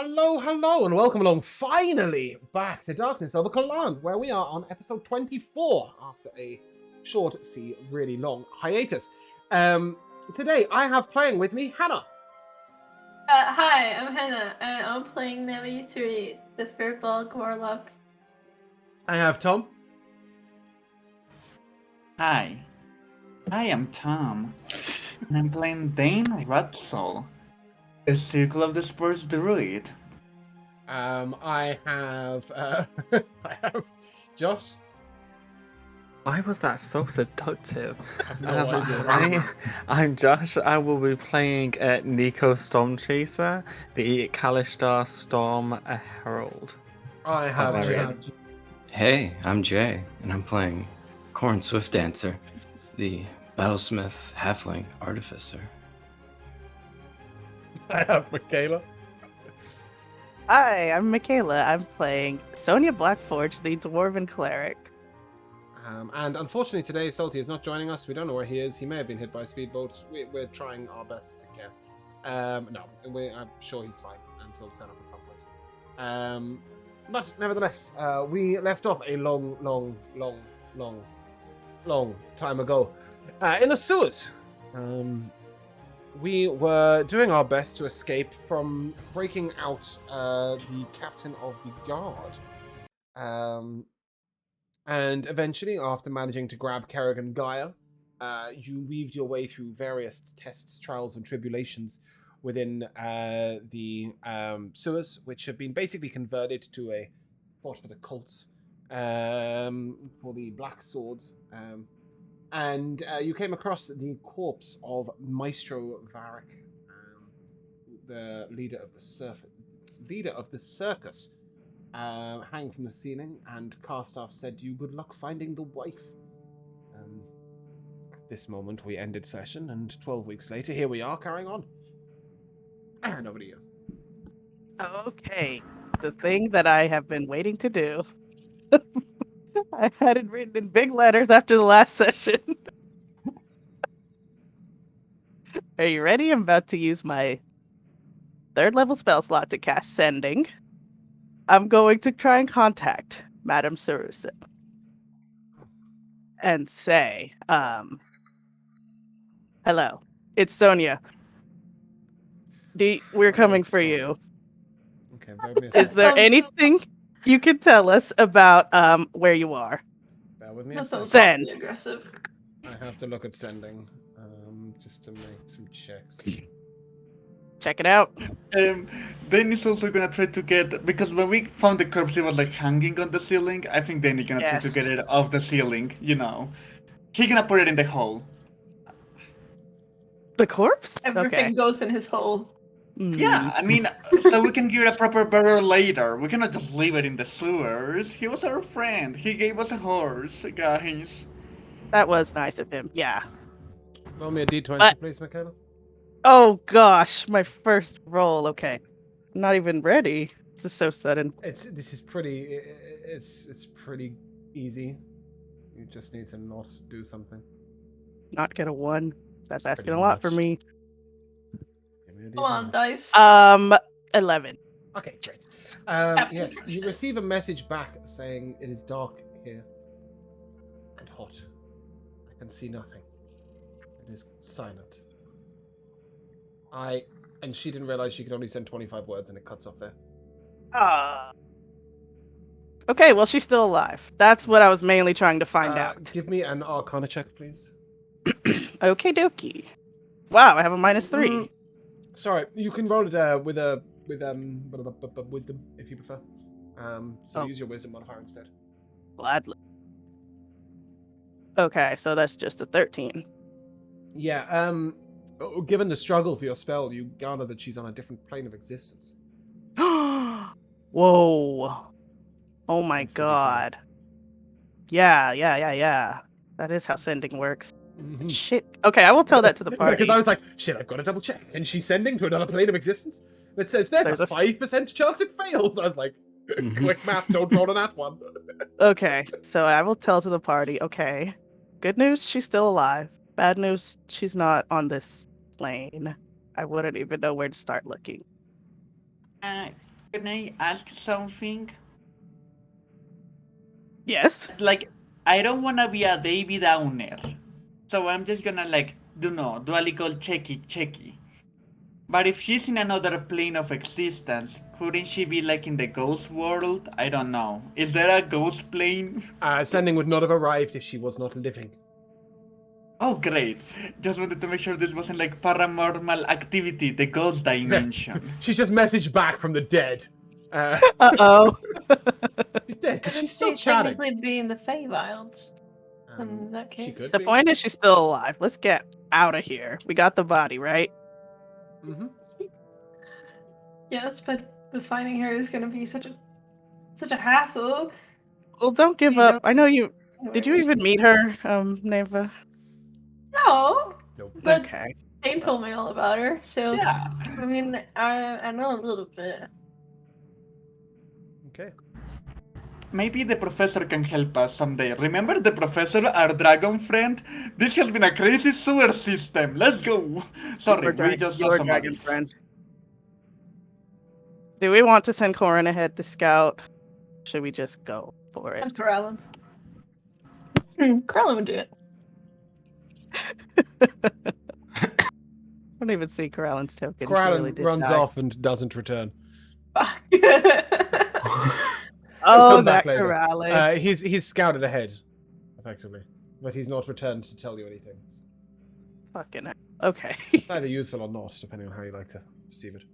Hello, hello, and welcome along finally back to Darkness Over Kelaan, where we are on episode 24 after a short, really long hiatus. Today I have playing with me Hannah. Hi, I'm Hannah, and I'm playing Navigator, the Fearbog Warlock. I have Tom. Hi, I am Tom, and I'm playing Dane Rutsoul, a Circle of the Spurs druid. I have I have Josh. Why was that so seductive? I have no idea. I'm Josh. I will be playing Nico Stormchaser, the Kalistar Storm Herald. I have Barbarian. Jay. Hey, I'm Jay, and I'm playing Corn Swift Dancer, the Battlesmith Halfling Artificer. I have Michaela. Hi, I'm Michaela. I'm playing Sonia Blackforge, the Dwarven Cleric. And unfortunately today Salty is not joining us. We don't know where he is. He may have been hit by a speedboat. We're trying our best to care. No, I'm sure he's fine and he'll turn up at some point. But nevertheless, we left off a long time ago in the sewers. We were doing our best to escape from breaking out the captain of the guard. And eventually, after managing to grab Kerrigan Gyre, you weaved your way through various tests, trials, and tribulations within the sewers, which have been basically converted to a spot for the cults, for the Black Swords. And you came across the corpse of Maestro Varric, the leader of the circus. Hang from the ceiling, and Karstaff said to you, "Good luck finding the wife." At this moment, we ended session, and 12 weeks later, here we are, carrying on. And over to you. Okay, the thing that I have been waiting to do. I had it written in big letters after the last session. Are you ready? I'm about to use my 3rd level spell slot to cast Sending. I'm going to try and contact Madame Sarusa and say, hello, it's Sonia. We're coming for you. Okay, bear with me a Is second. there anything you can tell us about where you are? Bear with me a That sounds second. Send. awfully aggressive. I have to look at sending, just to make some checks. Check it out. Dane is also gonna try to get, because when we found the corpse, it was like hanging on the ceiling. I think Dane is gonna try to Yes. get it off the ceiling, you know. He's gonna put it in the hole. The corpse? Everything goes in his hole. Yeah, I mean, so we can give it a proper burial later. We cannot just leave it in the sewers. He was our friend. He gave us a horse, guys. That was nice of him. Yeah. Roll me a d20, But- please, Michaela. Oh gosh, my first roll. Okay, I'm not even ready. This is so sudden. This is pretty. It's pretty easy. You just need to not do something. Not get a 1. That's asking Pretty a lot for much. me. Give me a Come on, d20. dice. 11. Okay, great. Captain Yes, you Christian. receive a message back saying it is dark here and hot. I can see nothing. It is silent. And she didn't realize she could only send 25 words, and it cuts off there. Okay, well she's still alive. That's what I was mainly trying to find out. Give me an Arcana check, please. Okay, dokie. Wow, I have a -3. Sorry, you can roll it with wisdom if you prefer. So Oh. use your wisdom modifier instead. Gladly. Okay, so that's just a 13. Yeah. Given the struggle for your spell, you garner that she's on a different plane of existence. Whoa. Oh my Thanks to D4. god. Yeah. That is how sending works. Shit. Okay, I will tell that to the party. Because I was like, shit, I've got to double check. And she's sending to another plane of existence? It says there's There's a a- 5% chance it fails. I was like, quick math, don't roll on that one. Okay, so I will tell to the party. Okay. Good news, she's still alive. Bad news, she's not on this plane. I wouldn't even know where to start looking. Can I ask something? Yes. Like, I don't wanna be a Davy Downer, so I'm just gonna like do a little checky. But if she's in another plane of existence, couldn't she be like in the ghost world? I don't know. Is there a ghost plane? Sending would not have arrived if she was not living. Oh, great. Just wanted to make sure this wasn't like paranormal activity, the ghost dimension. She's just messaged back from the dead. Uh-oh. She's dead, but Couldn't she's still she chatting. technically be in the Feywilds? In that She case. could The be. point is she's still alive. Let's get out of here. We got the body, right? Mm-hmm. Yes, but finding her is gonna be such a hassle. Well, don't give You up. don't- I know you... Did you even meet her, Neva? No, Nope. but Okay. Dane told me all about her, so Yeah. I mean, I know a little bit. Okay. Maybe the professor can help us someday. Remember the professor, our dragon friend? This has been a crazy sewer system. Let's go. Sorry, we just your lost somebody. dragon friend. Do we want to send Corin ahead to scout? Should we just go for it? And Corellin. Corellin would do it. I don't even see Corellin's token. He Kralin really did runs die. off and doesn't return. Fuck. Oh, Come back that later. Corellin. He's scouted ahead, effectively, but he's not returned to tell you anything. Fucking hell. Okay. It's either useful or not, depending on how you like to perceive it.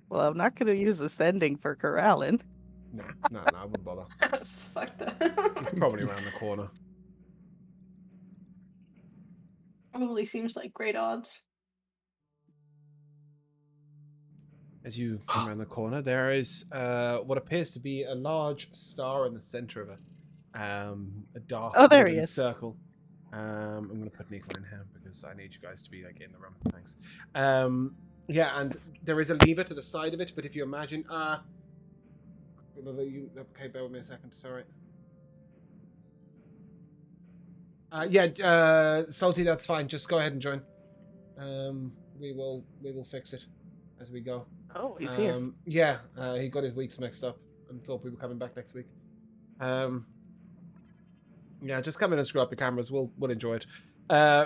Well, I'm not going to use ascending for Corellin. Nah, I wouldn't bother. Suck that. He's probably around the corner. Probably seems like great odds. As you come around the corner, there is what appears to be a large star in the center of it. A dark Oh, there he wooden is. circle. I'm going to put Nico in here because I need you guys to be like in the room. Thanks. Yeah, and there is a lever to the side of it, but if you imagine, okay, bear with me a second. Sorry. Yeah, Salty, that's fine. Just go ahead and join. We will fix it as we go. Oh, he's here. Yeah, he got his weeks mixed up and thought we were coming back next week. Yeah, just come in and screw up the cameras. We'll enjoy it.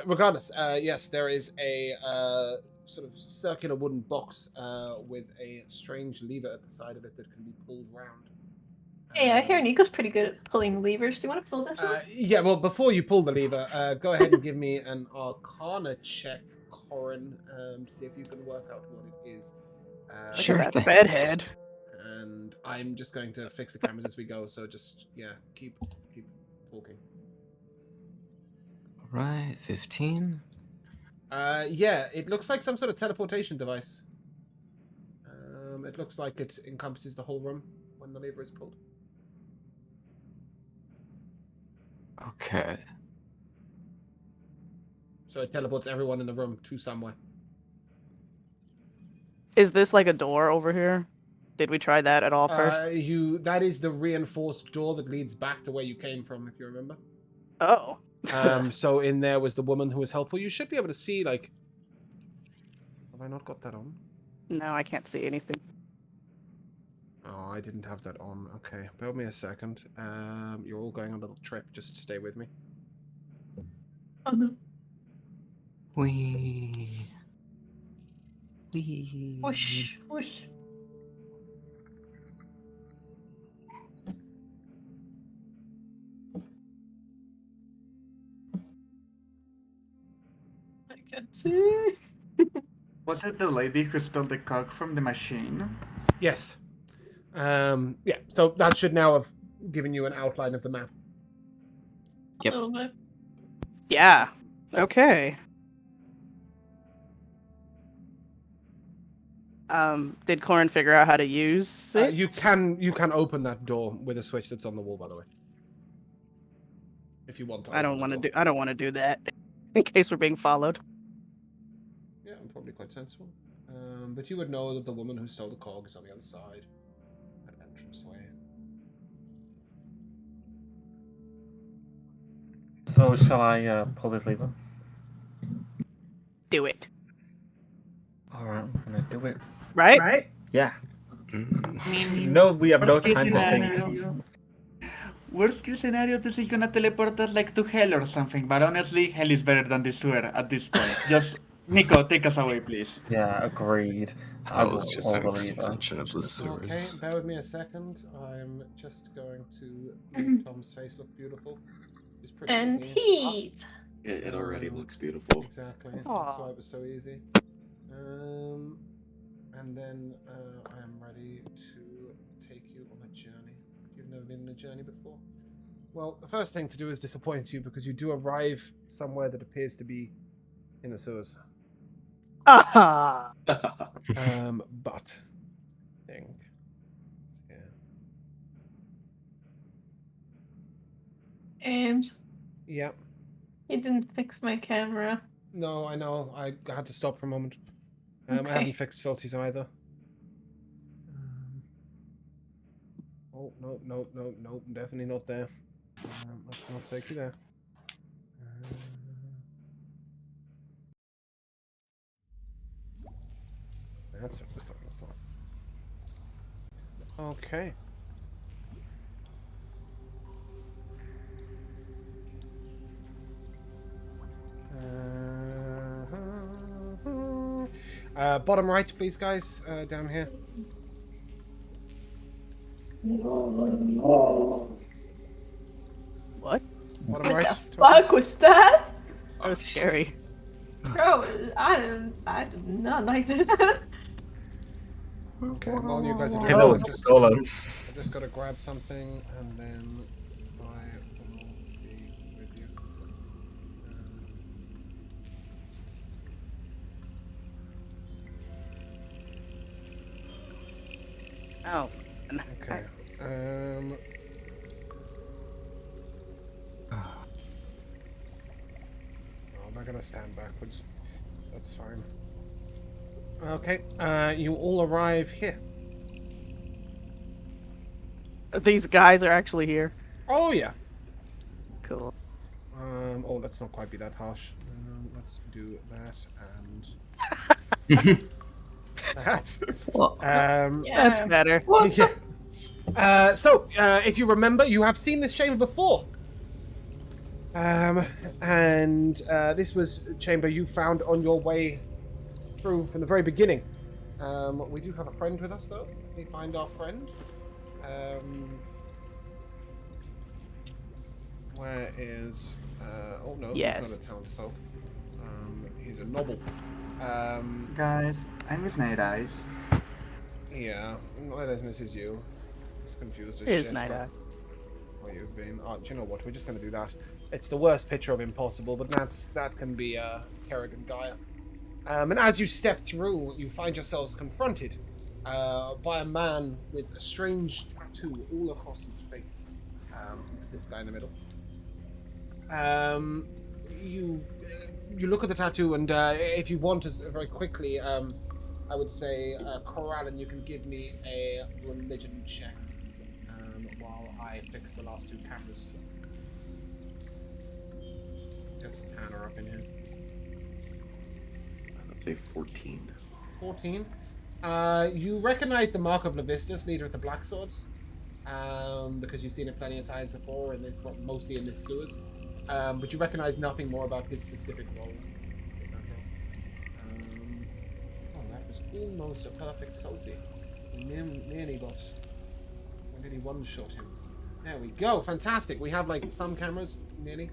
Regardless, yes, there is a sort of circular wooden box with a strange lever at the side of it that can be pulled round. Hey, I hear Nico's pretty good at pulling levers. Do you want to pull this one? Yeah, well, before you pull the lever, go ahead and give me an Arcana check, Corin, to see if you can work out what it is. Sure Look at thing. that bedhead. And I'm just going to fix the cameras as we go, so just, yeah, keep talking. Right, 15. Yeah, it looks like some sort of teleportation device. It looks like it encompasses the whole room when the lever is pulled. Okay. So it teleports everyone in the room to somewhere. Is this like a door over here? Did we try that at all first? That is the reinforced door that leads back to where you came from, if you remember. Oh. So in there was the woman who was helpful. You should be able to see, like... Have I not got that on? No, I can't see anything. Oh, I didn't have that on. Okay, bear with me a second. You're all going on a little trip. Just stay with me. Oh no. We. Whoosh, whoosh. I can see. Was it the lady who stole the cock from the machine? Yes. Yeah, so that should now have given you an outline of the map. Yep. A little bit. Yeah. Okay. Did Corin figure out how to use it? You can open that door with a switch that's on the wall, by the way. If you want to. I don't want to do that in case we're being followed. Yeah, probably quite sensible. But you would know that the woman who stole the cog is on the other side. That entranceway. So shall I pull this lever? Do it. Alright, I'm gonna do it. Right? Yeah. Mm. I mean, No, we have no worst case time to think. scenario- Worst case scenario, this is gonna teleport us like to hell or something, but honestly, hell is better than the sewer at this point. Just, Nico, take us away, please. Yeah, agreed. I Hell will is just an totally extension of the Okay, sewers. bear with me a second. I'm just going to make Tom's face look beautiful. It's pretty And easy. heat. It already looks beautiful. Exactly. Aw. That's why it was so easy. And then I am ready to take you on a journey. You've never been on a journey before? Well, the first thing to do is disappoint you because you do arrive somewhere that appears to be in the sewers. Ah. But I think yeah. Ames, Yeah. he didn't fix my camera. No, I know. I had to stop for a moment. I Okay. haven't fixed Salty's either. Oh, no, definitely not there. Let's not take you there. That's what I was looking for. Okay. Bottom right, please, guys. Down here. What? Bottom What right. the top fuck was that? That was scary. Bro, I did not like that. Okay, while you guys are doing Hey, that that, was I stolen. just gotta grab something and then I will be with you. Oh. Okay. Oh, I'm not gonna stand backwards. That's fine. Okay. You all arrive here. These guys are actually here. Oh yeah. Cool. Oh, let's not quite be that harsh. Let's do that and that. Yeah. That's better. What Yeah. So, if you remember, you have seen this chamber before. And this was a chamber you found on your way through from the very beginning. We do have a friend with us, though. Let me find our friend. Where is... oh, no, Yes. he's not a townsfolk. He's a noble. Guys, I miss Night Eyes. Yeah, Night Eyes misses you. He's confused as Here's shit. Night about Eye. Where you've been. Oh, do you know what? We're just going to do that. It's the worst picture of him possible, but that can be Kerrigan Gyre. And as you step through, you find yourselves confronted by a man with a strange tattoo all across his face. It's this guy in the middle. You look at the tattoo, and if you want to, very quickly, I would say, Kelaan, you can give me a religion check while I fix the last two cameras. Let's get some Hannah up in here. I'd say 14. 14. You recognize the Mark of Levistus, leader of the Black Swords, because you've seen it plenty of times before, and it's mostly in the sewers. But you recognize nothing more about his specific role. Oh, that was almost a perfect salty. Nearly got. When did he one-shot him? There we go. Fantastic. We have like some cameras, nearly,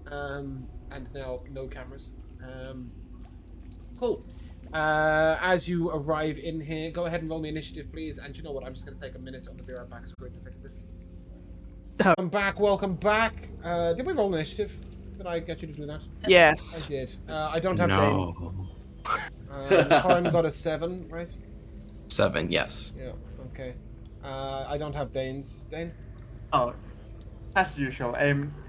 and now no cameras. Cool. As you arrive in here, go ahead and roll me initiative, please. And you know what? I'm just going to take a minute on the Be Right Back screen to fix this. Welcome back. Welcome back. Did we roll initiative? Did I get you to do that? Yes. I did. I don't have Danes. Corin got a 7, right? 7, yes. Yeah. Okay. I don't have Danes. Dane? Oh, as usual,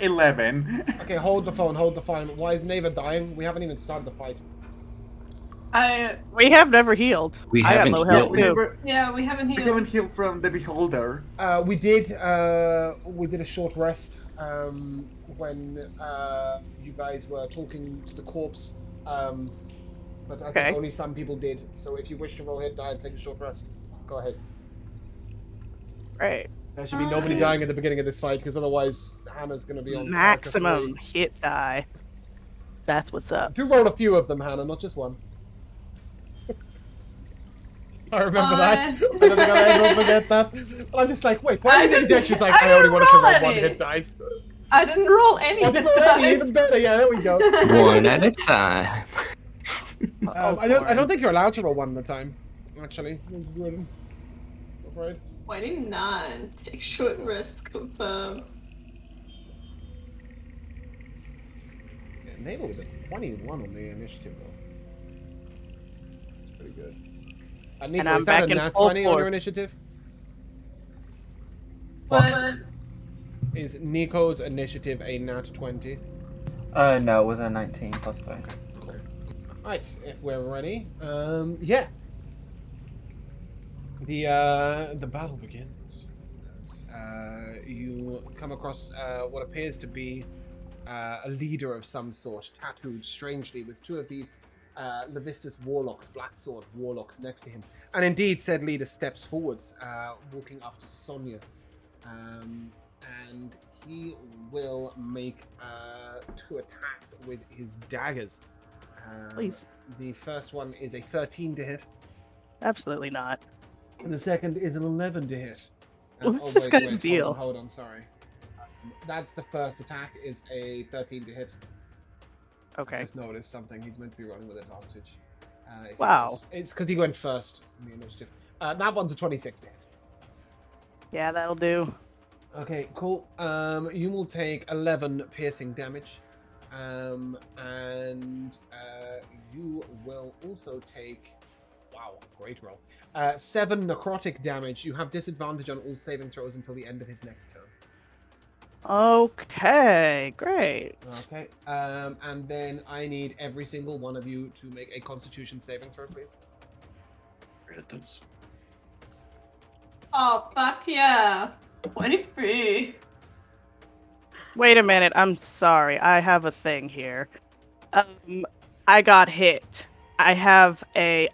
11. Okay, hold the phone. Hold the phone. Why is Neva dying? We haven't even started the fight. We have never healed. We I got haven't low health healed. too. Yeah, we haven't We healed. haven't healed from the Beholder. We did a short rest when you guys were talking to the corpse but I Okay. think only some people did. So if you wish to roll hit die and take a short rest, go ahead. Right. There should be nobody dying at the beginning of this fight, because otherwise Hannah's going to be on Maximum hit die. That's what's up. Do roll a few of them, Hannah, not just one. I remember that. I don't think I'll ever forget that. But I'm just like, wait, why did you do? She's like, I only wanted to roll one hit dice. I didn't roll any Oh, hit already, dice. even better. Yeah, there we go. One at a time. I don't think you're allowed to roll one at a time. Actually, I'm afraid. Why did not take short rest? Confirm. Yeah, Naval with a 21 on the initiative though. That's pretty good. Nico, And I'm is that back a in nat full 20 on your force. initiative? But Is Nico's initiative a nat 20? No, it was a 19 plus 3. Cool. Right, if we're ready, yeah. The battle begins. You come across what appears to be a leader of some sort, tattooed strangely, with two of these Levistus warlocks, black sword warlocks, next to him. And indeed, said leader steps forwards, walking up to Sonia, and he will make 2 attacks with his daggers. Please. The first one is a 13 to hit. Absolutely not. And the second is an 11 to hit. What's this guy's deal? Hold on, sorry. That's the first attack, is a 13 to hit. Okay. Just noticed something. He's meant to be running with advantage. If Wow. it's because he went first in the initiative. That one's a 26 to hit. Yeah, that'll do. Okay, cool. You will take 11 piercing damage. And you will also take... Wow, great roll. 7 necrotic damage. You have disadvantage on all saving throws until the end of his next turn. Okay, great. Okay. And then I need every single one of you to make a Constitution saving throw, please. Read those. oh fuck yeah, 23. Wait a minute. I'm sorry. I have a thing here. I got hit. I have a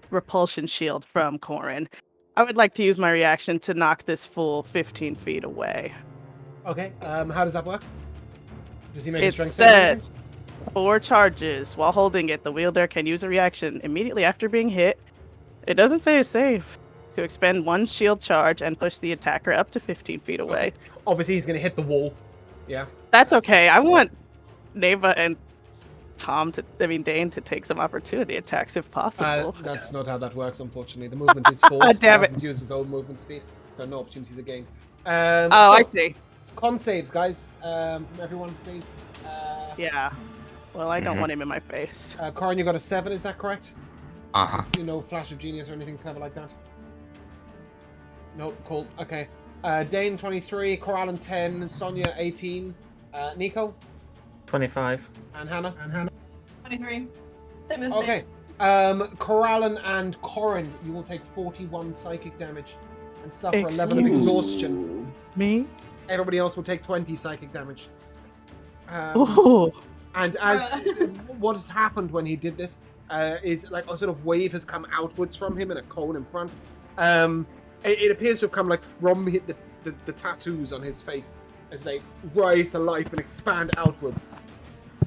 repulsion shield from Corin. I would like to use my reaction to knock this fool 15 feet away. Okay. How does that work? Does he make a It strength saving or anything? says 4 charges. While holding it, the wielder can use a reaction immediately after being hit. It doesn't say a save. To expend 1 shield charge and push the attacker up to 15 feet away. Okay. Obviously, he's going to hit the wall. Yeah. That's okay. I want Neva and Dane to take some opportunity attacks if possible. That's not how that works, unfortunately. The movement is forced. Damn He it. doesn't use his own movement speed, so no opportunities again. I see. Con saves, guys. From everyone, please. Yeah. Well, I don't Mhm. want him in my face. Corin, you got a 7, is that correct? Uh-huh. You know, Flash of Genius or anything clever like that? Nope, cool. Okay. Dane, 23, Corallan, 10, Sonia, 18, Nico, 25. and Hannah. 23. Same as me. Okay. Corallan and Corin, you will take 41 psychic damage and suffer 11 of Excuse- exhaustion. Me? Everybody else will take 20 psychic damage. Ooh. And as what has happened when he did this is like a sort of wave has come outwards from him in a cone in front. It appears to have come like from the tattoos on his face as they rise to life and expand outwards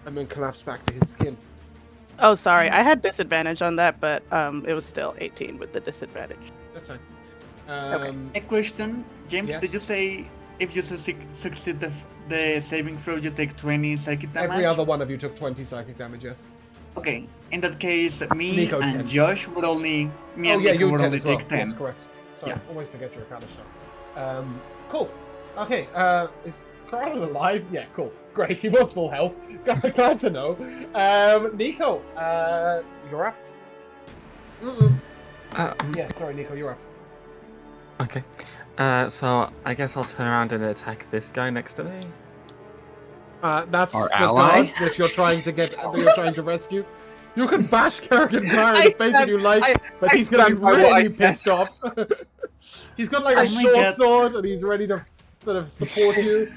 and then collapse back to his skin. Oh, sorry. I had disadvantage on that, but it was still 18 with the disadvantage. That's fine. A question, James, Yes. did you say if you succeed the saving throw, you take 20 psychic damage? Every other one of you took 20 psychic damage, yes. Okay, in that case, me Nico, and 10. Josh would only... Me Oh and yeah, Nico you would 10 only as well. take 10. Yes, correct. Sorry, Yeah. always forget you're a Kalish. Cool. Okay, is Corallan alive? Yeah, cool. Great, he wants full health. Glad to know. Nico, you're up. Yeah, sorry, Nico, you're up. Okay. So I guess I'll turn around and attack this guy next to me. That's Our the ally? guard that you're trying to get, that you're trying to rescue. You can bash Kerrigan Gyre in the face if you like, but he's gonna be stand by what I really said. pissed off. He's got like a Oh my short God. sword and he's ready to sort of support you.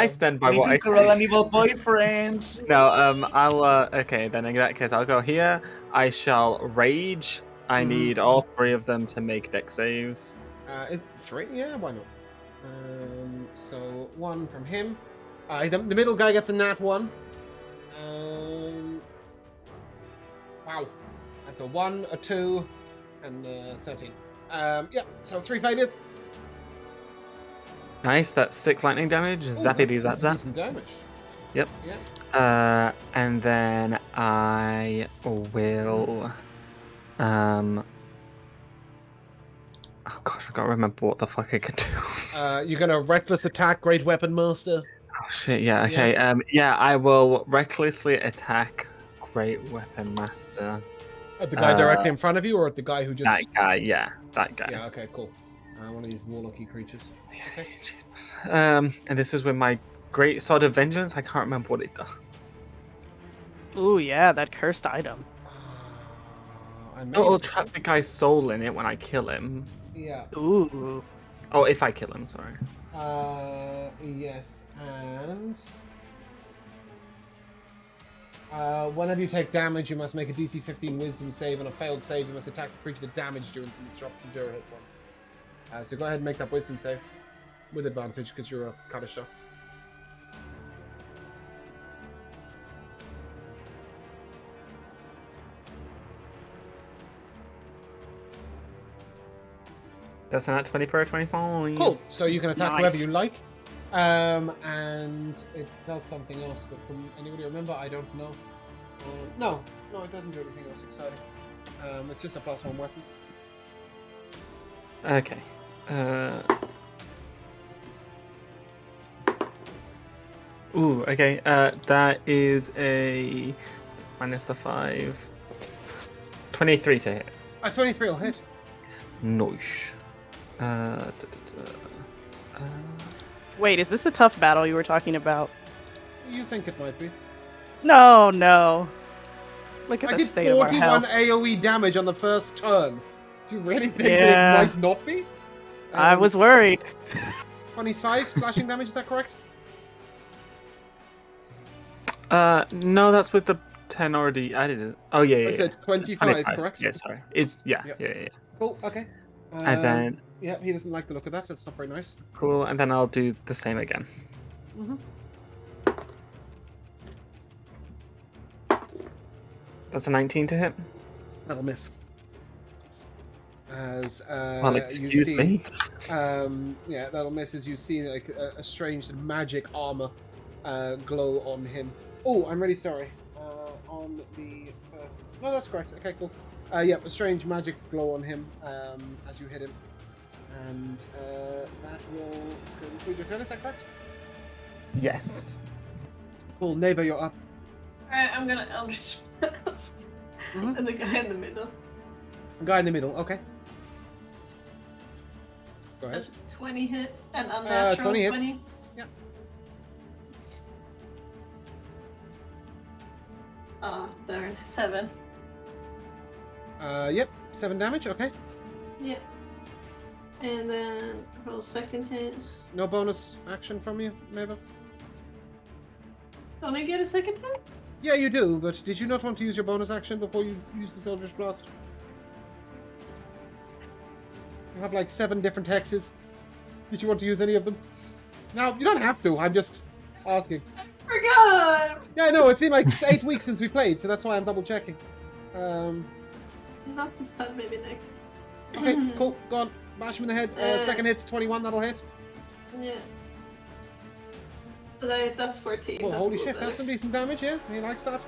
I stand by what I Need to roll say. an evil boyfriend. No, I'll okay, then in that case I'll go here. I shall rage. I need all 3 of them to make deck saves. It's right. Yeah, why not? So 1 from him. The middle guy gets a nat 1. Wow. That's a 1, a 2, and 13. Yeah, so 3 failures. Nice, that's 6 lightning damage. Zappity That's zap. decent damage. Yep. Yeah. And then I will oh gosh, I can't remember what the fuck I could do. You're gonna reckless attack, great weapon master. Oh shit, yeah, okay. Yeah, I will recklessly attack Great Weapon Master. At the guy directly in front of you, or at the guy who just... That guy, yeah, that guy. Yeah, okay, cool. One of these warlocky creatures. Okay. And this is with my Great Sword of Vengeance. I can't remember what it does. Ooh, yeah, that cursed item. It'll trap the guy's soul in it when I kill him. Yeah. Ooh. Oh, if I kill him, sorry. Yes, and... whenever you take damage, you must make a DC 15 Wisdom save. On a failed save, you must attack the creature that damaged you until it drops to 0 hit points. So go ahead and make that Wisdom save. With advantage, because you're a Kadisha. That's not 24 or 25. Cool. So you can attack Nice. whoever you like. And it does something else, but can anybody remember? I don't know. No, it doesn't do anything else exciting. It's just a +1 weapon. Okay. Ooh, okay. That is a minus the 5. 23 to hit. 23 will hit. Nice. Wait, is this the tough battle you were talking about? You think it might be. No. Look at I the did state of our 41 health. AoE damage on the first turn. Do you really think Yeah. it might not be? I was worried. 25 slashing damage, is that correct? No, that's with the 10 already added. Oh yeah. I said 25, correct? Yeah, sorry. It's yeah. Cool, okay. And then Yeah, he doesn't like the look of that. That's not very nice. cool, and then I'll do the same again. Mm-hmm. That's a 19 to hit. That'll miss. As Well, you excuse see, me. yeah, that'll miss as you see like a strange magic armor glow on him. Oh, I'm really sorry. On the first, no, that's correct. Okay, cool. Yeah, a strange magic glow on him as you hit him, and that will conclude your turn. Is that correct? Yes. Cool, Neva, you're up. Alright, I'm gonna Eldritch Blast. Mhm. And the guy in the middle. Guy in the middle. Okay. Go ahead. Does 20 hit? And unnatural 20 hits. 20? Yeah. Oh, darn. 7. Yep. 7 damage. Okay. Yep. And then roll second hit. No bonus action from you, Neva. Don't I get a second hit? Yeah, you do, but did you not want to use your bonus action before you use the Eldritch Blast? You have like 7 different hexes. Did you want to use any of them? No, you don't have to. I'm just asking. Forgot! Yeah, no, it's been like 8 weeks since we played, so that's why I'm double checking. Not this time, maybe next. Okay, cool. Go on. Bash him in the head. Second hit's 21. That'll hit. Yeah. That's 14. Well, that's holy a little shit, better. that's some decent damage. Yeah, he likes that.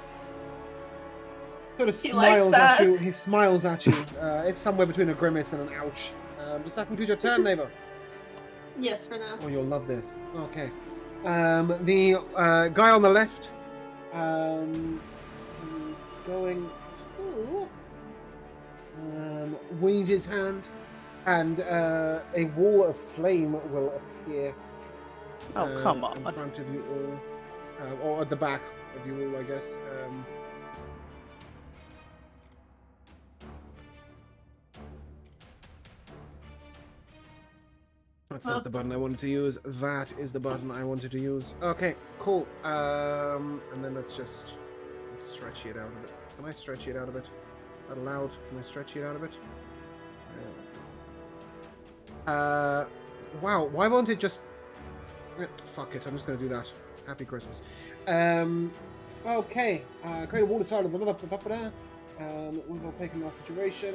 Sort of He smiles likes at that. you. He smiles at you. It's somewhere between a grimace and an ouch. Does that conclude your turn, neighbor? Yes, for now. Oh, you'll love this. Okay. The guy on the left, going to wave his hand, and a wall of flame will appear. Oh, come on. In front of you all, or at the back of you all, I guess. That's not the button I wanted to use. That is the button I wanted to use. Okay, cool. And then let's stretch it out a bit. Can I stretch it out a bit? Is that allowed? Can I stretch it out a bit? Wow, why won't it just... Fuck it, I'm just gonna do that. Happy Christmas. Okay. Create a wall of fire. Was opaque in our situation.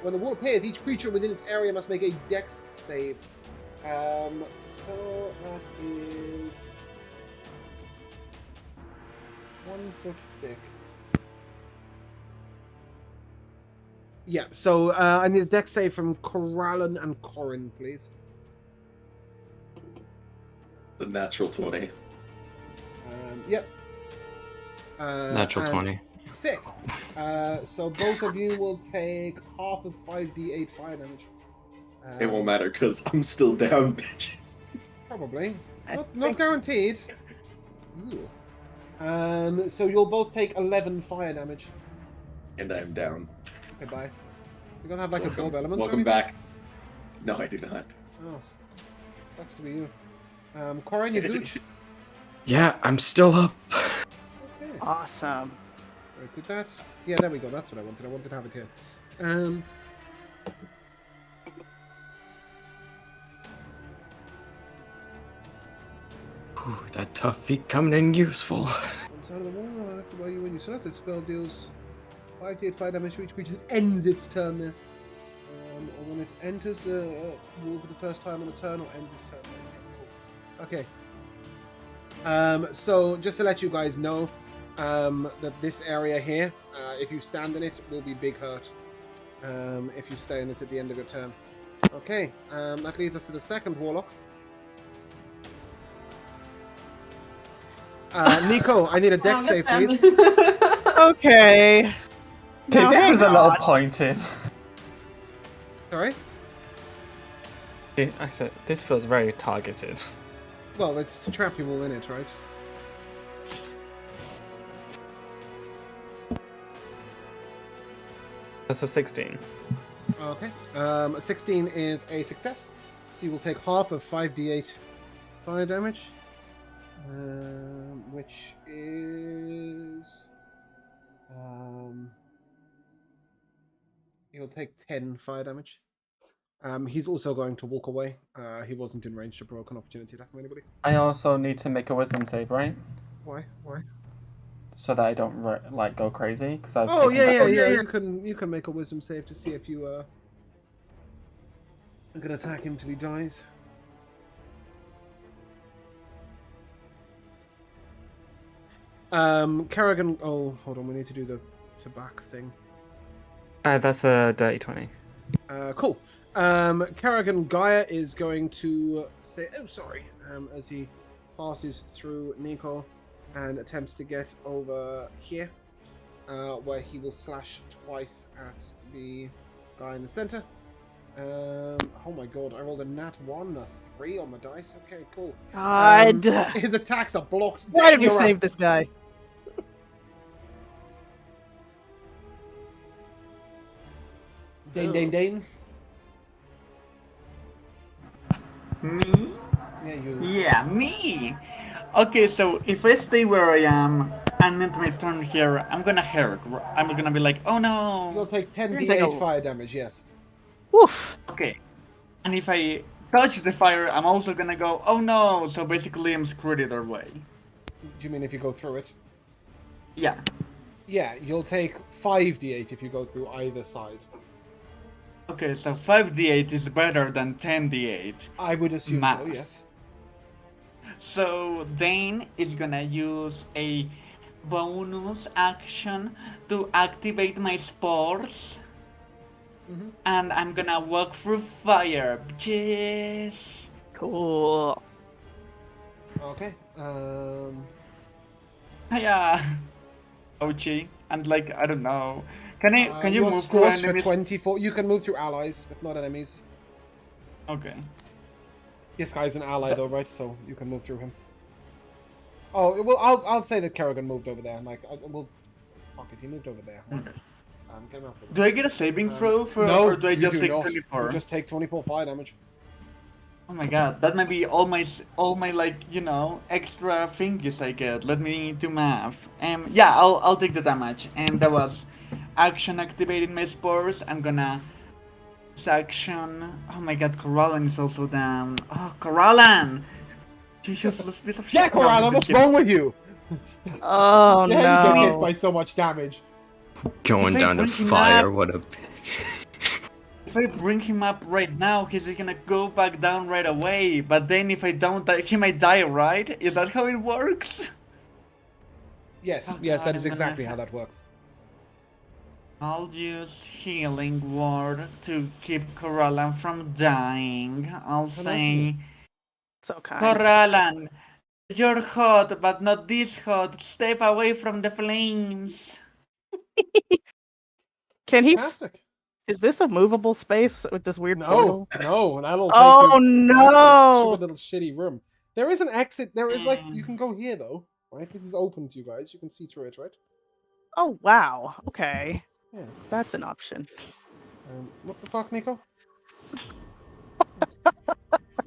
When the wall appears, each creature within its area must make a dex save. So that is 1 foot thick. Yeah, so I need a dex save from Kelaan and Corin, please. The natural 20. Yep. Natural 20. Stick. So both of you will take half of 5d8 fire damage. It won't matter because I'm still down, bitch. Probably. Not guaranteed. Ooh. So you'll both take 11 fire damage. And I'm down. Okay, bye. You don't have like absorb elements Welcome or anything? back. No, I do not. Oh, sucks to be you. Corin, you gooch? Yeah, I'm still up. Okay. Awesome. Right, did that? Yeah, there we go. That's what I wanted. I wanted to have it here. Whew, that tough feat coming in useful. Inside of the wall, while you when you selected spell deals 5d8 fire damage to each creature that ends its turn there. Or when it enters the wall for the first time on a turn or ends its turn. Okay. So just to let you guys know, that this area here, if you stand in it, will be big hurt. If you stay in it at the end of your turn. Okay, that leads us to the second warlock. Nico, I need a dex save, please. Okay. Okay, No, this hang is a little on. pointed. Sorry? I said, this feels very targeted. Well, it's to trap you all in it, right? That's a 16. Okay. 16 is a success. So you will take half of 5d8 fire damage. Which is... he'll take 10 fire damage. He's also going to walk away. He wasn't in range to provoke an opportunity attack from anybody. I also need to make a wisdom save, right? Why? Why? So that I don't like go crazy. Because I've Oh taken yeah, that- yeah. You can make a wisdom save to see if you are gonna attack him till he dies. Kerrigan. Oh, hold on. We need to do the back thing. That's a dirty 20. Cool. Kerrigan Gyre is going to say, "Oh, sorry," as he passes through Nico and attempts to get over here, where he will slash twice at the guy in the center. Oh my god, I rolled a nat 1, a 3 on the dice. Okay, cool. God. His attacks are blocked. Why did we You're up. save this guy? Dane, Dane, Dane. Me? Yeah, you. Yeah, me! Okay, so if I stay where I am and end my turn here, I'm gonna hurt. I'm gonna be like, oh You'll no! take 10 You're gonna d8 take a- fire damage, yes. Woof. Okay. And if I touch the fire, I'm also gonna go, oh no! So basically I'm screwed either way. Do you mean if you go through it? Yeah. Yeah, you'll take 5d8 if you go through either side. Okay, so 5d8 is better than 10d8. I would assume Math. so, yes. So Dane is gonna use a bonus action to activate my spores. Mhm. And I'm gonna walk through fire, bitches. Cool. Okay. Yeah. Ouchie. And like, I don't know. Can you you're move through scorched for enemies? 24. You can move through allies, but not enemies. Okay. This guy's an ally, though, right? So you can move through him. Oh well, I'll say that Kerrigan moved over there. Like, we'll. Fuck it, he moved over there. Okay. Get him out. Do I get a saving throw for, No, or do I you just do take not. 24? You just take 24 fire damage. Oh my god, that might be all my like, you know, extra thingies I get. Let me do math. Yeah, I'll take the damage. And that was action activating my spores. I'm gonna action. Oh my god, Kelaan is also down. Oh, Kelaan! You useless piece of shit. Yeah, No, I'm Corana, just what's kidding. wrong with you? Oh Yeah, you get hit no. by so much damage. Going If I down to bring him fire, up- what a. If I bring him up right now, he's gonna go back down right away. But then if I don't, he might die, right? Is that how it works? Yes, Oh yes, God, that is I'm gonna exactly how have- that works. I'll use healing word to keep Kelaan from dying. I'll Oh, nice of say, you. So kind. Kelaan, you're hot, but not this hot. Step away from the flames. Can he? Fantastic. Is this a movable space with this weird No, portal? no, that'll take Oh you. Stupid no! little shitty room. There is an exit. There is like you can go here though, right? This is open to you guys. You can see through it, right? Oh wow. Okay, Yeah. that's an option. What the fuck, Nico?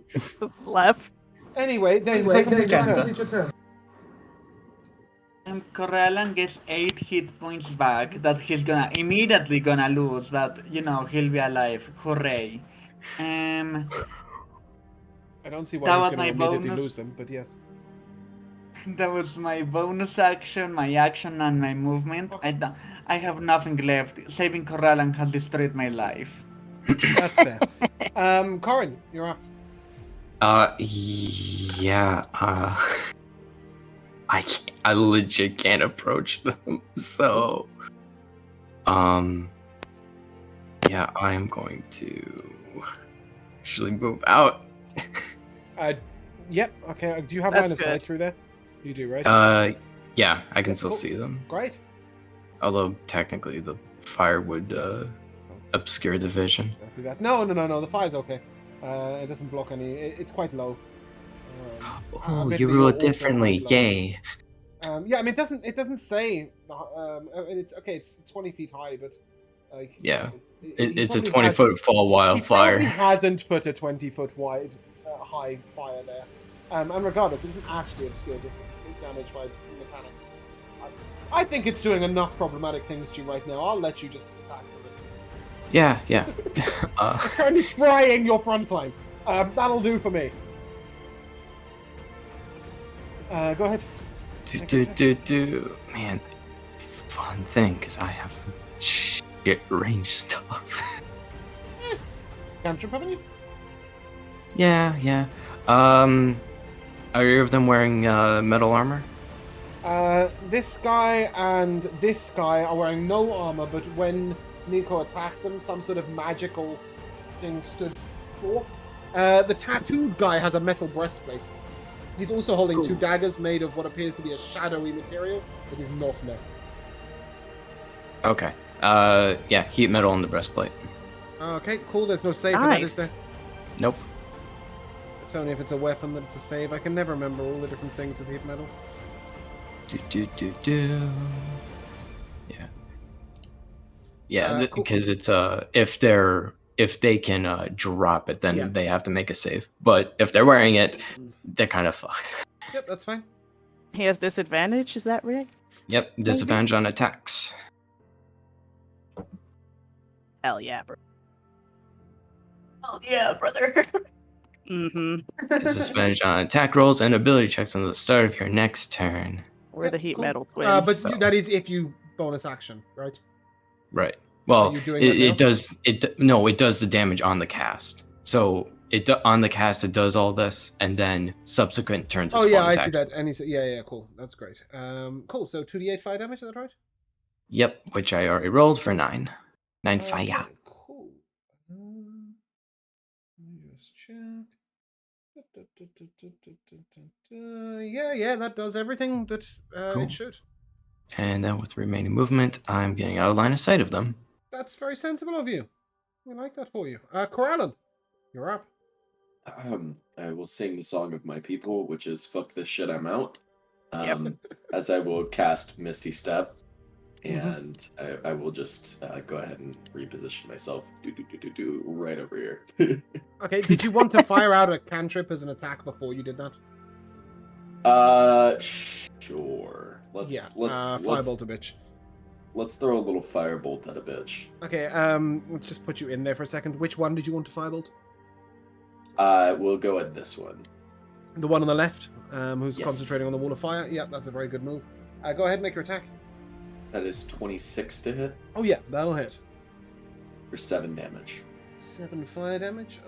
Just left. Anyway, then complete your turn. Kelaan gets 8 hit points back that he's immediately gonna lose, but you know he'll be alive. Hooray! I don't see why That he's was going to my immediately bonus. lose them, but yes. That was my bonus action, my action, and my movement. I have nothing left. Saving Kelaan has destroyed my life. That's fair. Corin, you're up. Yeah. I legit can't approach them. So, yeah, I am going to actually move out. Yep. Okay. Do you have That's line of sight good. through there? You do, right? Yeah, I can That's still cool. see them. Great. Although technically the fire would Yes. obscure the vision. Exactly that. No. The fire's okay. It doesn't block any. It's quite low. Oh, admittedly, you you're rule it also differently. quite low. Yay. Yeah. I mean, it doesn't say. It's okay. It's 20 feet high, but like. Yeah. He It's a probably 20-foot fall He wildfire. probably hasn't put a 20-foot wide, high fire there. And regardless, it isn't actually obscure damage by mechanics. I think it's doing enough problematic things to you right now. I'll let you just attack with it. Yeah. It's currently frying your front line. That'll do for me. Go ahead. Do. Man, fun thing, because I have shit range stuff. Cantrip, haven't you? Yeah. Are either of them wearing metal armor? This guy and this guy are wearing no armor, but when Nico attacked them, some sort of magical thing stood for. The tattooed guy has a metal breastplate. He's also holding two daggers made of what appears to be a shadowy material that is not metal. Okay. Yeah, heat metal on the breastplate. Okay, cool. There's no save for that, is there? Nice. Nope. It's only if it's a weapon that it's a save. I can never remember all the different things with heat metal. Do. Yeah, Cool. because it's if they can drop it, then Yeah. they have to make a save. But if they're wearing it, they're kind of fucked. Yep, that's fine. He has disadvantage. Is that right? Yep, disadvantage on attacks. Hell yeah, bro. Oh yeah, brother. Mm-hmm. Disadvantage on attack rolls and ability checks on the start of your next turn. We're Yep, the heat cool. metal twins. But so- that is if you bonus action, right? Right. Well, you doing that now? it does. It does the damage on the cast. So on the cast it does all this, and then subsequent turns. Oh it's yeah, bonus I see action. that. And yeah, cool. That's great. Cool. So 2d8 fire damage, is that right? Yep, which I already rolled for 9. 9 fire. Okay, cool. Let me just check. Yeah, that does everything that Cool. it should. And then with remaining movement, I'm getting out of line of sight of them. That's very sensible of you. I like that for you. Corallan, you're up. I will sing the song of my people, which is "Fuck this shit, I'm out." Yep. As I will cast Misty Step, and I will just go ahead and reposition myself. Do right over here. Okay, did you want to fire out a cantrip as an attack before you did that? Sure. Let's firebolt a bitch. Let's throw a little firebolt at a bitch. Okay, let's just put you in there for a second. Which one did you want to firebolt? We'll go at this one. The one on the left, who's Yes. concentrating on the wall of fire. Yep, that's a very good move. Go ahead and make your attack. That is 26 to hit Oh yeah, that'll hit. for 7 damage. 7 fire damage.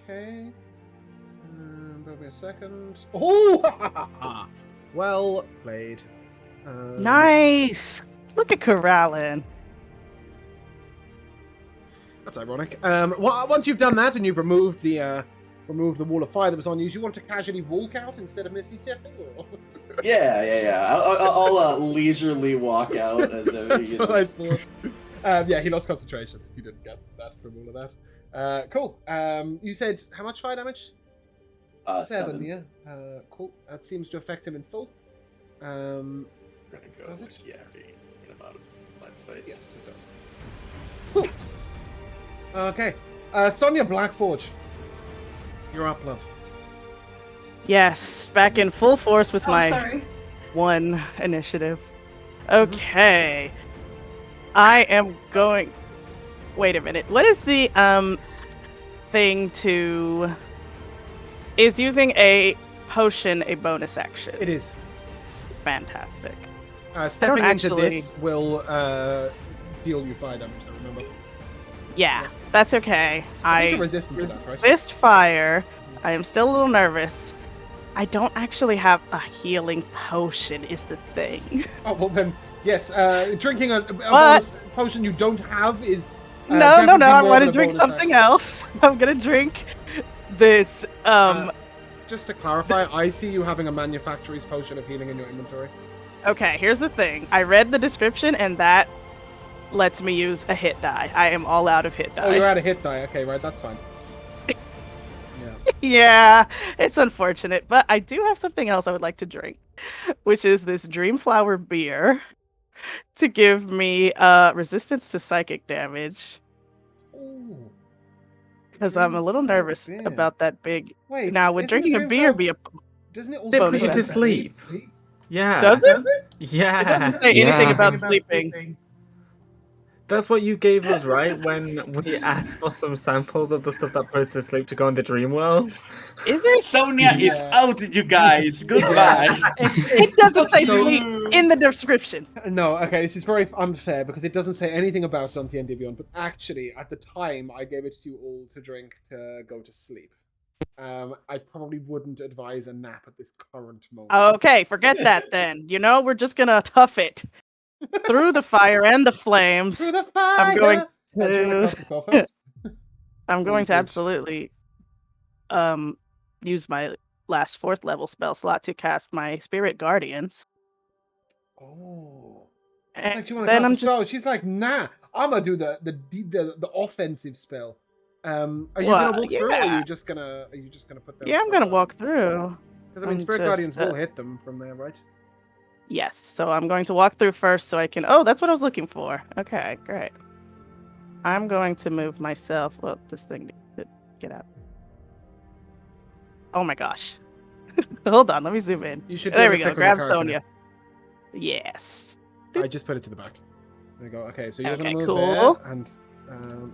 Okay. Give me a second. Oh! Well played. Nice. Look at Kerrigan. That's ironic. Once you've done that and you've removed the wall of fire that was on you, do you want to casually walk out instead of Misty stepping? Or? Yeah. I'll leisurely walk out as if That's he what I thought. Yeah, he lost concentration. He didn't get that from all of that. Cool. You said how much fire damage? 7, yeah. Cool. That seems to affect him in full. We're gonna go. Does it? Yeah, get him out of line of sight. Yes, it does. Cool. Okay. Sonia Blackforge. You're up, love. Yes, back in full force with Oh, my sorry. 1 initiative. Okay. I am going. Wait a minute. What is the thing to? Is using a potion a bonus action? It is. Fantastic. Stepping into actually- this will deal you fire damage, though, remember? Yeah, that's okay. I think you're resistant to that, right? Resist fire. I am still a little nervous. I don't actually have a healing potion is the thing. Oh, well then, yes. Drinking a bonus potion you don't have is... No, definitely I more want than to a drink bonus something action. else. I'm gonna drink this. Just to clarify, I see you having a manufacturer's potion of healing in your inventory. Okay, here's the thing. I read the description, and that lets me use a hit die. I am all out of hit die. Oh, you're out of hit die. Okay, right, that's fine. Yeah. Yeah, it's unfortunate, but I do have something else I would like to drink, which is this Dreamflower beer to give me resistance to psychic damage. Ooh. Because I'm a little nervous Dreamflower beer. about that big. Wait, Now, would isn't drinking a beer be a? Doesn't it They also put you bonus to action? sleep. Yeah. Does it? Yeah. It doesn't say anything Yeah. about sleeping. That's what you gave us, right? When we asked for some samples of the stuff that puts us to sleep to go in the dream world. Is it? Sonia is Yeah. out, you guys. Goodbye. It doesn't say So- sleep in the description. No, okay, this is very unfair because it doesn't say anything about it on D&D Beyond, but actually, at the time, I gave it to you all to drink to go to sleep. I probably wouldn't advise a nap at this current moment. Okay, forget that then. You know, we're just gonna tough it through the fire and the flames. Through the fire! I'm going Do you want to to. cast a spell first? I'm going to Good. absolutely use my last 4th level spell slot to cast my Spirit Guardians. Oh. And Like, do you want to then cast I'm a spell? just She's like, nah, I'm gonna do the offensive spell. Are you Well, gonna walk through, or are yeah. you just gonna put down? yeah, I'm gonna walk through. Because I mean, I'm Spirit just, Guardians will hit them from there, right? Yes, so I'm going to walk through first so I can. Oh, that's what I was looking for. Okay, great. I'm going to move myself. Well, this thing needs to get out. Oh my gosh. Hold on, let me zoom in. You should. There be we able to go. click on Grab the cards in Sonia. Yes. it. I just put it to the back. There we go. Okay, so you're Okay, gonna move cool. there, and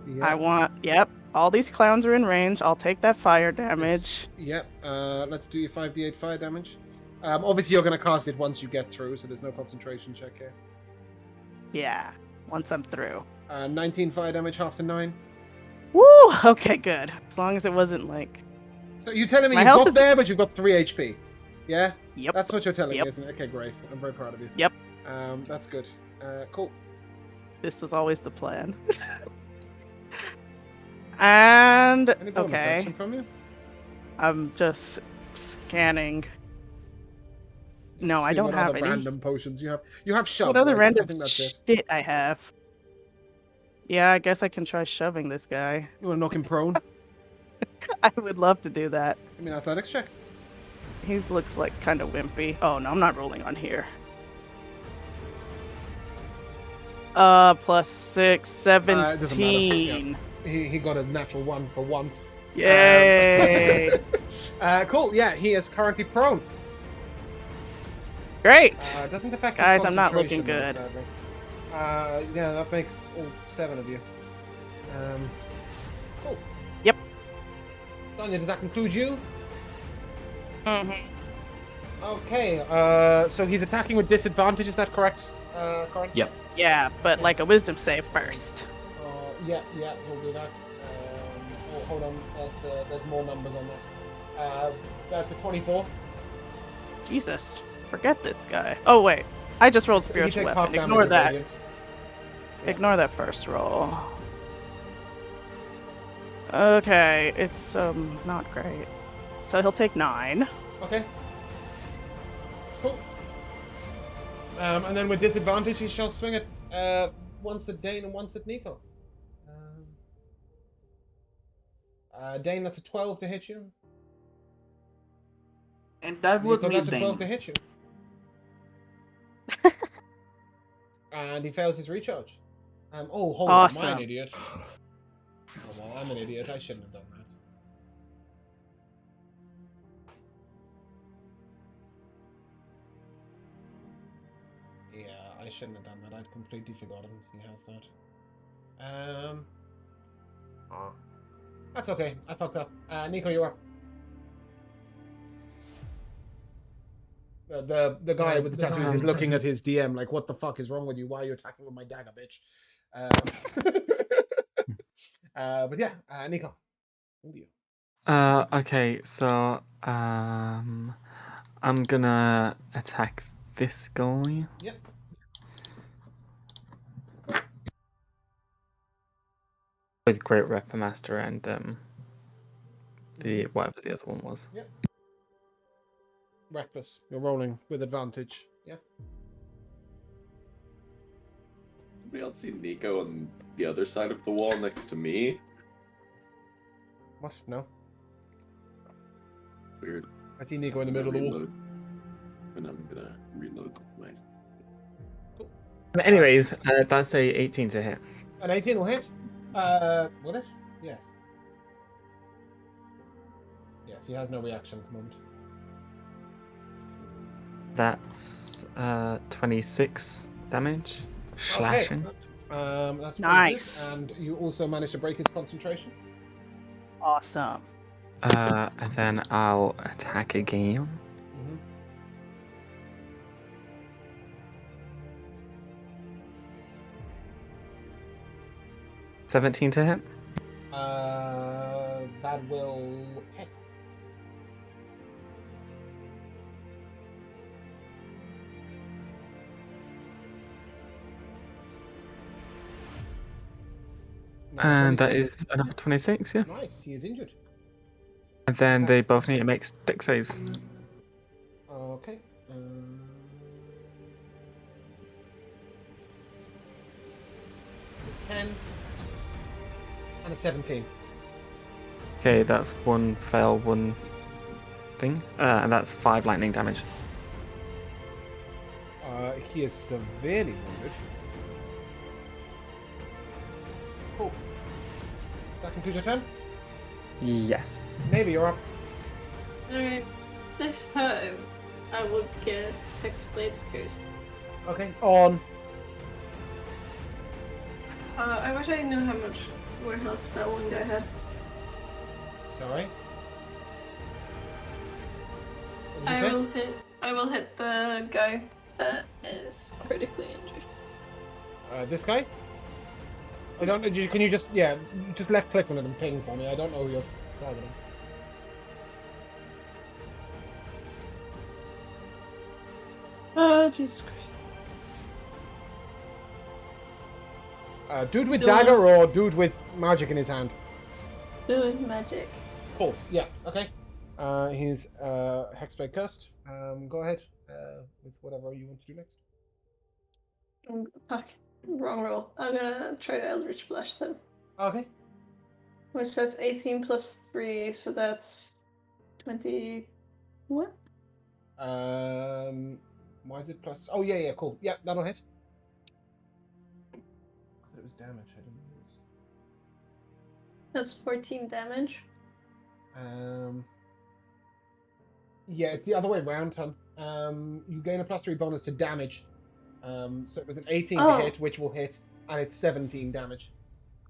yeah. I want. Yep. All these clowns are in range. I'll take that fire damage. Yep. Let's do your 5d8 fire damage. Obviously, you're going to cast it once you get through, so there's no concentration check here. Yeah. Once I'm through. 19 fire damage, half to 9. Woo! Okay, good. As long as it wasn't like. So you're telling me My you've health got is- there, but you've got 3 HP? Yeah? Yep. That's what you're telling Yep. me, isn't it? Okay, great. I'm very proud of you. Yep. That's good. Cool. This was always the plan. And Any bonus okay, action from you? I'm just scanning. No, I See don't what have other any. random potions you have. You have shove. What other right? I random think that's it. shit I have? Yeah, I guess I can try shoving this guy. You want to knock him prone? I would love to do that. Give me an athletics check. He looks like kind of wimpy. Oh no, I'm not rolling on here. +6, doesn't matter. 17. He got a natural 1 for 1. Yay! Cool. Yeah, he is currently prone. Great. Doesn't affect Guys, his I'm not looking concentration, good. though, sadly. Yeah, that makes all 7 of you. Cool. Yep. Sonia, did that conclude you? Mm-hmm. Okay. So he's attacking with disadvantage. Is that correct? Corin? Yep. Yeah, but like a wisdom save first. Yeah, we'll do that. Hold on. There's more numbers on that. That's a 24. Jesus, forget this guy. Oh wait, I just rolled He spiritual takes weapon. half damage Ignore of that. radiant. Yeah. Ignore that first roll. Okay, it's not great. So he'll take 9. Okay. Cool. And then with disadvantage, he shall swing it once at Dane and once at Nico. Dane, that's a 12 to hit you. And that would Nico, mean that's a 12 to hit you. And he fails his recharge. Hold on, I'm an idiot. Oh, well, I'm an idiot. I shouldn't have done that. Yeah, I shouldn't have done that. I'd completely forgotten he has that. That's okay. I fucked up. Nico, you're up. The guy with the tattoos is looking at his DM like, what the fuck is wrong with you? Why are you attacking with my dagger, bitch? But yeah, Nico. Who do you? Okay, so I'm gonna attack this guy. Yep. With Great Repamaster and the whatever the other one was. Yep. Reckless. You're rolling with advantage. Yeah. Anybody else see Nico on the other side of the wall next to me? What? No. Weird. I see Nico in the middle of the wall. Reload. And I'm gonna reload my. Cool. But anyways, that's a 18 to hit. An 18 will hit. Will it? Yes. Yes, he has no reaction at the moment. That's 26 damage. Slashing. That's Nice. Good. And you also managed to break his concentration. Awesome. And then I'll attack again. Mm-hmm. – 17 to hit. That will hit. And that is another 26, yeah. Nice, he is injured. And then they both need to make dex saves. Okay. 10 and a 17. Okay, that's 1 fail, 1 thing. And that's 5 lightning damage. He is severely wounded. Cool. Does that conclude your turn? Yes. Maybe you're up. Alright, this time I will cast Hexblade's Curse. Okay. On. I wish I knew how much more health that one guy had. Sorry. What did you say? I will hit the guy that is critically injured. This guy? I don't know. Can you just left click on it and ping for me? I don't know who you're targeting. Oh, Jesus Christ. Dude with Go dagger or dude with magic in his hand? Doing magic. Cool. Yeah. Okay. He's Hexblade cursed. Go ahead with whatever you want to do next. Fuck. Wrong roll. I'm gonna try to Eldritch Blast them. Okay. Which says 18 plus 3, so that's 20. What? Why is it plus? Oh yeah, cool. Yeah, that'll hit. I thought it was damage. I didn't know it was. That's 14 damage. Yeah, it's the other way around, hun. You gain a +3 bonus to damage. So it was an 18 to hit, which will hit, and it's 17 damage.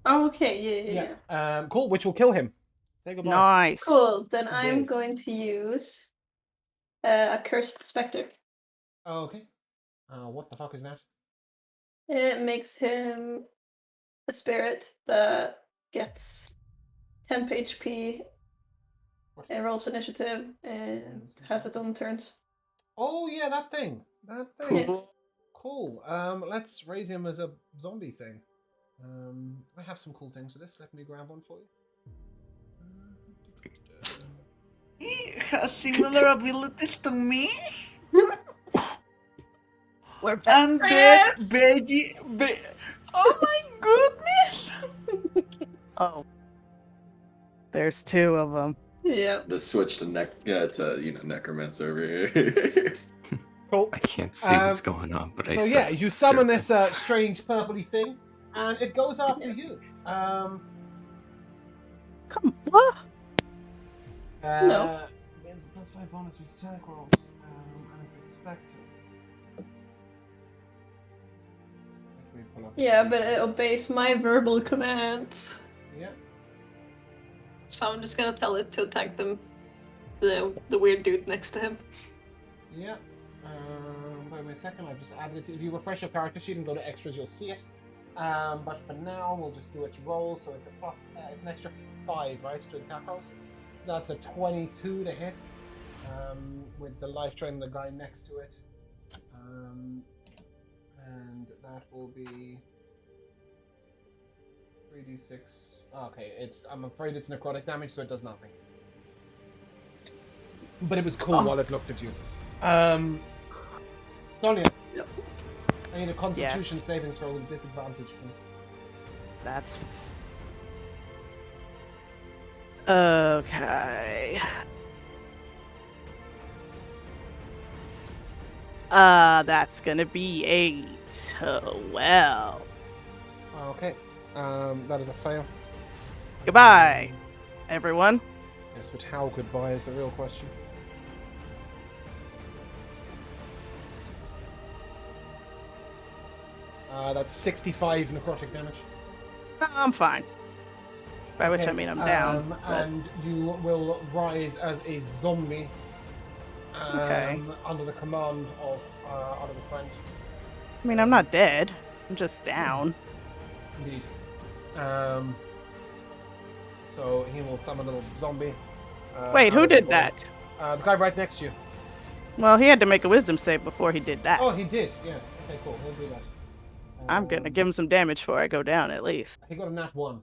Oh, okay, yeah. Cool, which will kill him. Say goodbye. Nice. Cool, then I'm Yay. going to use a Cursed Spectre. Okay. What the fuck is that? It makes him a spirit that gets temp HP and rolls initiative and has its own turns. Oh yeah, that thing. That thing. Cool. Let's raise him as a zombie thing. I have some cool things for this. Let me grab one for you. He has similar abilities to me. We're And best that friends. veggie. Oh my goodness! Oh. There's 2 of them. Yeah. Just switch to necromancer over here. Cool. I can't see what's going on, but I So sense yeah, you summon this disturbance. strange purpley thing, and it goes after you. Come what? No. Gains a +5 bonus with attack rolls, and it's a spectre. Let me pull up the Yeah, sheet. but it obeys my verbal commands. Yeah. So I'm just gonna tell it to attack them. The weird dude next to him. Yeah. Wait a second, I've just added it. If you refresh your character sheet and go to extras, you'll see it. But for now, we'll just do its roll. So it's a plus. It's an extra 5, right, to attack rolls. So that's a 22 to hit. With the life drain, the guy next to it. And that will be 3d6. Okay, I'm afraid it's necrotic damage, so it does nothing. But it was cool while it looked at you. Sonia. Yes. I need a Constitution Yes. saving throw with disadvantage, please. That's okay. That's gonna be 8. Oh, well. Okay. That is a fail. Goodbye, everyone. Yes, but how goodbye is the real question. That's 65 necrotic damage. I'm fine. By which I mean I'm down. but- And you will rise as a zombie. Okay. Under the command of Oliver Friend. I mean, I'm not dead. I'm just down. Indeed. So he will summon a little zombie. Wait, out who of the did ball. that? The guy right next to you. Well, he had to make a wisdom save before he did that. Oh, he did. Yes. Okay, cool. He'll do that. I'm gonna give him some damage before I go down, at least. He got a nat 1.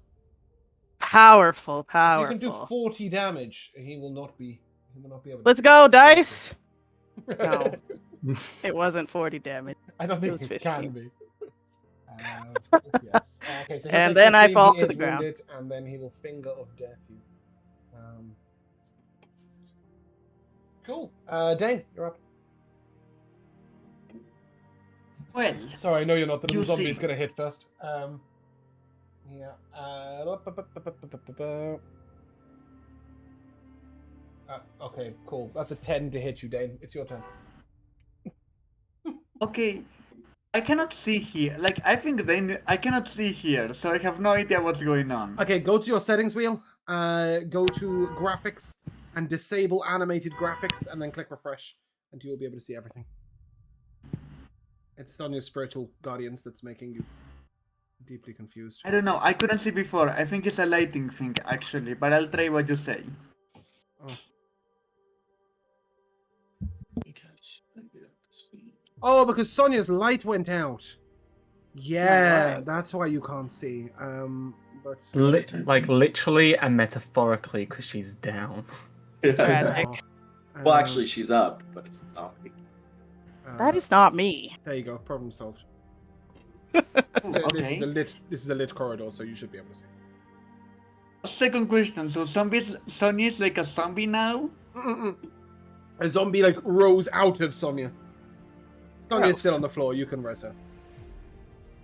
Powerful, If powerful. you can do 40 damage, he will not be able to. Let's go, dice! No. It wasn't 40 damage. I don't It think was it 15. can be. Yes. Okay, so he'll And take then I 15, fall he to is the ground. wounded, and then he will finger of death you. Cool. Dane, you're up. Well, Sorry, I know you're not. The little You zombie's see. gonna hit first. Yeah. Okay, cool. That's a 10 to hit you, Dane. It's your turn. okay. I cannot see here. Like, I think I cannot see here, so I have no idea what's going on. Okay, go to your settings wheel. Go to graphics and disable animated graphics, and then click refresh, and you will be able to see everything. It's on your spiritual guardians that's making you deeply confused. I don't know. I couldn't see before. I think it's a lighting thing, actually, but I'll try what you say. Oh. Because Oh, because Sonia's light went out. Yeah, Alright. that's why you can't see. But Like literally and metaphorically, because she's down. Tragic. Well, actually, she's up, but it's not. That is not me. There you go. Problem solved. Ooh, This is a okay. lit corridor, so you should be able to see. Second question. So Sonya is like a zombie now? Mm-mm. A zombie like rose out of Sonia. Sonia's Gross. still on the floor. You can res her.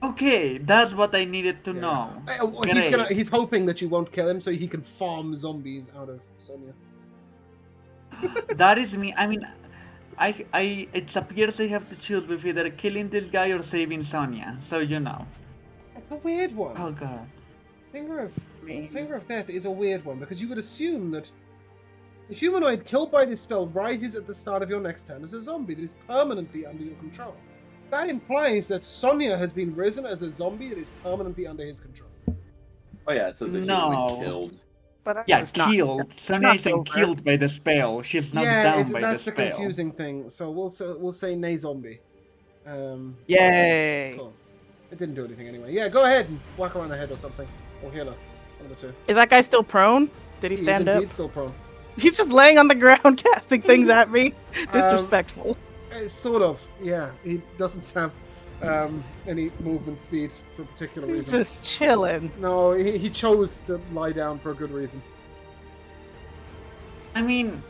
Okay, that's what I needed to Yeah. know. He's hoping that you won't kill him so he can farm zombies out of Sonia. That is me. I mean, it appears I have to choose with either killing this guy or saving Sonia. So you know. It's a weird one. Oh god. Finger of Death is a weird one because you would assume that the humanoid killed by this spell rises at the start of your next turn as a zombie that is permanently under your control. That implies that Sonia has been risen as a zombie that is permanently under his control. Oh yeah, it says a No. human killed. But I Yeah, was not- killed. Sonia not isn't over. killed by the spell. She's knocked down by that's the the spell. confusing thing. So we'll say nay zombie. Yay! Cool. It didn't do anything anyway. Yeah, go ahead and whack her on the head or something. Or heal her. One of the two. Is that guy still prone? Did he He stand is up? indeed still prone. He's just laying on the ground casting things at me. Disrespectful. Sort of, yeah. He doesn't have any movement speed for a particular He's reason. just chilling. No, he chose to lie down for a good reason. I mean...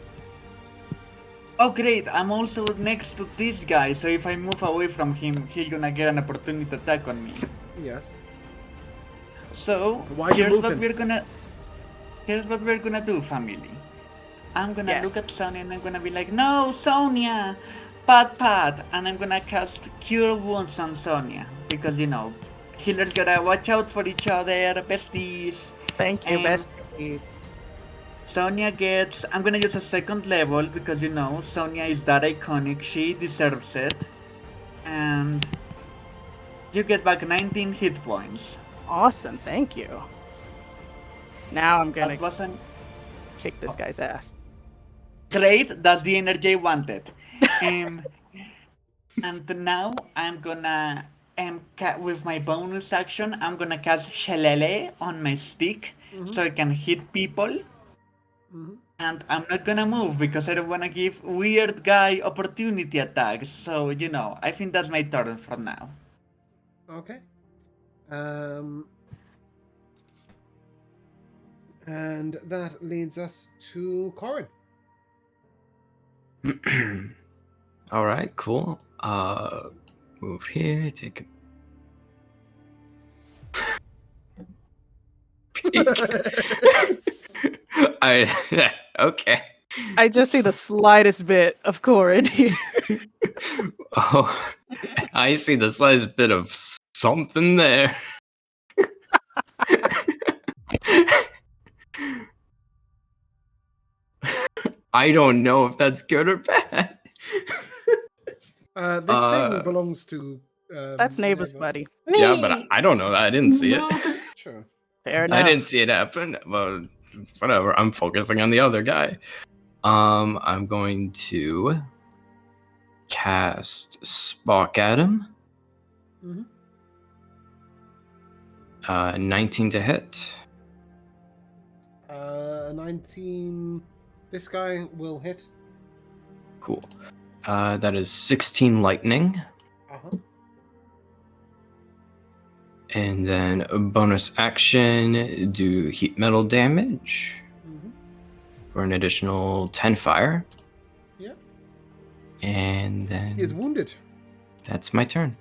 Oh great, I'm also next to this guy, so if I move away from him, he's gonna get an opportunity attack on me. Yes. So, Why you here's what moving? we're gonna do, family. I'm gonna Yes. look at Sonia and I'm gonna be like, no, Sonia! Pat! And I'm gonna cast Cure Wounds on Sonia. Because, you know, healers gotta watch out for each other, besties. Thank you, And bestie. Sonia gets... I'm gonna use a second level because, you know, Sonia is that iconic. She deserves it. And... you get back 19 hit points. Awesome, thank you. Now I'm gonna That wasn't... kick this guy's ass. Great, that's the energy I wanted. And now I'm gonna... with my bonus action, I'm gonna cast Shalele on my stick so I can hit people. And I'm not gonna move because I don't wanna give weird guy opportunity attacks. So, you know, I think that's my turn for now. Okay. And that leads us to Corin. All right, cool. Move here, take a peek. Okay. I just see the slightest bit of Corin here. Oh, I see the slightest bit of something there. I don't know if that's good or bad. This thing belongs to... That's Neighbor's buddy. Yeah, but I don't know that. I didn't see it. Sure. Fair enough. I didn't see it happen. Well, whatever. I'm focusing on the other guy. I'm going to cast Spark at him. 19 to hit. 19... This guy will hit. Cool. That is 16 lightning. And then a bonus action, do heat metal damage for an additional 10 fire. Yeah. And then He is wounded. that's my turn.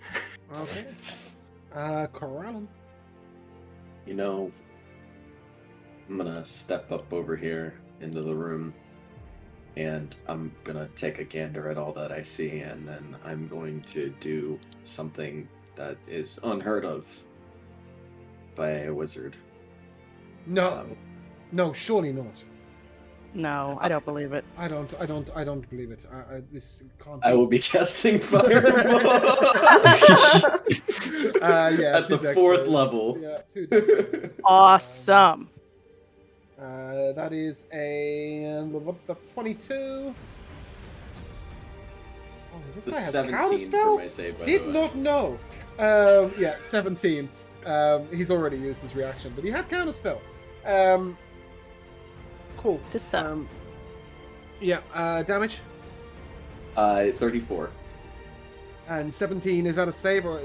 Okay. Corallum. You know, I'm gonna step up over here into the room and I'm gonna take a gander at all that I see, and then I'm going to do something that is unheard of by a wizard. No. No, surely not. No, I don't believe it. I don't believe it. This can't I be. will be casting Fireball. Yeah, At two the dex 4th saves. level. Yeah, 2 dex saves. Awesome. That is a 22. Oh, this It's guy a has 17 counter for spell. my save, by Did the way. not know. Yeah, 17. He's already used his reaction, but he had counter spell. Cool. To suck. Yeah. Damage 34. and 17. Is that a save or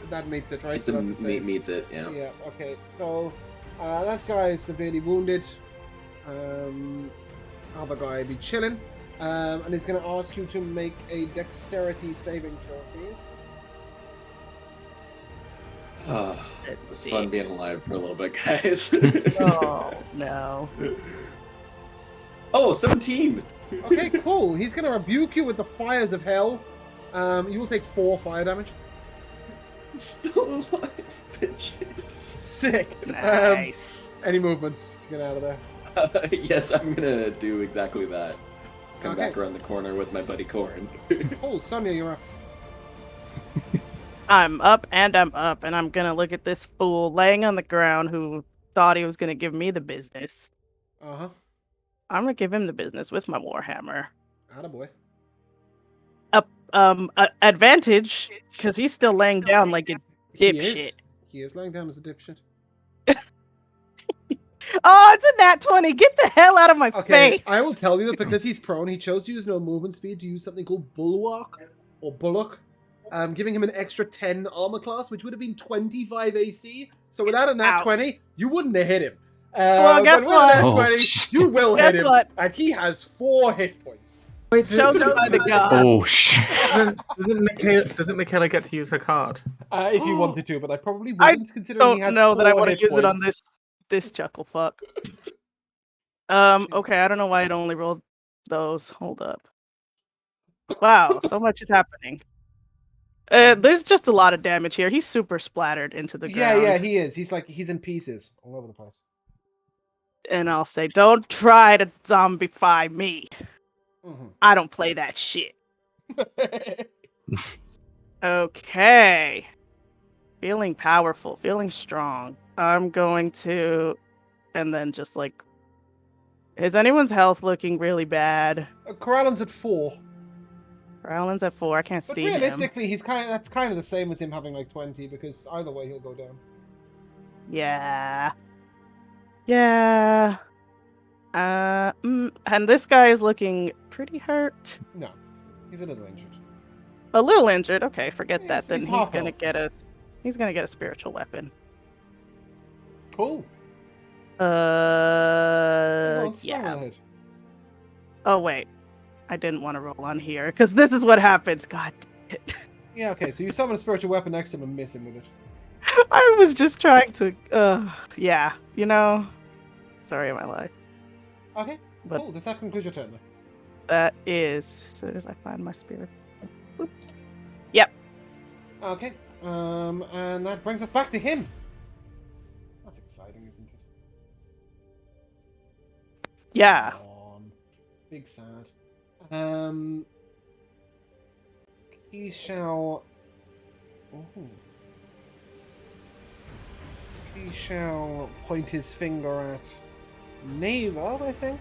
that meets it, right? It's So a that's a save. meets it, yeah. Yeah, okay. So, that guy is severely wounded. Other guy be chilling. And he's going to ask you to make a dexterity saving throw, please. It was fun being alive for a little bit, guys. Oh, no. Oh, 17! Okay, cool. He's going to rebuke you with the fires of hell. You will take 4 fire damage. I'm still alive, bitches. Sick. Nice. Any movements to get out of there? Yes, I'm gonna do exactly that. Come Okay. back around the corner with my buddy Corin. Cool. Sonia, you're up. I'm up, and I'm gonna look at this fool laying on the ground who thought he was gonna give me the business. Uh-huh. I'm gonna give him the business with my warhammer. Attaboy. Advantage, because he's still laying down like a dipshit. He is laying down as a dipshit. Oh, it's a nat 20. Get the hell out of my Okay, face. I will tell you that because he's prone, he chose to use no movement speed to use something called Bulwark, or Bullock, giving him an extra 10 armor class, which would have been 25 AC. So without a nat Ouch. 20, you wouldn't have hit him. Well, guess but with a nat what? 20, you will hit Guess him. what? And he has 4 hit points. Wait, Chosen by the god. Oh shit! doesn't Michaela get to use her card? If you wanted to, but I probably I wouldn't, considering he Don't has know that I 4 want to hit use it on points. this chuckle fuck. Okay, I don't know why it only rolled those. Hold up. Wow, so much is happening. There's just a lot of damage here. He's super splattered into the ground. Yeah, he is. He's in pieces all over the place. And I'll say, don't try to zombify me. Mm-hmm. I don't play that shit. Okay. Feeling powerful, feeling strong. I'm going to... And then just like... Is anyone's health looking really bad? Corellan's at 4. Ryland's at 4. I can't But see him. realistically, that's kind of the same as him having like 20, because either way he'll go down. Yeah. Yeah. And this guy is looking pretty hurt. No, he's a little injured. A little injured. Okay, forget Yeah, that. Then he's he's half gonna health. get a spiritual weapon. Cool. Go on, slam Yeah. on the head. Oh wait, I didn't want to roll on here because this is what happens. God damn it. Yeah, okay, so you summon a spiritual weapon next to him and miss him with it. I was just trying to. Yeah. You know. Story of my life. Okay, But- cool. Does that conclude your turn then? That is as soon as I find my spirit. Boop. Yep. Okay, and that brings us back to him. That's exciting, isn't it? Yeah. On. Big sad. He shall. Ooh. He shall point his finger at Neva, I think.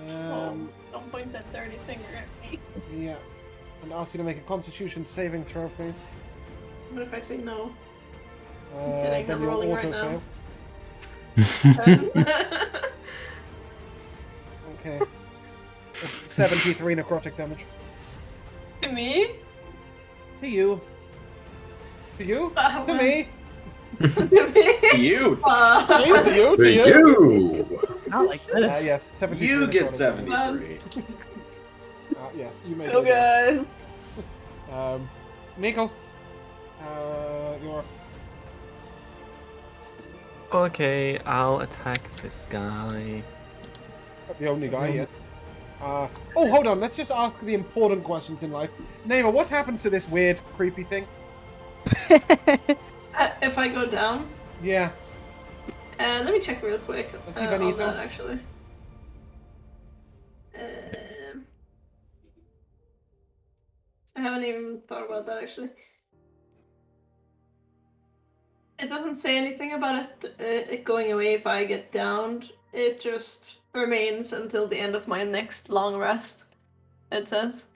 Don't point that dirty finger at me. Yeah. And ask you to make a Constitution saving throw, please. What if I say no? Then kidding, I'm you'll rolling auto right fail. now. Okay. It's 73 necrotic damage. To me? To you. To you? Ah, To well. me. To me? You! To you. To you. You! Not like this. Yes, 73 You get necrotic damage. 73. Yes, you may Go, do that. guys. Nico. You're Okay, I'll attack this guy. the only guy, yes. Oh, hold on. Let's just ask the important questions in life. Neva, what happens to this weird, creepy thing? If I go down, Yeah. let me check real quick. Let's see if I On need to. that, actually. I haven't even thought about that actually. It doesn't say anything about it going away if I get downed. It just remains until the end of my next long rest. It says.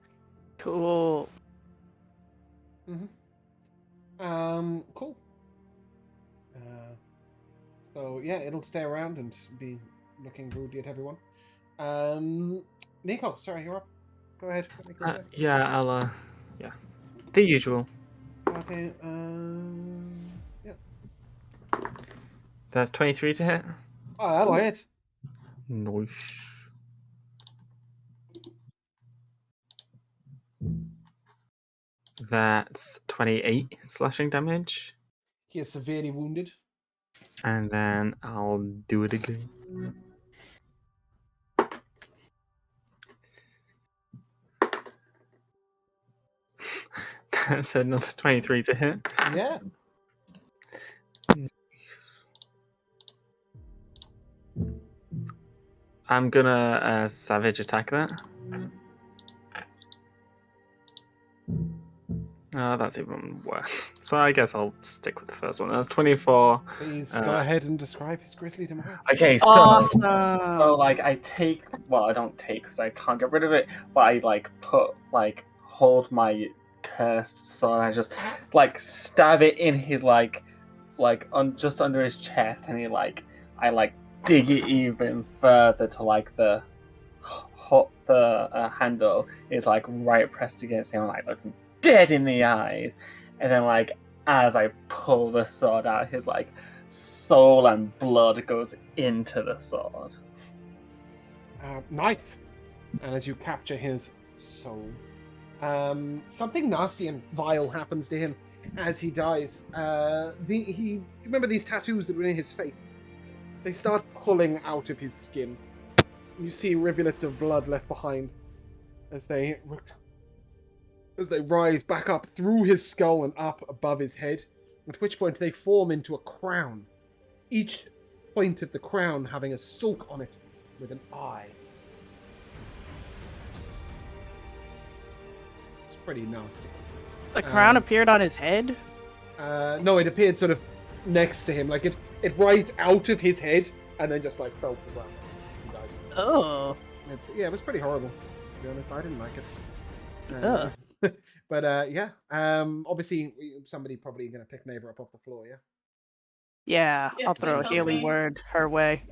Cool. Cool. So yeah, it'll stay around and be looking rudely at everyone. Nico, sorry, you're up. Go ahead. Yeah, I'll yeah. The usual. Okay, yeah. That's 23 to hit. Oh, that'll hit. Nice. That's 28 slashing damage. He is severely wounded. And then I'll do it again. That's another 23 to hit. Yeah. I'm gonna savage attack that. That's even worse. So I guess I'll stick with the first one. That's 24. Please go ahead and describe his grisly demise. Okay, so, Awesome. so like I take, well, I don't take because I can't get rid of it, but I like hold my cursed sword and I just like stab it in his just under his chest, and I dig it even further to like the handle is like right pressed against him, like looking dead in the eyes, and then like as I pull the sword out, his like soul and blood goes into the sword. Nice. And as you capture his soul, something nasty and vile happens to him as he dies. You remember these tattoos that were in his face? They start pulling out of his skin. You see rivulets of blood left behind as they writhe back up through his skull and up above his head, at which point they form into a crown, each point of the crown having a stalk on it with an eye. It's pretty nasty. The crown appeared on his head? No, it appeared sort of next to him, like it right out of his head and then just like fell to the ground. He died. Oh. It was pretty horrible, to be honest. I didn't like it. But obviously somebody probably gonna pick Naver up off the floor, yeah? Yeah, Yeah, I'll throw a please healing help me. word her way.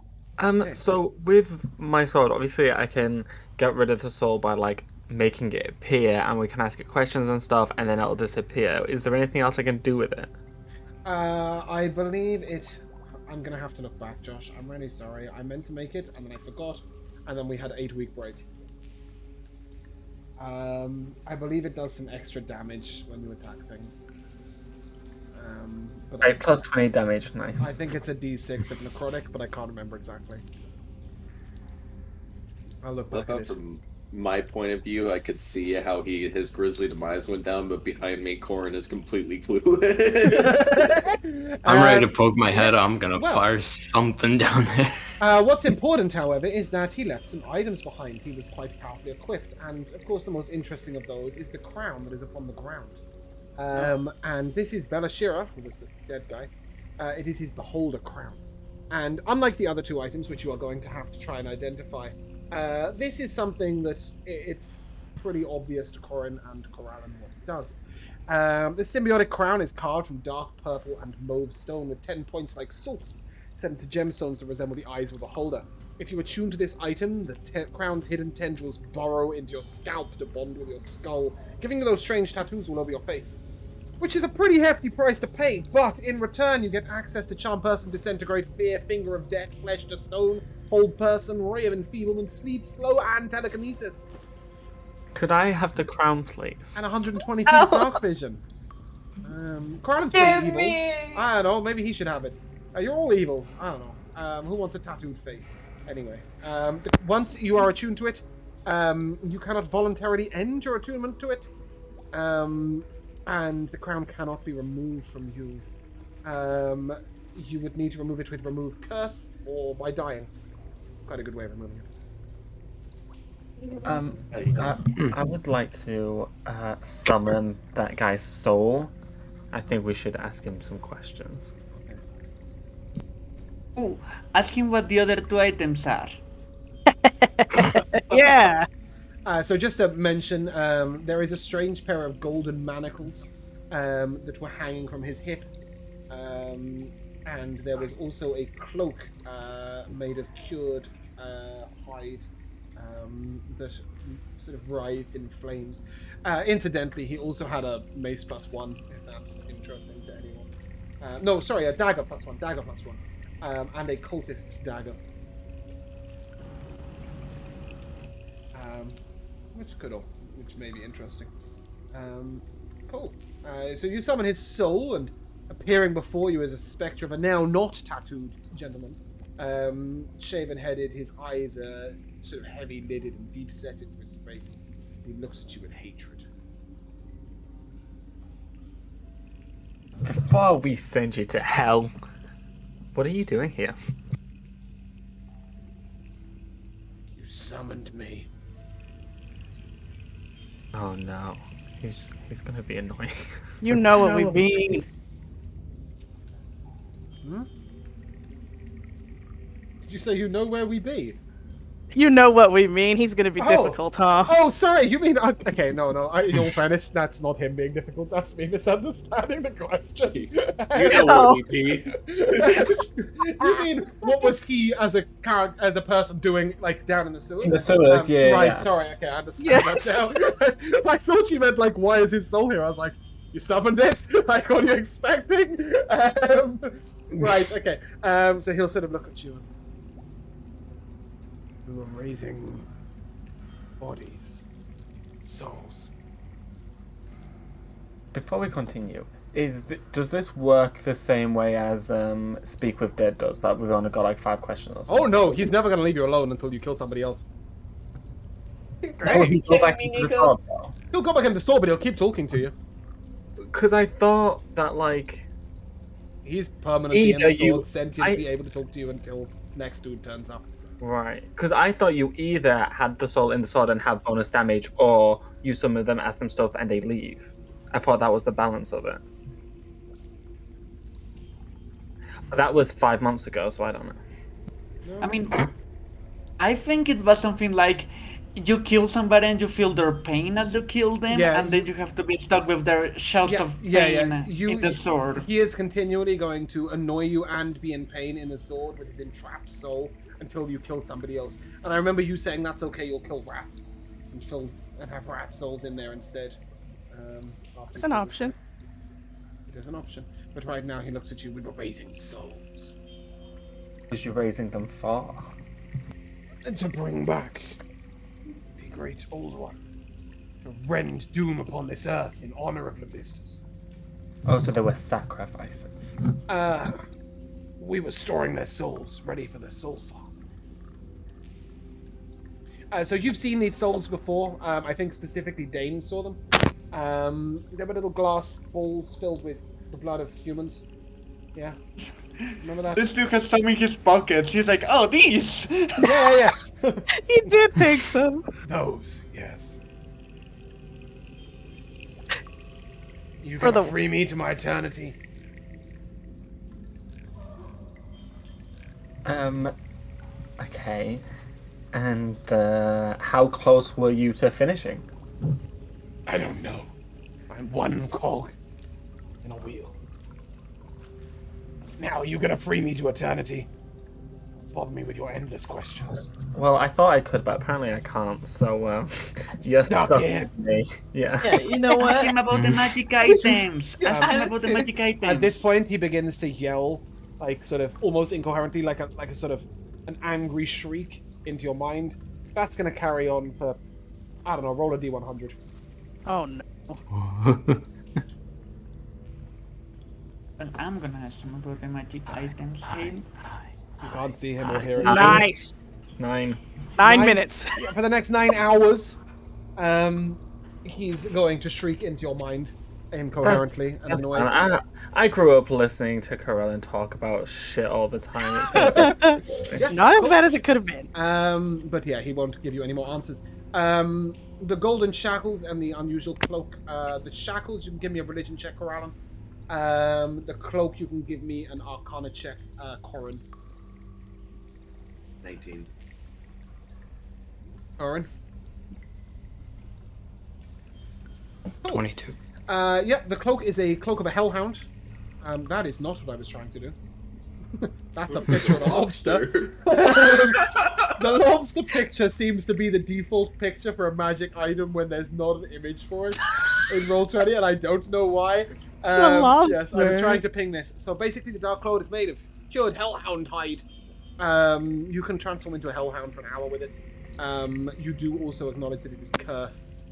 So with my sword, obviously I can get rid of the soul by like making it appear, and we can ask it questions and stuff, and then it'll disappear. Is there anything else I can do with it? I believe it. I'm gonna have to look back, Josh. I'm really sorry. I meant to make it, and then I forgot, and then we had an 8-week break. I believe it does some extra damage when you attack things. But Right, plus 20 damage, nice. I think it's a D6 of necrotic, but I can't remember exactly. I'll look back at it. From my point of view, I could see how his grisly demise went down, but behind me, Corin is completely clueless. I'm ready to poke my head. I'm gonna fire something down there. What's important, however, is that he left some items behind. He was quite powerfully equipped, and of course the most interesting of those is the crown that is upon the ground. And this is Belashira, who was the dead guy. It is his beholder crown. And unlike the other two items, which you are going to have to try and identify, this is something that it's pretty obvious to Corin and Kelaan what it does. The symbiotic crown is carved from dark purple and mauve stone with 10 points like salts set into gemstones that resemble the eyes of the beholder. If you attune to this item, the crown's hidden tendrils burrow into your scalp to bond with your skull, giving you those strange tattoos all over your face. Which is a pretty hefty price to pay, but in return you get access to Charm Person, Disintegrate, Fear, Finger of Death, Flesh to Stone, Hold Person, Ray of Enfeeblement, Sleep, Slow, and Telekinesis. Could I have the crown, please? And 120 feet of Dark Vision. Kelan's pretty evil. I don't know, maybe he should have it. You're all evil. I don't know. Who wants a tattooed face? Anyway, once you are attuned to it, you cannot voluntarily end your attunement to it. And the crown cannot be removed from you. You would need to remove it with Remove Curse or by dying. Quite a good way of removing it. I would like to summon that guy's soul. I think we should ask him some questions. Ooh, ask him what the other two items are. Yeah. So just to mention, there is a strange pair of golden manacles that were hanging from his hip. And there was also a cloak made of cured hide that sort of writhed in flames. Incidentally, he also had a mace +1, if that's interesting to anyone. No, sorry, a dagger +1, and a cultist's dagger. Which may be interesting. Cool. So you summon his soul, and appearing before you as a spectre of a now not tattooed gentleman. Shaven-headed, his eyes are sort of heavy-lidded and deep-set into his face. He looks at you with hatred. Before we send you to hell, what are you doing here? You summoned me. Oh no, he's gonna be annoying. You know what we mean. Hmm? Did you say you know where we be? You know what we mean. He's gonna be difficult, huh? Oh, sorry. You mean okay? No. In all fairness, that's not him being difficult. That's me misunderstanding the question. You know where we be. You mean what was he as a person doing, like down in the sewers? In the sewers, yeah. Right. Yeah. Sorry. Okay, I understand that now. I thought you meant like, why is his soul here? I was like, you summoned it. Like, what are you expecting? Right. Okay. So he'll sort of look at you and. We were raising bodies, souls. Before we continue, does this work the same way as Speak with Dead does? That we've only got like 5 questions or something? Oh no, he's never gonna leave you alone until you kill somebody else. Oh, he go back into the sword, though. He'll go back into the sword, but he'll keep talking to you. Because I thought that like He's permanently in the Either sword, you- sentiently able to talk to you until next dude turns up. right, because I thought you either had the soul in the sword and have bonus damage, or you summon them, ask them stuff, and they leave. I thought that was the balance of it. But that was 5 months ago, so I don't know. I mean, I think it was something like you kill somebody and you feel their pain as you kill them, Yeah, and then you have to be stuck with their shells of pain in the sword. He is continually going to annoy you and be in pain in the sword with his entrapped soul until you kill somebody else. And I remember you saying that's okay, you'll kill rats and have rat souls in there instead. It's an option. It is an option. But right now he looks at you with raising souls. Because you're raising them for. And to bring back the great old one. To rend doom upon this earth in honor of Levistus. Oh, so there were sacrifices. We were storing their souls, ready for their soul farm. So you've seen these souls before. I think specifically Dane saw them. They were little glass balls filled with the blood of humans. Yeah. Remember that? This dude has some in his pockets. He's like, oh, these! Yeah. He did take some. Those, yes. You For gonna the- free me to my eternity? Okay. And how close were you to finishing? I don't know. I'm one cog in a wheel. Now you gonna free me to eternity? Bother me with your endless questions. Well, I thought I could, but apparently I can't. So you're Stuck stuck here. with me. Yeah. Yeah, you know Ask what? him about the magic items! Ask him about the magic items! At this point, he begins to yell, like sort of almost incoherently, like a sort of an angry shriek into your mind. That's gonna carry on for, I don't know, roll a d100. Oh no. Well, I'm gonna ask him about the magic items. Hey, You can't see him or hear him. Nice. 9. 9 minutes. Yeah, for the next 9 hours, he's going to shriek into your mind incoherently and That's annoying. fine. I grew up listening to Kelaan talk about shit all the time. Not as bad as it could have been. But yeah, he won't give you any more answers. The golden shackles and the unusual cloak. The shackles, you can give me a religion check, Kelaan. The cloak, you can give me an arcana check, Corin. 19. Corin? 22. Yeah, the cloak is a cloak of a hellhound. That is not what I was trying to do. That's a picture of a lobster. The lobster picture seems to be the default picture for a magic item when there's not an image for it in Roll20, and I don't know why. lobster. Yes, I was trying to ping this. So basically, the dark cloak is made of cured hellhound hide. You can transform into a hellhound for an hour with it. You do also acknowledge that it is cursed.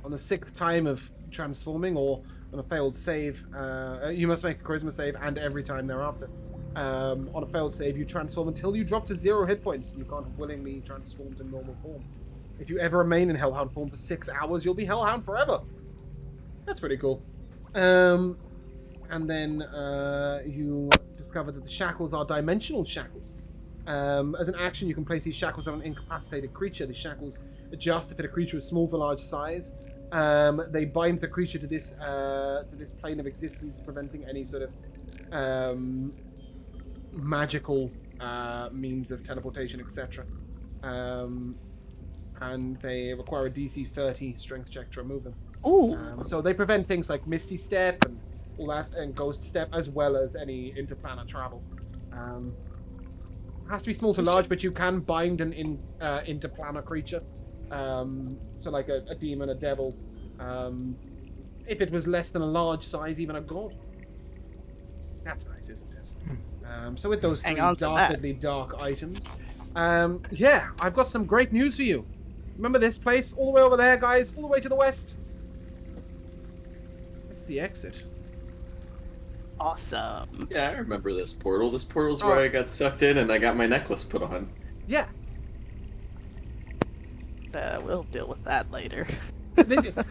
On the 6th time of transforming, or on a failed save, you must make a charisma save, and every time thereafter. On a failed save, you transform until you drop to 0 hit points. You can't willingly transform to normal form. If you ever remain in Hellhound form for 6 hours, you'll be Hellhound forever. That's pretty cool. And then you discover that the shackles are dimensional shackles. As an action, you can place these shackles on an incapacitated creature. The shackles adjust to fit a creature of small to large size. They bind the creature to this plane of existence, preventing any sort of magical means of teleportation, etc. And they require a DC 30 strength check to remove them. Ooh. So they prevent things like Misty Step and all that, and Ghost Step, as well as any interplanar travel. It has to be small to large, but you can bind an interplanar creature. So like a demon, a devil. If it was less than a large size, even a god. That's nice, isn't it? So with those 3 dastardly dark items, yeah, I've got some great news for you. Remember this place? All the way over there, guys. All the way to the west. That's the exit. Awesome. Yeah, I remember this portal. This portal's where I got sucked in and I got my necklace put on. Yeah. We'll deal with that later.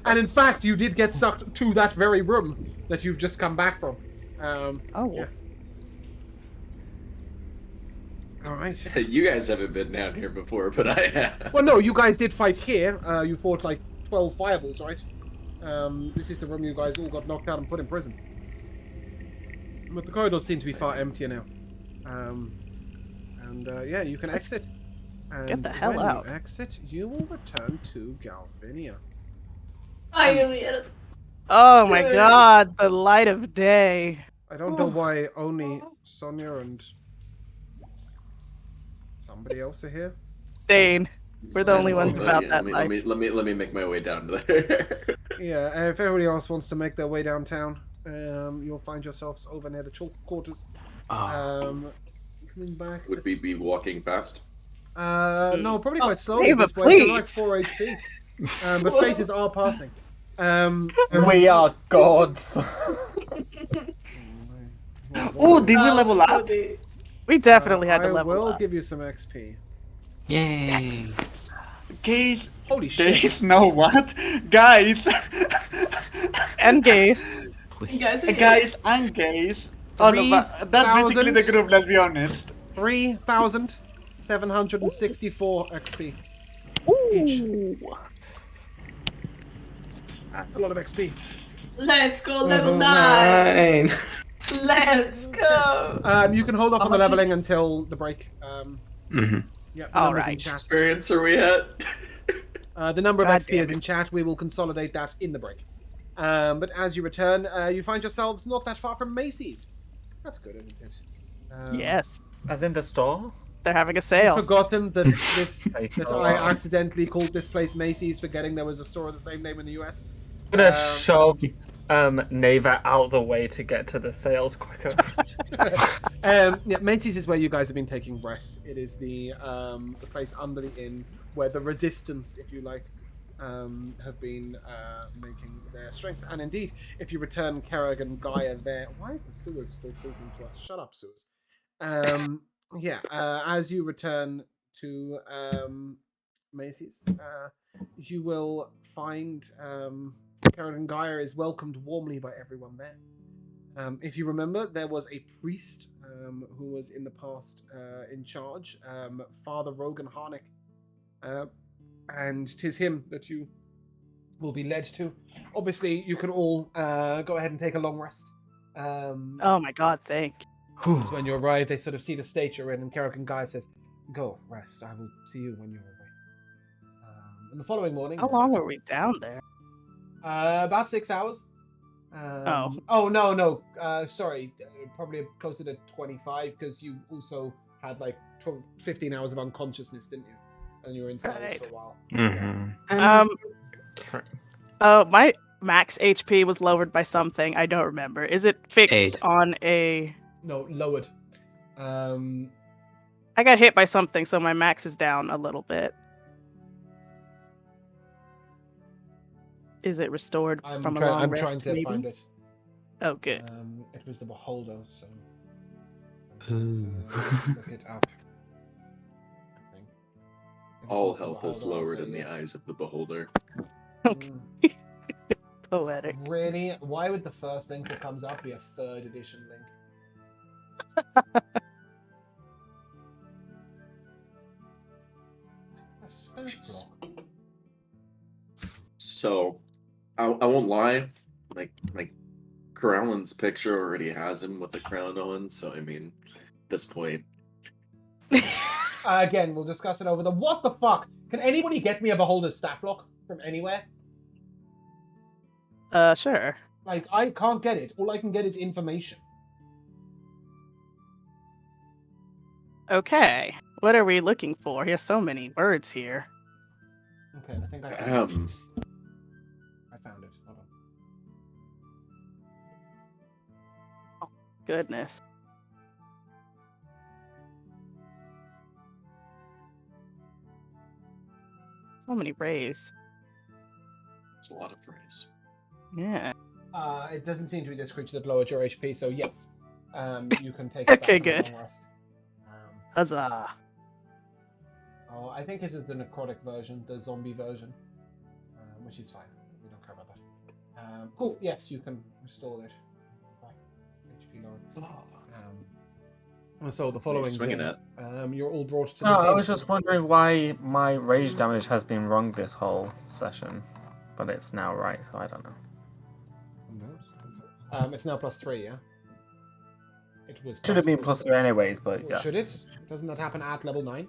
And in fact, you did get sucked to that very room that you've just come back from. Yeah. All right. You guys haven't been down here before, but I have. Well, no, you guys did fight here. You fought like 12 fireballs, right? This is the room you guys all got knocked out and put in prison. But the corridors seem to be far emptier now. Yeah, you can exit. And get the hell when out. You exit, you will return to Galvinia. Finally, Oh my god, the light of day. I don't know why only Sonia and somebody else are here. Dane. We're the only ones about that life. Let me make my way down to there. Yeah, if everybody else wants to make their way downtown, you'll find yourselves over near the chalk quarters. Coming back. Would we be walking fast? No, probably quite slowly Ava, at this point. They're like please. 4 HP. But faces are passing. We are gods. Oh, did we level up? We definitely had to I level will up. give you some XP. Yay. Guys, Holy there shit. is no what? Guys. And gays. Guys and gays. Oh no, but that's basically the group, let's be honest. 3,764 XP. Each. That's a lot of XP. Let's go level 9. 9. Let's go. You can hold off on the leveling until the break. Yeah, the number's in Alright. chat. Experience are we at? The number of God XP damn is in chat. We will consolidate that in the break. But as you return, you find yourselves not that far from Macy's. That's good, isn't it? Yes. As in the store? They're having a sale. Forgotten that that Oh. I accidentally called this place Macy's, forgetting there was a store of the same name in the US. I'm gonna shove Neva out the way to get to the sales quicker. Yeah, Macy's is where you guys have been taking rest. It is the place under the inn where the resistance, if you like, have been making their strength. And indeed, if you return Kerrigan Gyre there, why is the sewers still talking to us? Shut up, sewers. Yeah, as you return to Macy's, you will find Kerrigan Gyre is welcomed warmly by everyone there. If you remember, there was a priest who was in the past in charge, Father Rogan Harnick, and 'tis him that you will be led to. Obviously, you can all go ahead and take a long rest. Oh my god, thank you. So when you arrive, they sort of see the state you're in, and Kerrigan Gyre says, "Go rest. I will see you when you're away." And the following morning, How long were we down there? about 6 hours. Oh no. Sorry, probably closer to 25 because you also had like 15 hours of unconsciousness, didn't you? And you were in cells Right. for a while. Sorry. Oh, my max HP was lowered by something. I don't remember. Is it fixed 8. on a... No, lowered. I got hit by something, so my max is down a little bit. Is it restored I'm from a trying. long I'm rest? trying to maybe? find it. Oh, good. It was the beholder, so. Ooh. Look it up. I think. If it's All not the health is beholder, I'll lowered say in the yes. eyes of the beholder. Okay. Poetic. Really? Why would the first link that comes up be a 3rd edition link? A stat block. So, I won't lie. Like Kerrigan's picture already has him with a crown on. So I mean, at this point, Again, we'll discuss it over the. What the fuck? Can anybody get me a beholder's stat block from anywhere? Sure. Like, I can't get it. All I can get is information. Okay. What are we looking for? There's so many words here. Okay, I think I found it. I found it. Hold on. Goodness. So many rays. it's a lot of praise. Yeah. It doesn't seem to be this creature that lowered your HP, so yes. You can take it back Okay, from the good. long rest. Huzzah. Oh, I think it is the necrotic version, the zombie version, which is fine. We don't care about that. Cool. Yes, you can restore it. HP lowered. So the following swinging thing, it. you're all brought to the No, table. I was just wondering why my rage damage has been wrong this whole session, but it's now right, so I don't know. Who knows? It's now +3, yeah. It was Should have been +3 anyways, but yeah. Should it? Doesn't that happen at level 9?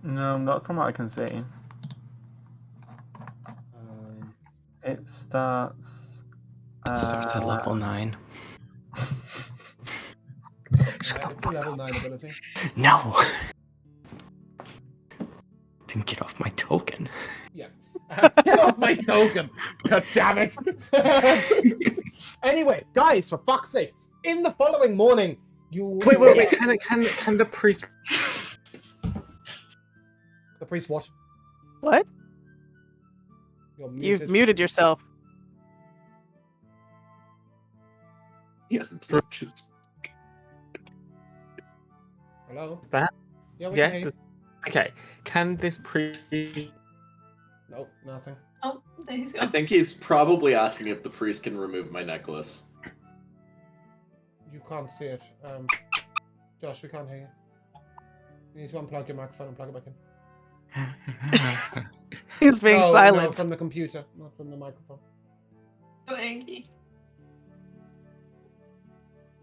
No, not from what I can see. It starts. It starts at level 9. It's a level 9 ability. No! Didn't get off my token. Yeah. Get off my token! God damn it! Anyway, guys, for fuck's sake, in the following morning, you. Wait. Can the priest? The priest what? What? You're muted. You've muted yourself. Yeah. Hello? That? Yeah, we Yeah. can hear you. Okay. Can this priest? Nope, nothing. Oh, there he's I gone. think he's probably asking if the priest can remove my necklace. You can't see it. Josh, we can't hear you. You need to unplug your microphone and plug it back in. He's being No, silent. from the computer, not from the microphone. So angry.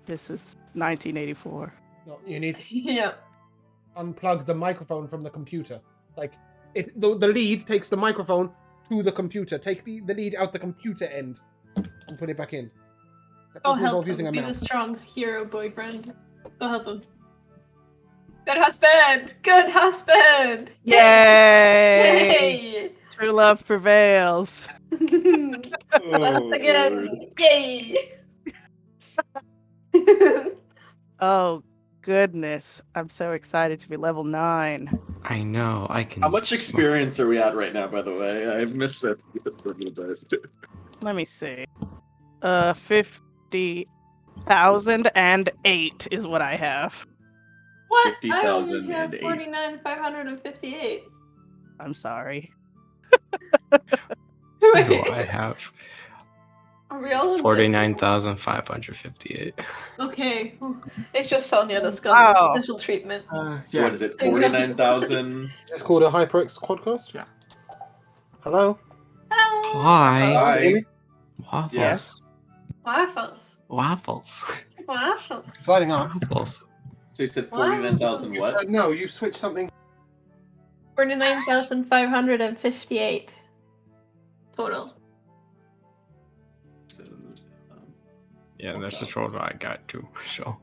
This is 1984. No, you need Yeah. unplug the microphone from the computer. Like, the lead takes the microphone to the computer. Take the lead out the computer end and put it back in. That Go doesn't help involve him. using a Be the mouse. strong hero boyfriend. Go help him. Good husband! Good husband! Yay! Yay! True love prevails. Once again, yay! Oh, goodness. I'm so excited to be level 9. I know, I can. How much experience are we at right now, by the way? I've missed it for a little bit. Let me see. 50,008 is what I have. What? I only have 50,008. 49,558. I'm sorry. What do I have? Are we all on 49,558. Okay. It's just Sonia that's got Wow. special treatment. So what is it? 49,000. It's called a HyperX quadcast? Yeah. Hello? Hello! Hi. Hi. Waffles. Yes. Waffles. Waffles. Waffles. Sliding on. Waffles. So you said 49,000 what? No, you switched something. 49,558 total. So, Yeah, that's the total I got too. So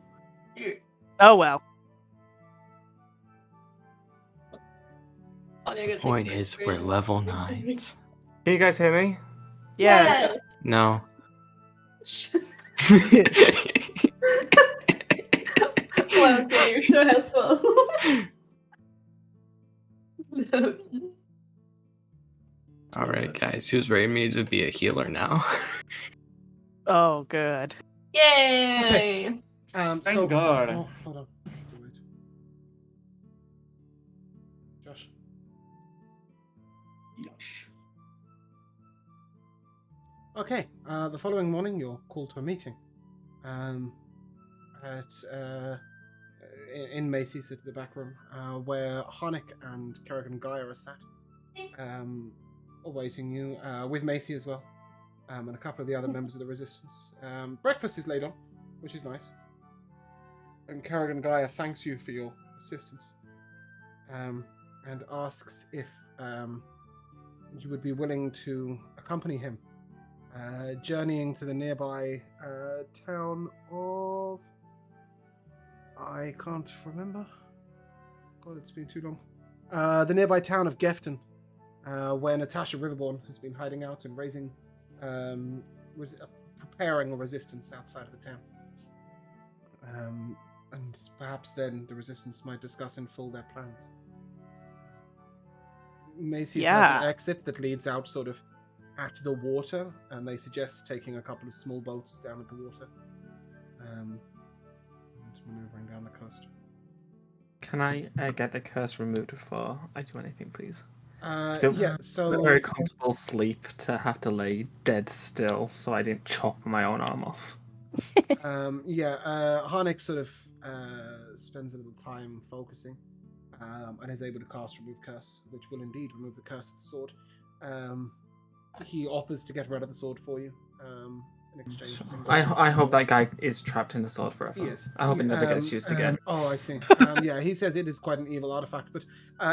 Oh, well. Sonia gets point is, we're experience. level 9. Can you guys hear me? Yes. No. Wow, okay, you're so helpful. All right, guys, who's ready me to be a healer now? Oh, good. Yay! Thank God. Oh, hold on. Wait. Josh. Yosh. Okay. The following morning, you're called to a meeting. In Macy's at the back room, where Harnick and Kerrigan Gyre are sat, awaiting you, with Macy as well, and a couple of the other members of the Resistance. Breakfast is laid on, which is nice. And Kerrigan Gyre thanks you for your assistance, and asks if you would be willing to accompany him, journeying to the nearby town of... I can't remember. God, it's been too long. The nearby town of Gefton, where Natasha Riverborn has been hiding out and raising, preparing a resistance outside of the town. And perhaps then the resistance might discuss in full their plans. Macy's has an exit that leads out sort of at the water, and they suggest taking a couple of small boats down at the water. And maneuvering down the coast. Can I get the curse removed before I do anything, please? So very comfortable sleep to have to lay dead still, so I didn't chop my own arm off. Harnick sort of spends a little time focusing, and is able to cast Remove Curse, which will indeed remove the curse of the sword. He offers to get rid of the sword for you. In exchange for some gold. I hope that guy is trapped in the sword forever. He is. I hope it never gets used again. Oh, I see. He says it is quite an evil artifact, but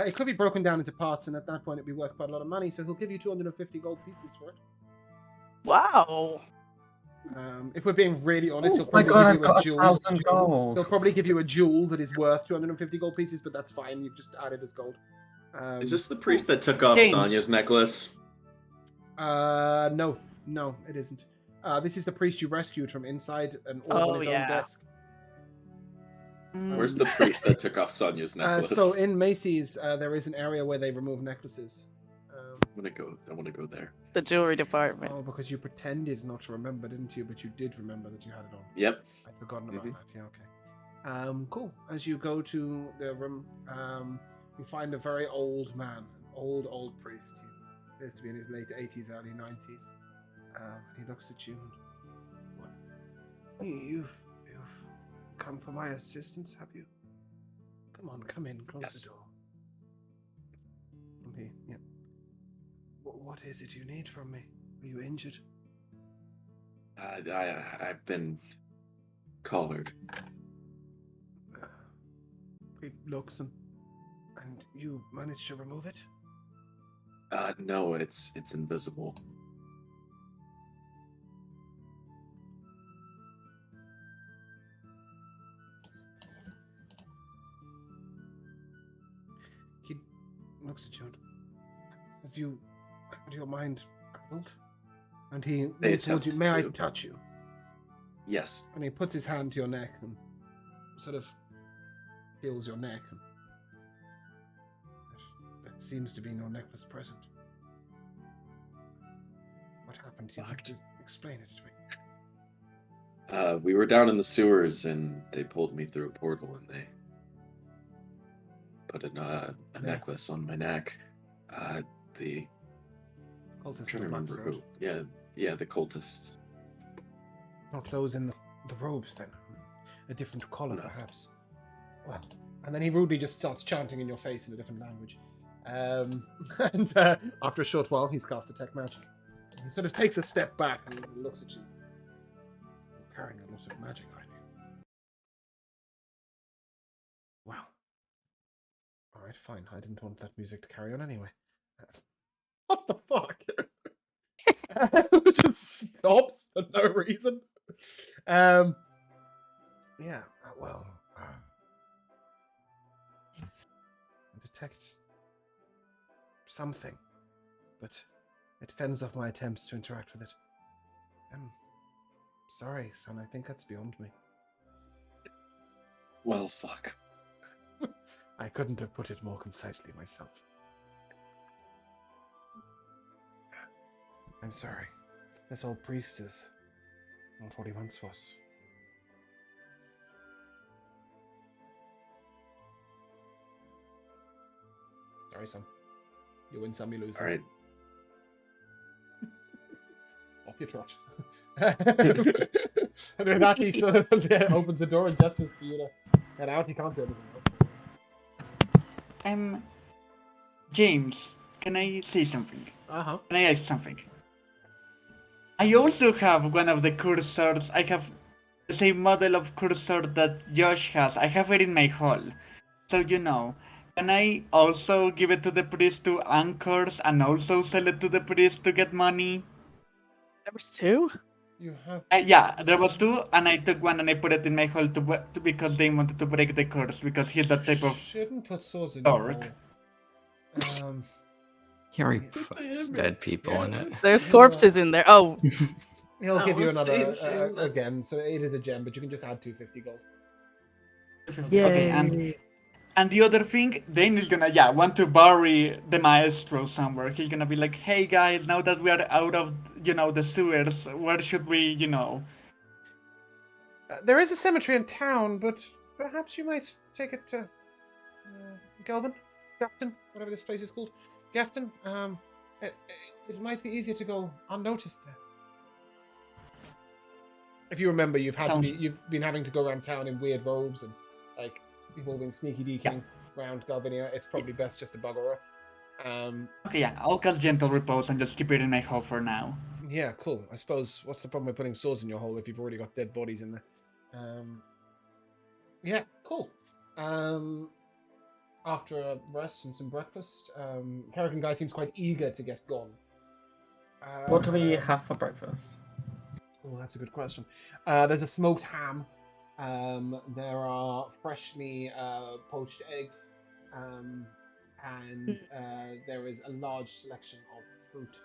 it could be broken down into parts, and at that point it'd be worth quite a lot of money, so he'll give you 250 gold pieces for it. Wow. If we're being really honest, he'll my probably God, give you a I've got jewel. 1,000 gold. He'll probably give you a jewel that is worth 250 gold pieces, but that's fine. You just add it as gold. Is this the priest that took off James. Sonya's necklace? No, it isn't. This is the priest you rescued from inside an orb on his own desk. Where's the priest that took off Sonya's necklace? So in Macy's, there is an area where they remove necklaces. I want to go there. The jewelry department. Oh, because you pretended not to remember, didn't you? But you did remember that you had it on. Yep. I'd forgotten about that. Yeah, okay. Cool. As you go to the room, you find a very old man, an old priest. He appears to be in his late 80s, early 90s. He looks at you and... You've come for my assistance, have you? Come on, come in, close the door. Okay, yeah. What is it you need from me? Are you injured? I've been collared. He looks and you managed to remove it? No, it's invisible. He looks at you and... Have you had your mind addled? And he moves towards you. May I touch you? Yes. And he puts his hand to your neck and sort of feels your neck. And there seems to be no necklace present. What happened to you? Explain it to me. We were down in the sewers and they pulled me through a portal and they put a necklace on my neck. The Cultists. I'm trying to remember who. Yeah, the cultists. Not those in the robes, then. A different collar, perhaps. Well, and then he rudely just starts chanting in your face in a different language. And after a short while, he's cast Detect Magic. He sort of takes a step back and looks at you. You're carrying a lot of magic, aren't you? Wow. Alright, fine. I didn't want that music to carry on anyway. What the fuck? It just stops for no reason. I detect something, but it fends off my attempts to interact with it. I'm sorry, son. I think that's beyond me. Well, fuck. I couldn't have put it more concisely myself. I'm sorry. This old priest is not what he once was. Sorry, son. You win some, you lose some. All right. Off your trot. And with that, he sort of opens the door and gestures for you to head out. He can't do anything else. James, can I say something? Uh-huh. Can I ask something? I also have one of the cursors. I have the same model of cursor that Josh has. I have it in my hall. So can I also give it to the priest to anchors and also sell it to the priest to get money? There was 2? You have... Yeah, there was 2, and I took one and I put it in my hall because they wanted to break the curse, because he's that type of shouldn't put swords in your dork. hole. He already puts dead people in it. There's corpses in there. Oh, He'll give you another, same. again, so it is a gem, but you can just add 250 gold. Okay, and the other thing, Daniel's gonna want to bury the maestro somewhere. He's gonna be like, hey guys, now that we are out of the sewers, where should we There is a cemetery in town, but perhaps you might take it to Gelban? Gafton? Whatever this place is called. Gafton? It might be easier to go unnoticed there. If you remember, you've been having to go around town in weird robes and like you've all been sneaky deaking around Galvinia. It's probably best just to bugger off. Okay, I'll cast Gentle Repose and just keep it in my hole for now. Yeah, cool. I suppose what's the problem with putting swords in your hole if you've already got dead bodies in there? Yeah, cool. After a rest and some breakfast, Kerrigan Gyre seems quite eager to get gone. What do we have for breakfast? Oh, that's a good question. There's a smoked ham. There are freshly poached eggs. And there is a large selection of fruit.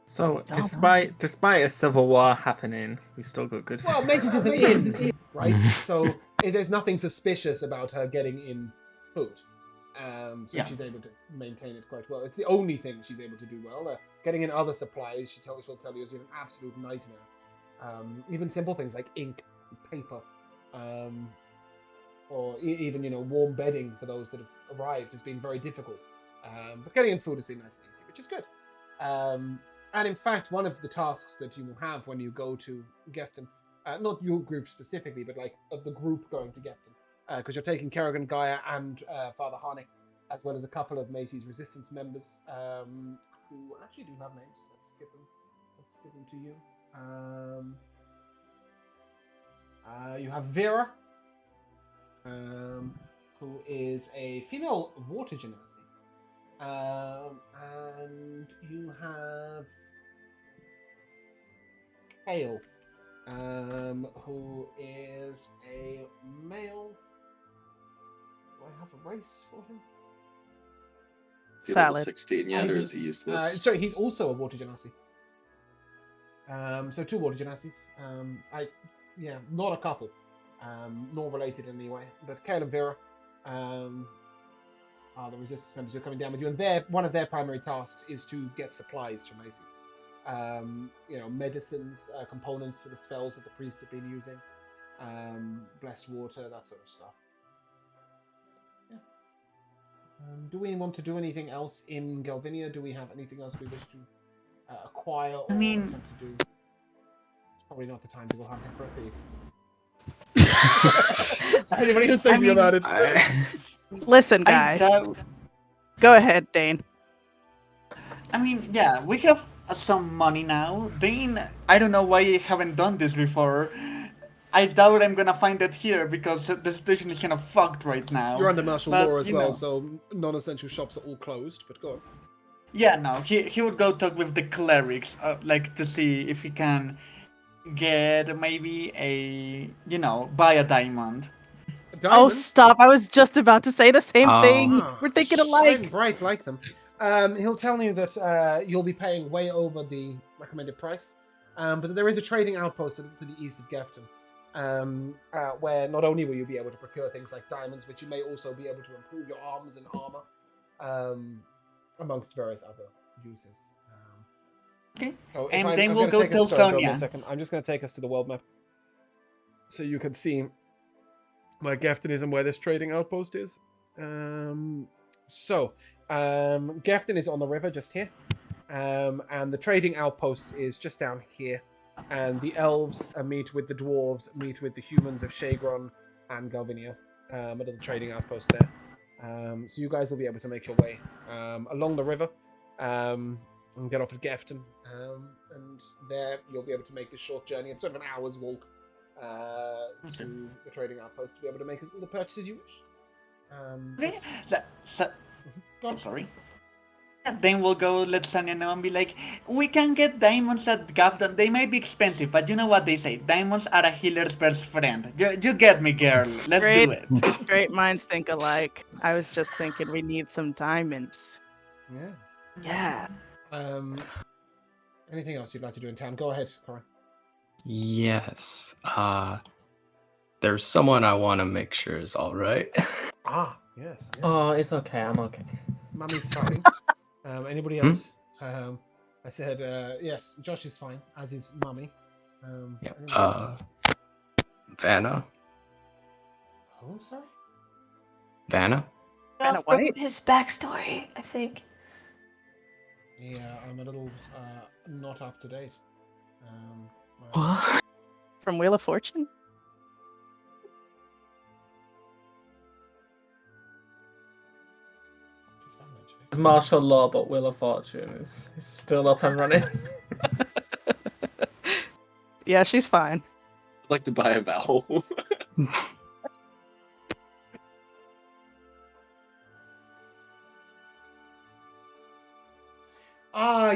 So, despite a civil war happening, we still got good food. Well, Macy's is an inn, right? So there's nothing suspicious about her getting in food. She's able to maintain it quite well. It's the only thing she's able to do well. Getting in other supplies, she'll tell you, is an absolute nightmare. Even simple things like ink, paper, or even warm bedding for those that have arrived has been very difficult. But getting in food has been nice and easy, which is good. And in fact, one of the tasks that you will have when you go to Gefton, not your group specifically, but like of the group going to Gefton, because you're taking Kerrigan Gyre and Father Harnick, as well as a couple of Macy's Resistance members who actually do have names. Let's give them to you. You have Vera, who is a female water genasi. And you have Kale, who is a male. Do I have a race for him? Salad. 16 yet, or is he useless? Sorry, he's also a water genasi. So 2 water genasis. Not a couple, nor related in any way. But Kale and Vera are the resistance members who are coming down with you, and one of their primary tasks is to get supplies from Macy's. Medicines, components for the spells that the priests have been using, blessed water, that sort of stuff. Yeah. Do we want to do anything else in Galvinia? Do we have anything else we wish to acquire or attempt to do? It's probably not the time to go hunting for a thief. Anybody who's thinking about it? Listen, guys. Go ahead, Dane. We have some money now. Dane, I don't know why you haven't done this before. I doubt I'm gonna find it here because the situation is kind of fucked right now. You're under martial law as well, so non-essential shops are all closed, but go on. Yeah, no, he would go talk with the clerics, to see if he can get maybe buy a diamond. Oh, stop. I was just about to say the same thing. We're thinking alike. Shine bright like them. He'll tell you that you'll be paying way over the recommended price, but there is a trading outpost to the east of Gefton, where not only will you be able to procure things like diamonds, but you may also be able to improve your arms and armor, amongst various other uses. Okay. So And I'm then we'll gonna go take tell us, sorry, bear with me a Sonia. second. I'm just going to take us to the world map, so you can see where Gefton is and where this trading outpost is. Gefton is on the river just here, and the trading outpost is just down here. And the elves meet with the dwarves, meet with the humans of Shagron and Galvinia, a little trading outpost there. So you guys will be able to make your way along the river and get off at Gefton. And there you'll be able to make this short journey. It's sort of an hour's walk to the trading outpost to be able to make all the purchases you wish. Okay. Go on. Sorry. Yeah, then we'll go let Sonia know and be like, we can get diamonds at Gafton. They might be expensive, but you know what they say. Diamonds are a healer's best friend. You get me, girl. Let's do it. Great minds think alike. I was just thinking we need some diamonds. Yeah. Yeah. Anything else you'd like to do in town? Go ahead, Corin. Yes. There's someone I want to make sure is all right. Yes. Oh, it's okay. I'm okay. Mummy's fine. Anybody else? I said, yes, Josh is fine, as is Mummy. Yep. Anybody else? Vanna. Oh, sorry? Vanna? Kinda From white. his backstory, I think. Yeah, I'm a little not up to date. What? From Wheel of Fortune? It's fine, actually. It's martial law, but Wheel of Fortune is still up and running. Yeah, she's fine. I'd like to buy a vowel.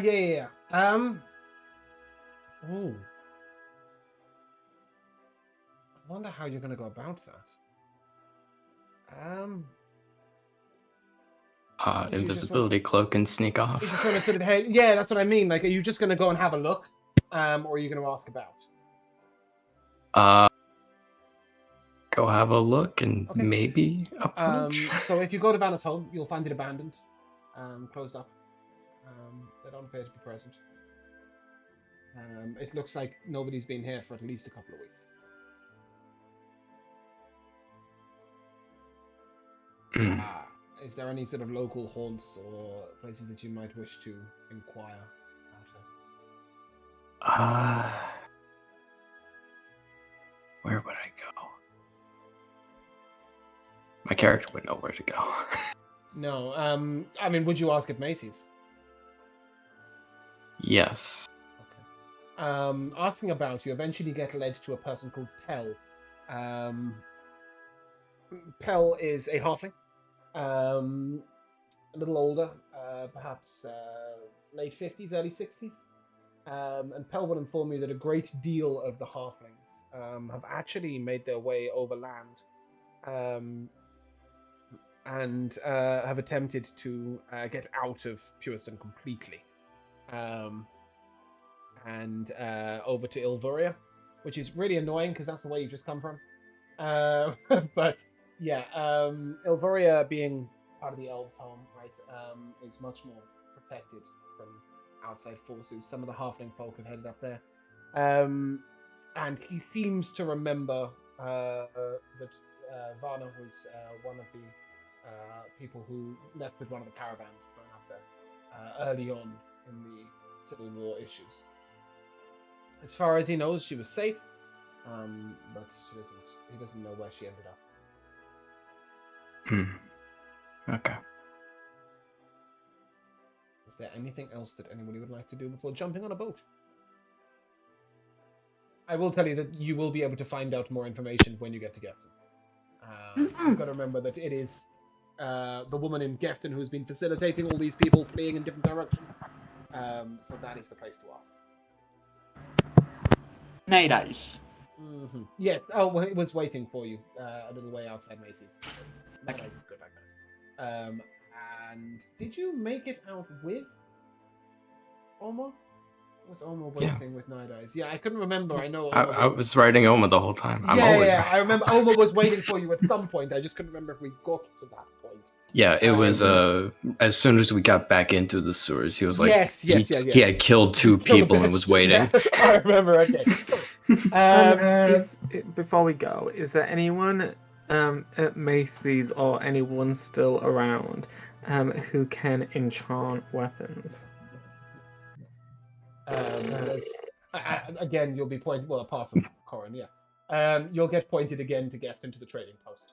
Yeah. Ooh. I wonder how you're going to go about that. Did you just Invisibility cloak and sneak off. You just want to sort of head. Yeah, that's what I mean. Like, are you just going to go and have a look, or are you going to ask about? Go have a look and Okay. maybe approach. So if you go to Vanna's home, you'll find it abandoned, closed up. They don't appear to be present. It looks like nobody's been here for at least a couple of weeks. Is there any sort of local haunts or places that you might wish to inquire about her? Where would I go? My character would know where to go. No. I mean, would you ask at Macy's? Yes. Okay. Asking about, you eventually get led to a person called Pell. Pell is a halfling. A little older, perhaps late 50s, early 60s. And Pell will inform you that a great deal of the halflings have actually made their way overland and have attempted to get out of Puriston completely. And over to Ilvoria, which is really annoying because that's the way you just come from. But yeah, Ilvoria being part of the elves' home, right, is much more protected from outside forces. Some of the halfling folk have headed up there. And he seems to remember that Varna was one of the people who left with one of the caravans going up there early on in the Civil War issues. As far as he knows, she was safe, but he doesn't know where she ended up. Okay. Is there anything else that anybody would like to do before jumping on a boat? I will tell you that you will be able to find out more information when you get to Gefton. You've got to remember that it is the woman in Gefton who's been facilitating all these people fleeing in different directions. So that is the place to ask. Night Eyes. Mm-hmm. Yes. Oh, well, it was waiting for you a little way outside Macy's. Night Eyes is good like that. And did you make it out with Oma? Was Oma waiting with Night Eyes? Yeah, I couldn't remember. I know Oma I was writing Oma the whole time. I'm always I remember Oma was waiting for you at some point. I just couldn't remember if we got to that point. Yeah, it was as soon as we got back into the sewers, he was like, Yes, he had killed two Killed a people and bitch. was waiting. Yeah, I remember. Okay. Before we go, is there anyone at Macy's or anyone still around who can enchant weapons? Again, you'll be pointed. Well, apart from Corin, yeah. You'll get pointed again to get into the trading post.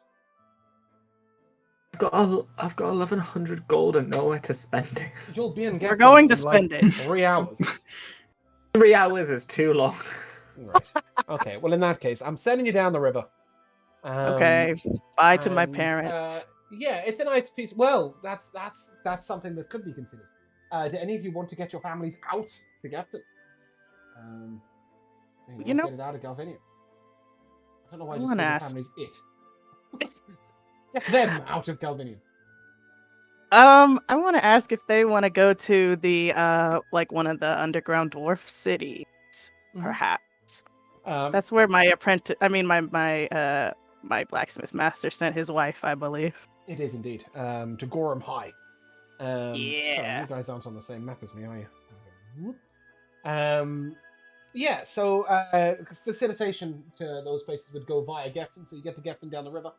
I've got 1,100 gold and nowhere to spend it. You'll be in. We're going to in spend like it. 3 hours. 3 hours is too long. Right. Okay. Well, in that case, I'm sending you down the river. Okay. Bye to my and, parents. Yeah, it's a nice piece. Well, that's something that could be considered. Do any of you want to get your families out to Gefton? You know, get it out of Galvinia. I don't know why I I just wanna called the ask- families it. Get them out of Galvinia. I want to ask if they want to go to the like one of the underground dwarf cities, perhaps. That's where my apprentice. I mean, my blacksmith master sent his wife, I believe. It is indeed. To Gorham High. So Yeah. you guys aren't on the same map as me, are you? Yeah, so facilitation to those places would go via Gefton, so you get to Gefton down the river.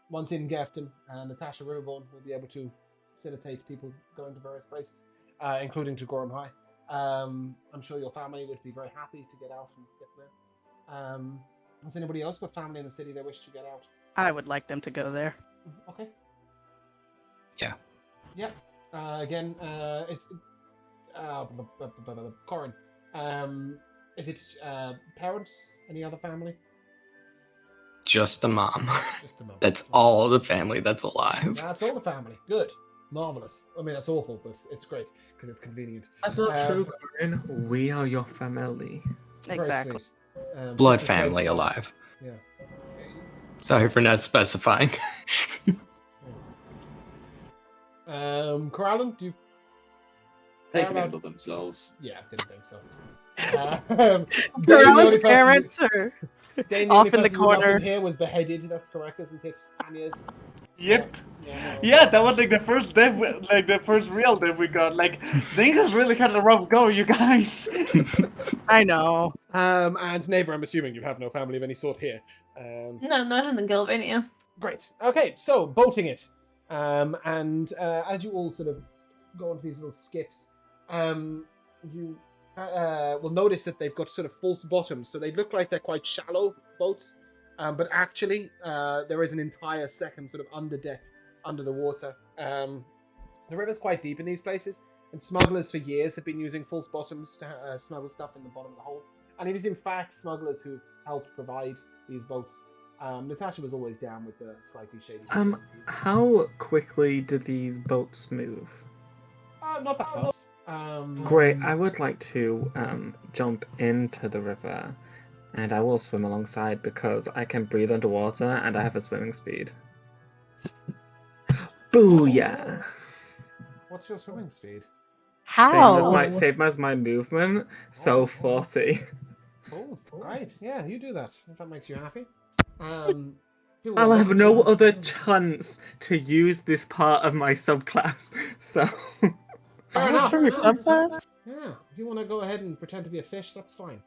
Once in Gefton, Natasha Riverborn will be able to facilitate people going to various places, including to Gorham High. I'm sure your family would be very happy to get out and get there. Has anybody else got family in the city they wish to get out? I would like them to go there. Okay. Yeah. Yep. Again, it's Corin. Is it parents? Any other family? Just a mom. Just a mom. That's all the family that's alive. That's all the family. Good. Marvelous. I mean, that's awful, but it's great because it's convenient. That's not true, Corin. We are your family. Very Exactly. sweet. Blood Sister Slade's family son. alive. Yeah. Sorry for not specifying. Corallan, do you? They can handle themselves. Yeah, didn't think so. Corallan's parents are off in the corner. Here was beheaded. That's correct, isn't it? Anya's. Yep. Yeah, Yeah, that was like the first dev, like the first real dev we got. Like things has really had a rough go, you guys. I know. And Neighbor, I'm assuming you have no family of any sort here. No, not in Galvinia. Great. Okay, so boating it. And as you all sort of go onto these little skips, you will notice that they've got sort of false bottoms, so they look like they're quite shallow boats, but actually there is an entire second sort of underdeck under the water. The river's quite deep in these places, and smugglers for years have been using false bottoms to smuggle stuff in the bottom of the holds, and it is in fact smugglers who helped provide these boats. Natasha was always down with the slightly shady things. How quickly do these boats move? Not that fast. Great. I would like to jump into the river, and I will swim alongside because I can breathe underwater and I have a swimming speed. Booyah! What's your swimming speed? How? Same as my movement, so 40. Oh, right. Yeah, you do that, if that makes you happy. I'll have no other chance to use this part of my subclass, so... That's from your subclass? Yeah, if you want to go ahead and pretend to be a fish, that's fine.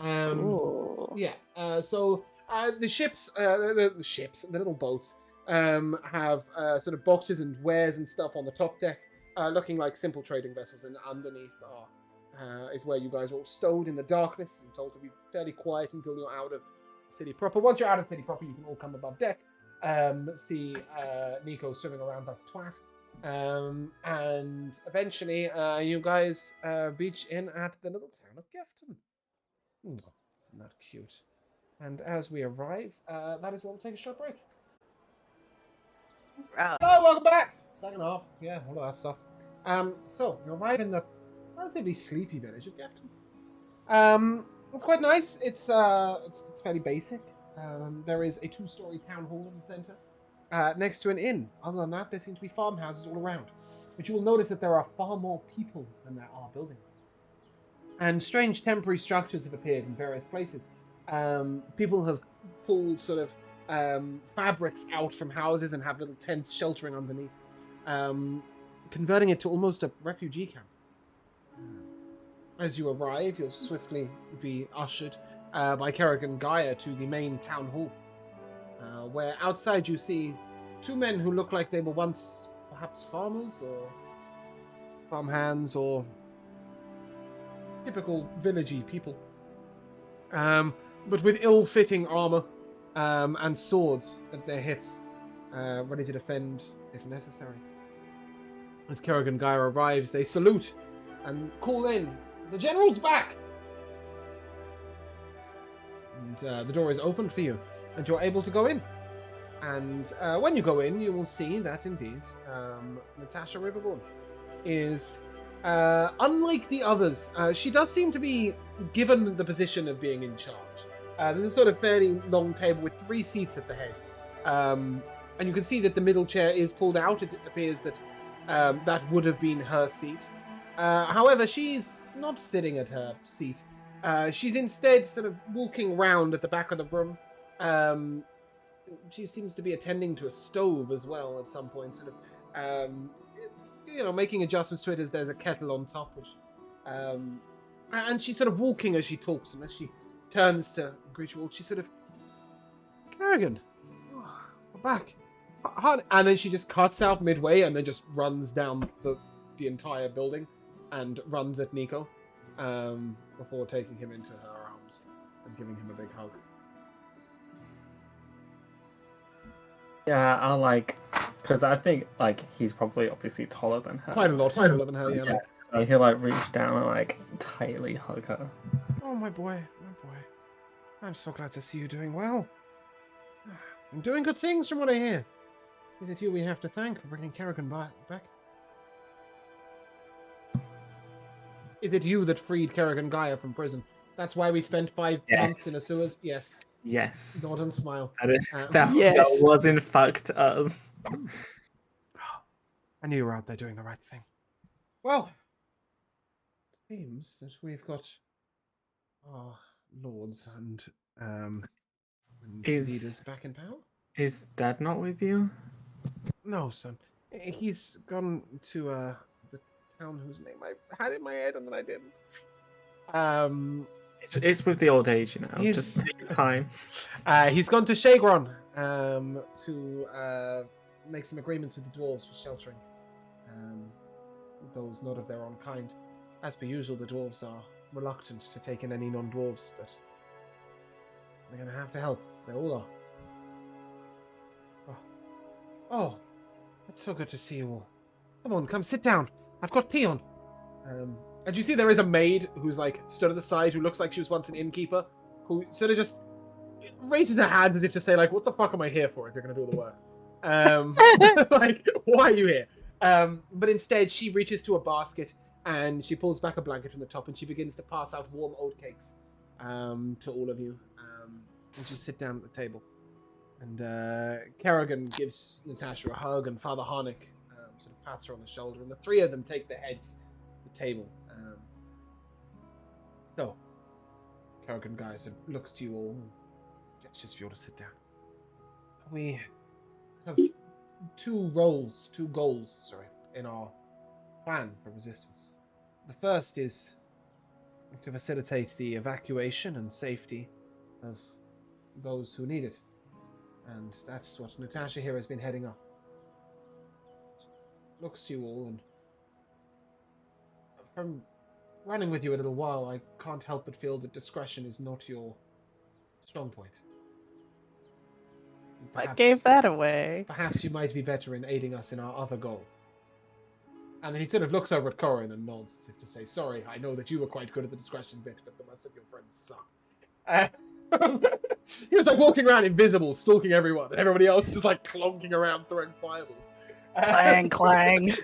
Ooh. Yeah, so the ships, the little boats, have sort of boxes and wares and stuff on the top deck, looking like simple trading vessels, and underneath is where you guys are all stowed in the darkness and told to be fairly quiet until you're out of city proper. Once you're out of city proper, you can all come above deck, see Nico swimming around like a twat, and eventually you guys beach in at the little town of Gefton. Isn't that cute? And as we arrive, that is where we'll take a short break. Oh, welcome back! Second half, yeah, all of that stuff. So you arrive in the relatively sleepy village of Gefton. It's quite nice. It's fairly basic. There is a 2-story town hall in the center, next to an inn. Other than that, there seem to be farmhouses all around. But you will notice that there are far more people than there are buildings. And strange temporary structures have appeared in various places. People have pulled sort of fabrics out from houses and have little tents sheltering underneath. converting it to almost a refugee camp. As you arrive, you'll swiftly be ushered by Kerrigan Gyre to the main town hall, where outside you see two men who look like they were once perhaps farmers or farmhands or typical villagey people, but with ill-fitting armor and swords at their hips, ready to defend if necessary. As Kerrigan Gyre arrives, they salute and call in, "The general's back!" And the door is opened for you, and you're able to go in. And when you go in, you will see that indeed Natasha Riverborn is, unlike the others, she does seem to be given the position of being in charge. There's a sort of fairly long table with 3 seats at the head. And you can see that the middle chair is pulled out. It appears that that would have been her seat. However, she's not sitting at her seat. She's instead sort of walking round at the back of the room. She seems to be attending to a stove as well at some point, sort of, making adjustments to it as there's a kettle on top. Which, and she's sort of walking as she talks, and as she turns to greet you all, she's sort of, "Kerrigan, we're back." And then she just cuts out midway and then just runs down the entire building and runs at Nico before taking him into her arms and giving him a big hug. Yeah, I'll because I think he's probably obviously taller than her. Quite a lot taller than her, yeah. So he'll reach down and tightly hug her. "Oh, my boy, my boy. I'm so glad to see you doing well. I'm doing good things from what I hear. Is it you we have to thank for bringing Kerrigan back? Is it you that freed Kerrigan Gyre from prison? That's why we spent 5 months in the sewers?" Yes. Yes. Nod and smile. That was in fact us. I knew you were out there doing the right thing. Well, it seems that we've got our lords and leaders back in power. Is Dad not with you? No, son. He's gone to the town whose name I had in my head and then I didn't. It's with the old age, He's- Just take your time. He's gone to Shagron to make some agreements with the dwarves for sheltering those not of their own kind. As per usual, the dwarves are reluctant to take in any non-dwarves, but they're going to have to help. They all are. Oh, it's so good to see you all. Come on, come sit down. I've got tea on. And you see there is a maid who's stood at the side, who looks like she was once an innkeeper, who sort of just raises her hands as if to say, what the fuck am I here for if you're going to do all the work? Why are you here? But instead, she reaches to a basket and she pulls back a blanket from the top and she begins to pass out warm oatcakes to all of you as you sit down at the table. And Kerrigan gives Natasha a hug, and Father Harnick sort of pats her on the shoulder, and the 3 of them take their heads to the table. So, Kerrigan Gyre sort of looks to you all and gestures for you to sit down. We have 2 goals, in our plan for resistance. The first is to facilitate the evacuation and safety of those who need it. And that's what Natasha here has been heading up. Looks to you all, and from running with you a little while, I can't help but feel that discretion is not your strong point. I gave that away. Perhaps you might be better in aiding us in our other goal. And then he sort of looks over at Corin and nods as if to say, "Sorry, I know that you were quite good at the discretion bit, but the rest of your friends suck." He was walking around invisible, stalking everyone, and everybody else just clonking around throwing fireballs. Clang, clang.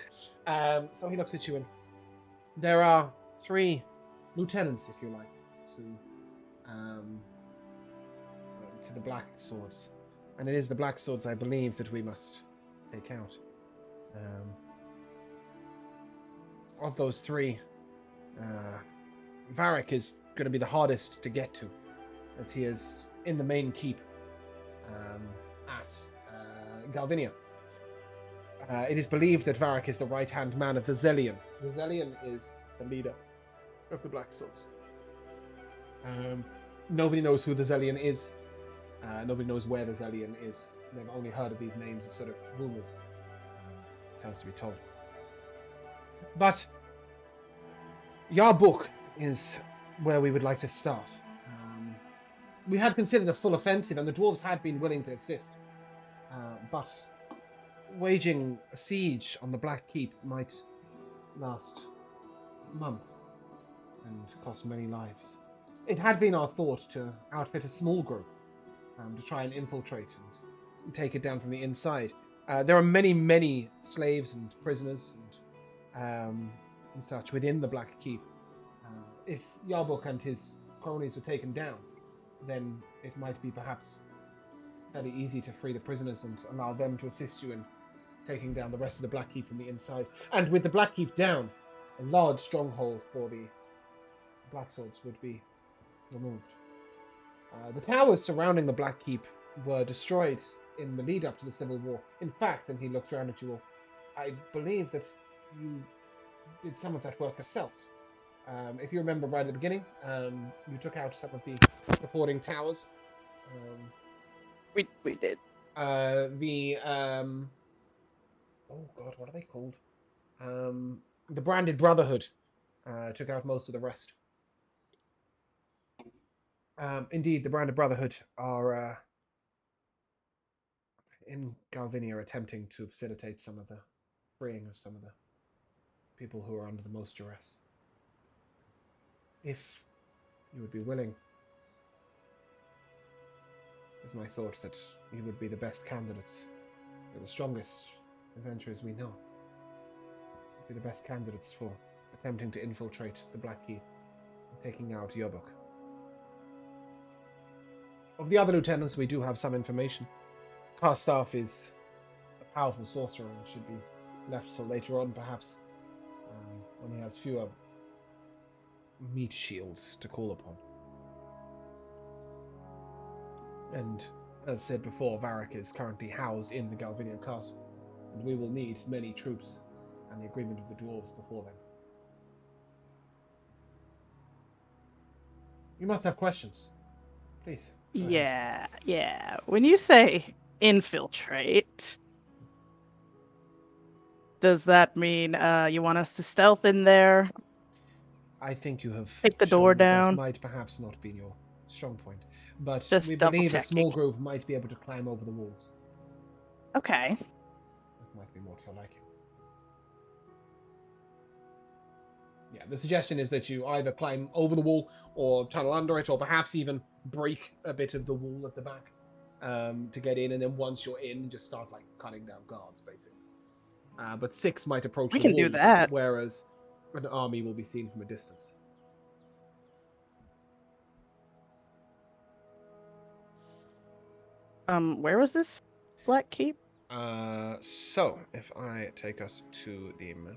So he looks at you, and there are 3 lieutenants, if you like, to the Black Swords. And it is the Black Swords, I believe, that we must take out. Of those 3, Varric is going to be the hardest to get to, as he is in the main keep at Galvinia. It is believed that Varric is the right-hand man of the Zelian. The Zelian is the leader of the Black Swords. Nobody knows who the Zelian is. Nobody knows where the Zelian is. They've only heard of these names as sort of rumors. Tells to be told. But Yarbuk is where we would like to start. We had considered a full offensive, and the dwarves had been willing to assist. But waging a siege on the Black Keep might last a month and cost many lives. It had been our thought to outfit a small group to try and infiltrate and take it down from the inside. There are many, many slaves and prisoners and such within the Black Keep. If Yarbuk and his cronies were taken down, then it might be perhaps fairly easy to free the prisoners and allow them to assist you in taking down the rest of the Black Keep from the inside. And with the Black Keep down, a large stronghold for the Black Swords would be removed. The towers surrounding the Black Keep were destroyed in the lead up to the Civil War. In fact, and he looked around at you all, I believe that you did some of that work yourselves. If you remember right at the beginning, you took out some of the supporting towers. We did. Oh god, what are they called? The Branded Brotherhood took out most of the rest. Indeed, the Branded Brotherhood are in Galvinia attempting to facilitate some of the freeing of some of the people who are under the most duress. If you would be willing, it's my thought that you would be the best candidates, the strongest adventurers we know. You'd be the best candidates for attempting to infiltrate the Black Keep and taking out Yarbuk. Of the other lieutenants, we do have some information. Karstaff is a powerful sorcerer and should be left till later on, perhaps, when he has fewer meat shields to call upon. And as said before, Varric is currently housed in the Galvinia Castle, and we will need many troops and the agreement of the dwarves before then. You must have questions. Please. Go ahead. Yeah. When you say infiltrate, does that mean you want us to stealth in there? I think you have Take the door shown that down. might perhaps not be your strong point, but Just we double believe a checking. small group might be able to climb over the walls. Okay. That might be more to your liking. Yeah, the suggestion is that you either climb over the wall or tunnel under it, or perhaps even break a bit of the wall at the back to get in, and then once you're in, just start like cutting down guards, basically. But 6 might approach We the can walls, do that. whereas an army will be seen from a distance. Where was this Black Keep? So if I take us to the map,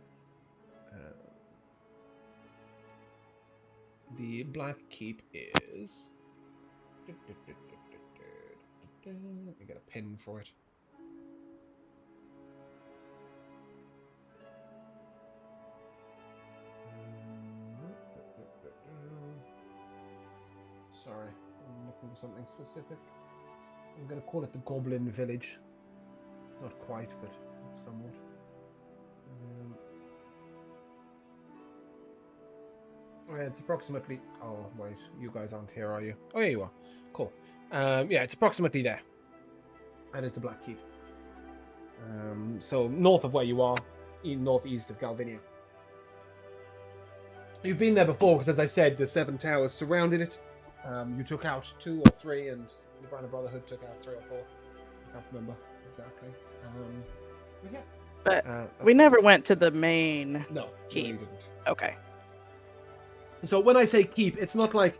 the Black Keep is. Let me get a pin for it. Sorry, I'm looking for something specific. I'm going to call it the Goblin Village. Not quite, but somewhat. It's approximately... Oh, wait. You guys aren't here, are you? Oh, yeah, you are. Cool. Yeah, it's approximately there. That is the Black Keep. So, north of where you are, northeast of Galvinia. You've been there before, because as I said, the 7 towers surrounded it. You took out 2 or 3, and the Branded Brotherhood took out 3 or 4. I can't remember exactly. But yeah. But we never went to the main No, keep. you didn't. Okay. So when I say keep, it's not like,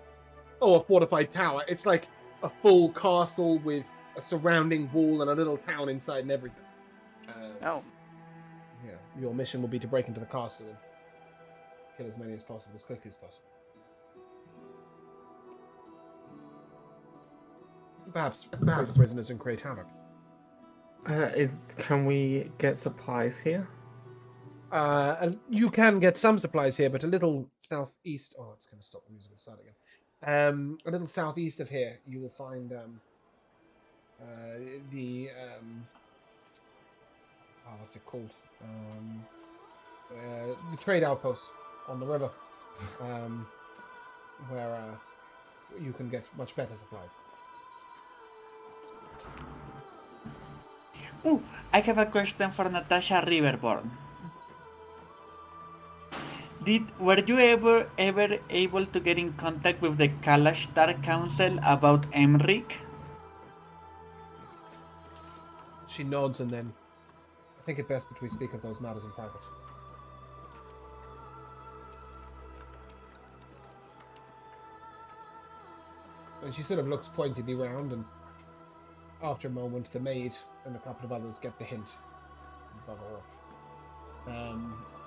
oh, a fortified tower. It's like a full castle with a surrounding wall and a little town inside and everything. Oh. Yeah, your mission will be to break into the castle and kill as many as possible, as quickly as possible. Perhaps free the prisoners and create havoc. Can we get supplies here? You can get some supplies here, but a little southeast. Oh, it's going to stop the music and start again. A little southeast of here, you will find the what's it called? The trade outpost on the river, where you can get much better supplies. Ooh, I have a question for Natasha Riverborn. Were you ever able to get in contact with the Kalashtar Council about Emric? She nods, and then I think it best that we speak of those matters in private. And she sort of looks pointedly round, and after a moment, the maid and a couple of others get the hint and bugger off.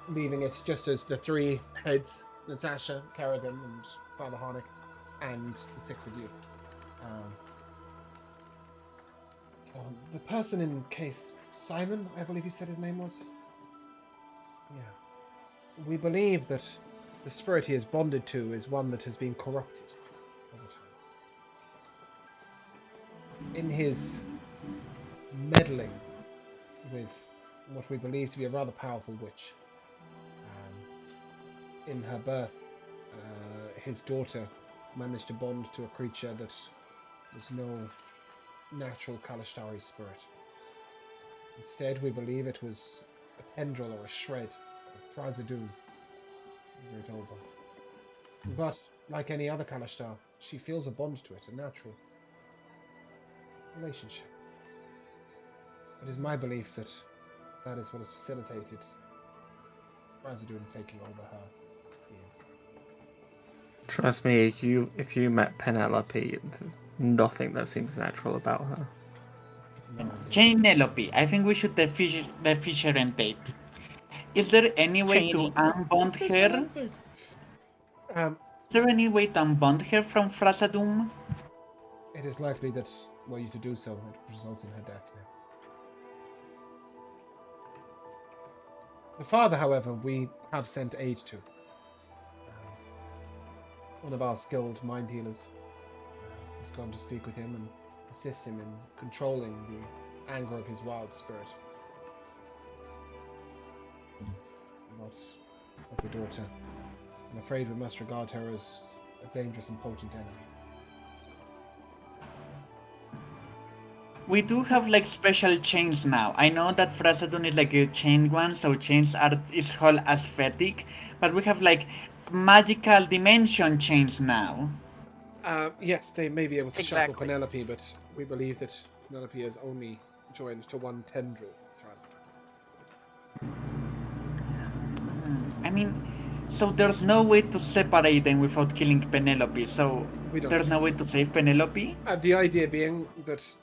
Leaving it just as the three heads, Natasha, Kerrigan, and Father Harnick, and the six of you. So the person in case, Simon, I believe you said his name was? Yeah. We believe that the spirit he is bonded to is one that has been corrupted over time. In his meddling with what we believe to be a rather powerful witch, in her birth, his daughter managed to bond to a creature that was no natural Kalashtari spirit. Instead, we believe it was a tendril or a shred of Thrazadun, Great Olga. But, like any other Kalashtar, she feels a bond to it, a natural relationship. It is my belief that that is what has facilitated Thrazadun taking over her. Trust me, if you met Penelope, there's nothing that seems natural about her. Penelope, I think we should differentiate. Is there any way to unbond her? Is there any way to unbond her from Thrazadun? It is likely that were you to do so, it would result in her death now. The father, however, we have sent aid to. One of our skilled mind healers has gone to speak with him and assist him in controlling the anger of his wild spirit. Not of the daughter. I'm afraid we must regard her as a dangerous and potent enemy. We do have like special chains now. I know that Thrazadun is like a chain one, so chains is whole aesthetic, but we have like magical dimension chains now. Yes, they may be able to shackle Penelope, but we believe that Penelope is only joined to one tendril Thrazadun. I mean, so there's no way to separate them without killing Penelope, so there's no way to save Penelope? The idea being that,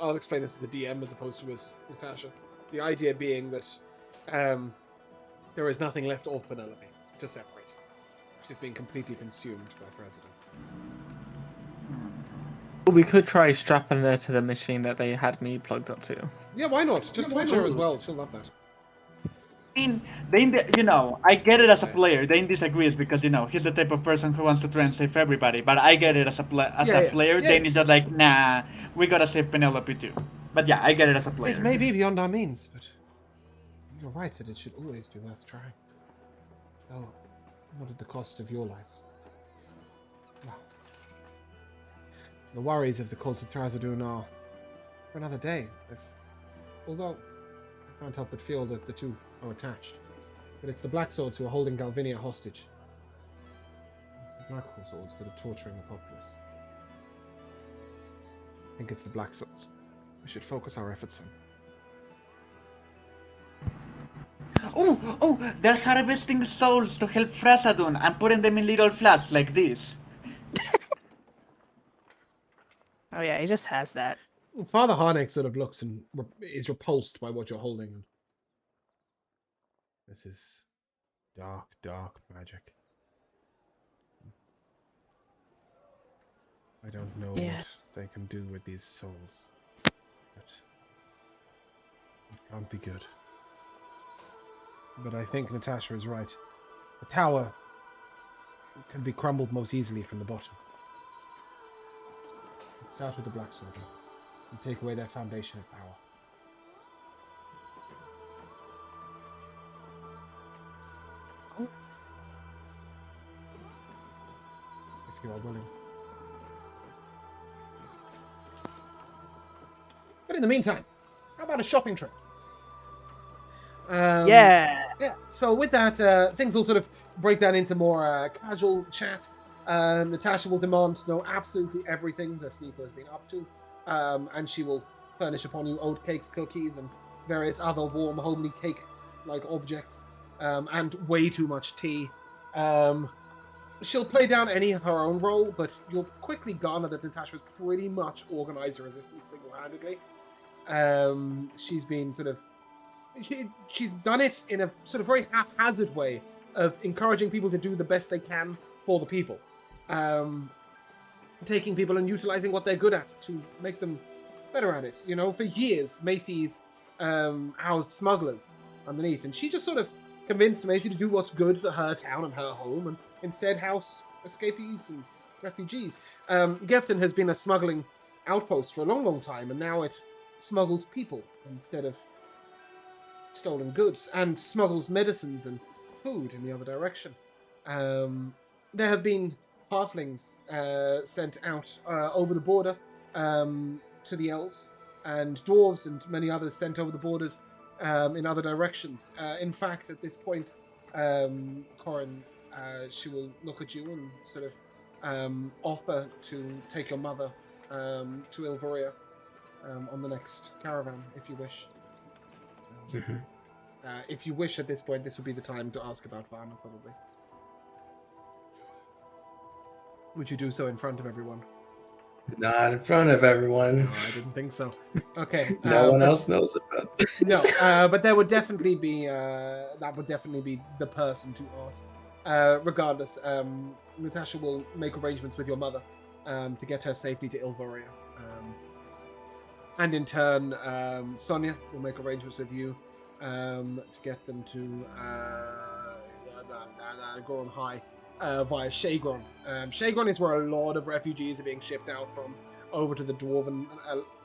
I'll explain this as a DM as opposed to as Sasha. The idea being that there is nothing left of Penelope to separate. She's been completely consumed by Thrazadun. Well, we could try strapping her to the machine that they had me plugged up to. Yeah, why not? Just torture her as well. She'll love that. I mean, I get it as a player. Dane disagrees because, he's the type of person who wants to try and save everybody. But I get it as a player. Dane is just like, nah, we gotta save Penelope too. But yeah, I get it as a player. It may be beyond our means, but you're right that it should always be worth trying. Oh, what at the cost of your lives? Well, the worries of the cult of Thrazadun are for another day. Although I can't help but feel that the two are attached. But it's the Black Swords who are holding Galvinia hostage. It's the Black Swords that are torturing the populace. I think it's the Black Swords we should focus our efforts on. Oh, they're harvesting souls to help Thrazadun and putting them in little flasks like this. Oh yeah, he just has that. Father Harnick sort of looks and is repulsed by what you're holding. This is dark, dark magic. I don't know what they can do with these souls, but Can't be good. But I think Natasha is right. The tower can be crumbled most easily from the bottom. Let's start with the Black Swords and take away their foundation of power. If you are willing. But in the meantime, how about a shopping trip? Yeah. Yeah, so with that, things will sort of break down into more casual chat. Natasha will demand to know absolutely everything that Nico has been up to, and she will furnish upon you oat cakes, cookies, and various other warm, homely cake-like objects, and way too much tea. She'll play down any of her own role, but you'll quickly garner that Natasha's pretty much organized the resistance single-handedly. She's been sort of... She's done it in a sort of very haphazard way of encouraging people to do the best they can for the people. Taking people and utilizing what they're good at to make them better at it. You know, for years, Macy's housed smugglers underneath, and she just sort of convinced Macy to do what's good for her town and her home, and instead house escapees and refugees. Gefton has been a smuggling outpost for a long, long time, and now it smuggles people instead of stolen goods, and smuggles medicines and food in the other direction. There have been halflings sent out over the border to the elves, and dwarves and many others sent over the borders in other directions. In fact, at this point, Corin, she will look at you and sort of offer to take your mother to Ilvoria on the next caravan, if you wish. If you wish at this point, this would be the time to ask about Varna, probably. Would you do so in front of everyone? Not in front of everyone. No, I didn't think so. Okay. No one else knows about this. No, but there would definitely be that would definitely be the person to ask. Regardless, Natasha will make arrangements with your mother to get her safely to Ilvoria. And in turn, Sonia will make arrangements with you to get them to Goron High via Shagron. Shagron is where a lot of refugees are being shipped out from, over to the Dwarven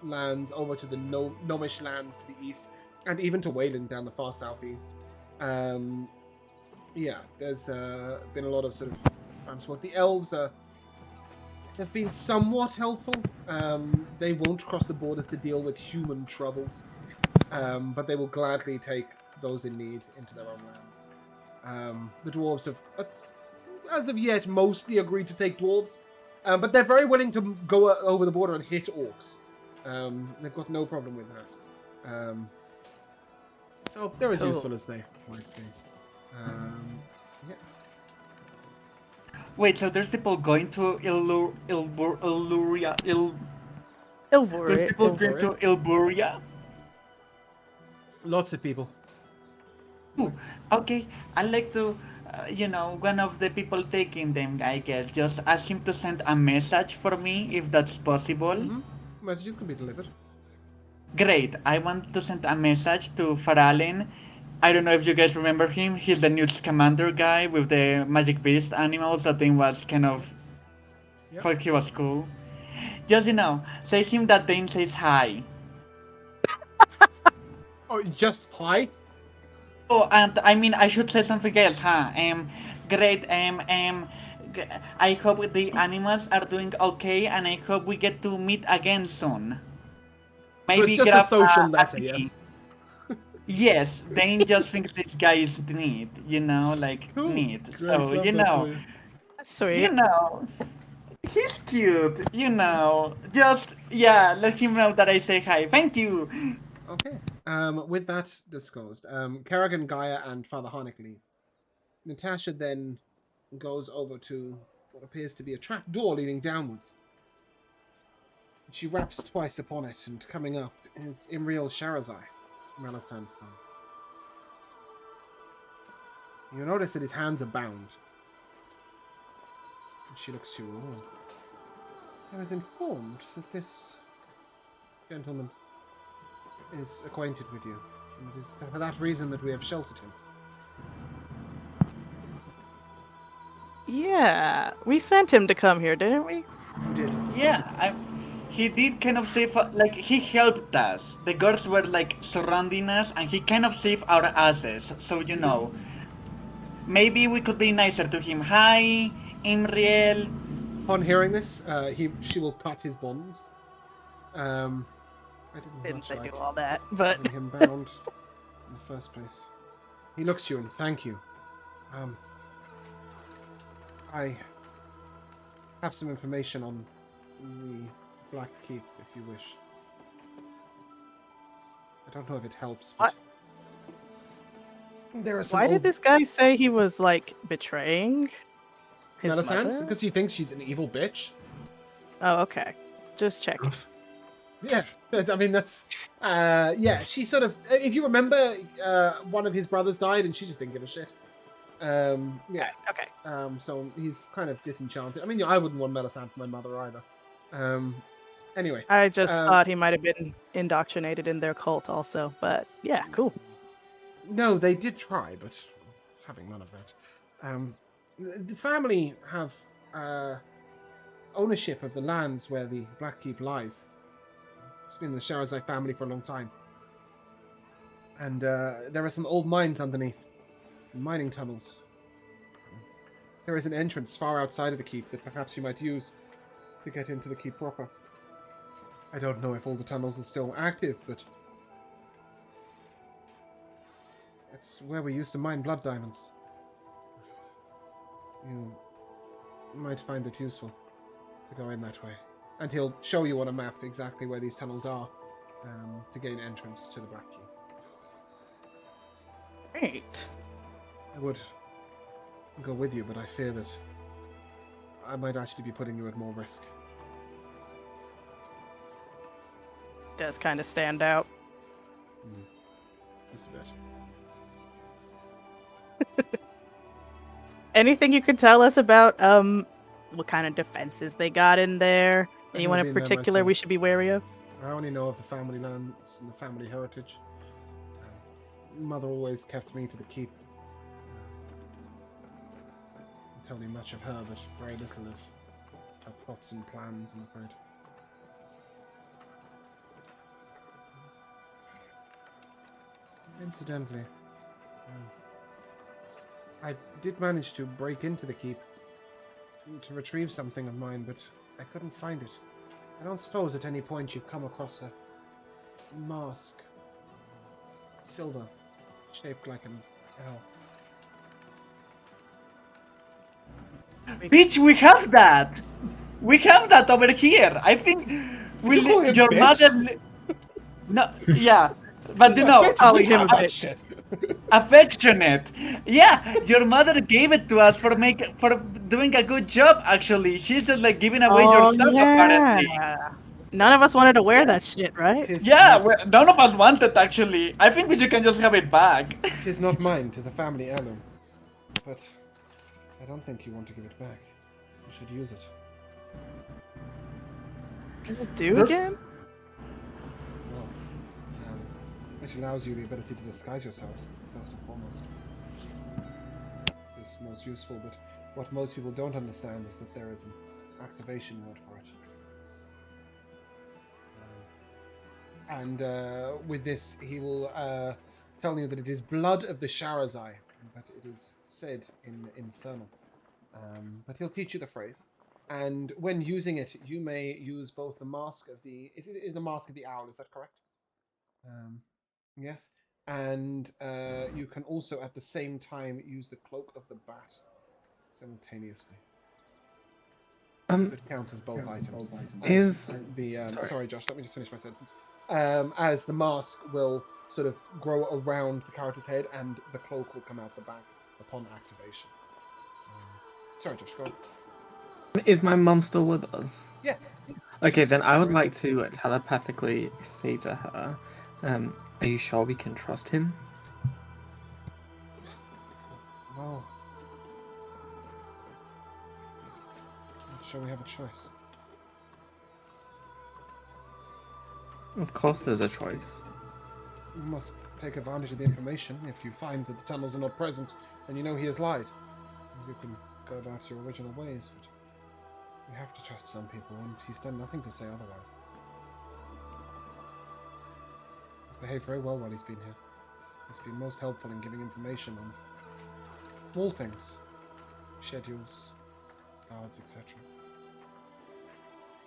lands, over to the Gnomish lands to the east, and even to Wayland down the far southeast. Yeah, there's been a lot of sort of transport. The elves have been somewhat helpful. They won't cross the borders to deal with human troubles, but they will gladly take those in need into their own lands. The dwarves have, as of yet, mostly agreed to take dwarves, but they're very willing to go over the border and hit orcs. They've got no problem with that. So they're as useful as they might be. Yeah. Wait, so there's people going to Illuria? There's people going to Ilburia? Lots of people. Ooh, okay, I'd like to, one of the people taking them, I guess, just ask him to send a message for me, if that's possible. Mm-hmm. Messages can be delivered. Great, I want to send a message to Faralen. I don't know if you guys remember him. He's the new commander guy with the magic beast animals. That thing was kind of... Yep. Thought he was cool. Just, say him that Dane says hi. Oh, just hi? Oh, and I mean, I should say something else, huh? Great, I hope the animals are doing okay, and I hope we get to meet again soon. Maybe so it's just grab a social a letter, tea. yes? Yes, Dane just thinks this guy is neat, Cool. neat. Great, So, love that for you. Sweet. he's cute, Just, let him know that I say hi. Thank you. Okay. With that disclosed, Kerrigan Gyre and Father Harnick leave. Natasha then goes over to what appears to be a trap door leading downwards. She raps twice upon it, and coming up is Imriel Sharazai, Melisandre's son. You notice that his hands are bound. And she looks to you all. I was informed that this gentleman is acquainted with you. And it is for that reason that we have sheltered him. Yeah, we sent him to come here, didn't we? You did. Yeah, he did kind of save, like, he helped us. The guards were, like, surrounding us, and he kind of saved our asses. So, you know, maybe we could be nicer to him. Hi, Imriel. Upon hearing this, she will cut his bonds. I Didn't much say like do all that, but having him bound in the first place. He looks to you and thank you. I have some information on the Black Keep, if you wish. I don't know if it helps, but there are some why did this guy say he was like betraying his mother? Because he thinks she's an evil bitch. Oh, okay. Just checking. Yeah, I mean that's yeah. She sort of, if you remember, one of his brothers died, and she just didn't give a shit. Yeah. Okay. So he's kind of disenchanted. I mean, I wouldn't want Melisande for my mother either. Anyway. I just thought he might have been indoctrinated in their cult also, but yeah, cool. No, they did try, but it's having none of that. The family have ownership of the lands where the Black Keep lies. It's been the Sherazai family for a long time. And there are some old mines underneath. Mining tunnels. There is an entrance far outside of the keep that perhaps you might use to get into the keep proper. I don't know if all the tunnels are still active, but it's where we used to mine blood diamonds. You might find it useful to go in that way. And he'll show you on a map exactly where these tunnels are to gain entrance to the Black Keep. Great. I would go with you, but I fear that I might actually be putting you at more risk. Does kind of stand out. Just a bit. Anything you could tell us about what kind of defenses they got in there? I've Anyone never in been there particular we myself. should be wary of? I only know of the family lands and the family heritage. Mother always kept me to the keep. Can't tell you much of her, but very little of her plots and plans, I'm afraid. Incidentally, I did manage to break into the keep to retrieve something of mine, but I couldn't find it. I don't suppose at any point you've come across a mask, silver, shaped like an L. Bitch, we have that! We have that over here! I think You call him your bitch? mother... No, yeah. But you know, calling him a bitch. affectionate. Yeah, your mother gave it to us for doing a good job. Actually, she's just like giving away your stuff. Apparently, none of us wanted to wear that shit, right? yeah. None of us wanted. Actually, I think you can just have it back. Tis not mine, tis a family heirloom. But I don't think you want to give it back. You should use it. What does it do again? Well, it allows you the ability to disguise yourself, first and foremost. It's most useful, but what most people don't understand is that there is an activation word for it. And with this, he will tell you that it is blood of the Sherazai, but it is said in Infernal. But he'll teach you the phrase. And when using it, you may use both the mask of the... Is the mask of the owl, is that correct? Yes. And you can also, at the same time, use the cloak of the bat simultaneously. It counts as both items. Sorry, Josh, let me just finish my sentence. As the mask will sort of grow around the character's head and the cloak will come out the back upon activation. Sorry, Josh, go on. Is my mum still with us? Yeah. Okay, then I would like to telepathically say to her, are you sure we can trust him? No. Not sure we have a choice. Of course there's a choice. We must take advantage of the information. If you find that the tunnels are not present, then you know he has lied. You can go about your original ways, but you have to trust some people, and he's done nothing to say otherwise. He's behaved very well while he's been here. He's been most helpful in giving information on small things, schedules, guards, etc.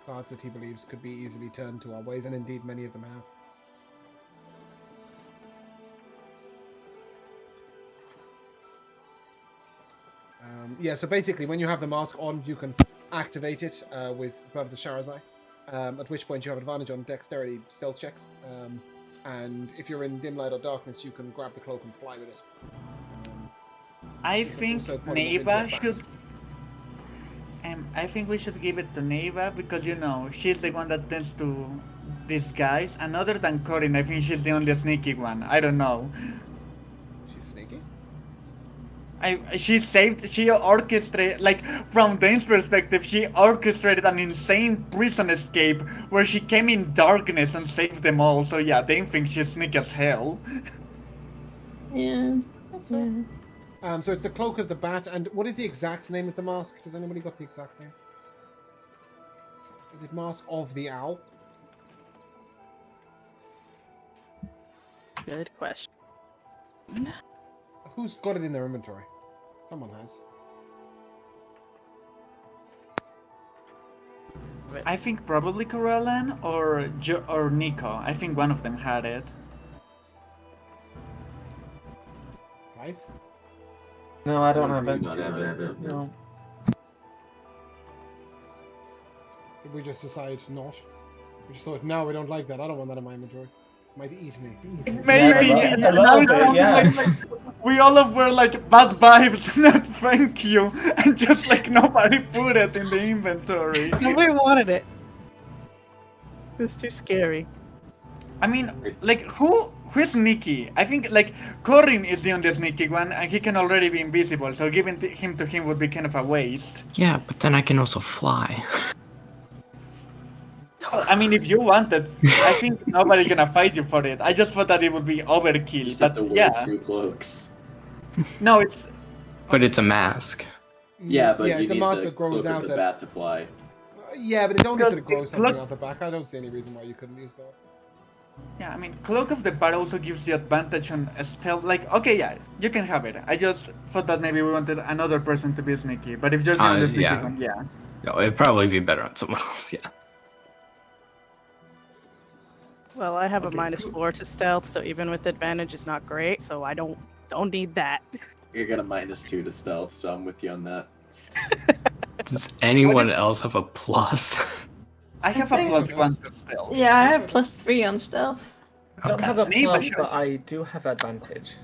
Guards that he believes could be easily turned to our ways, and indeed many of them have. Yeah, so basically when you have the mask on, you can activate it with Blood of the Sharazai, at which point you have advantage on dexterity stealth checks. And if you're in dim light or darkness, you can grab the cloak and fly with it. I think Neva should... I think we should give it to Neva because, you know, she's the one that tends to disguise. And other than Corin, I think she's the only sneaky one. I don't know. She's sneaky? She orchestrated, like, from Dane's perspective, she orchestrated an insane prison escape where she came in darkness and saved them all. So yeah, Dane thinks she's sneaky as hell. Yeah. That's fair. So it's the Cloak of the Bat, and what is the exact name of the mask? Does anybody got the exact name? Is it Mask of the Owl? Good question. Who's got it in their inventory? Someone has. I think probably Kelaan or Nico. I think one of them had it. Nice. No, I don't have it. Not have it. No. Did we just decide not? We just thought, no, we don't like that. I don't want that in my inventory. It might eat me. Maybe. Yeah, a little bit, yeah. We all of were like bad vibes, not thank you, and just like nobody put it in the inventory. Nobody wanted it. It was too scary. I mean, like who's sneaky? I think like Corin is the only sneaky one, and he can already be invisible, so giving him to him would be kind of a waste. Yeah, but then I can also fly. I mean, if you wanted, I think nobody's gonna fight you for it. I just thought that it would be overkill, Just have but to wear yeah. 2 cloaks. No, it's But it's a mask. Yeah, but yeah, you the need mask the that grows cloak out of the that. bat to fly. Yeah, but it only Because sort of grows it's something look- out the back. I don't see any reason why you couldn't use both. yeah. I mean, Cloak of the Bat also gives you advantage on stealth. Like, okay, yeah, you can have it. I just thought that maybe we wanted another person to be sneaky, but if you're the only sneaky yeah. one, yeah. No, it'd probably be better on someone else, yeah. Well, I have a -4 to stealth, so even with advantage, it's not great. So I don't need that. You're gonna -2 to stealth, so I'm with you on that. Does anyone else have a plus? I have a think- +1 to stealth. Yeah, I have +3 on stealth. I don't have a Neva plus, shows- but I do have advantage.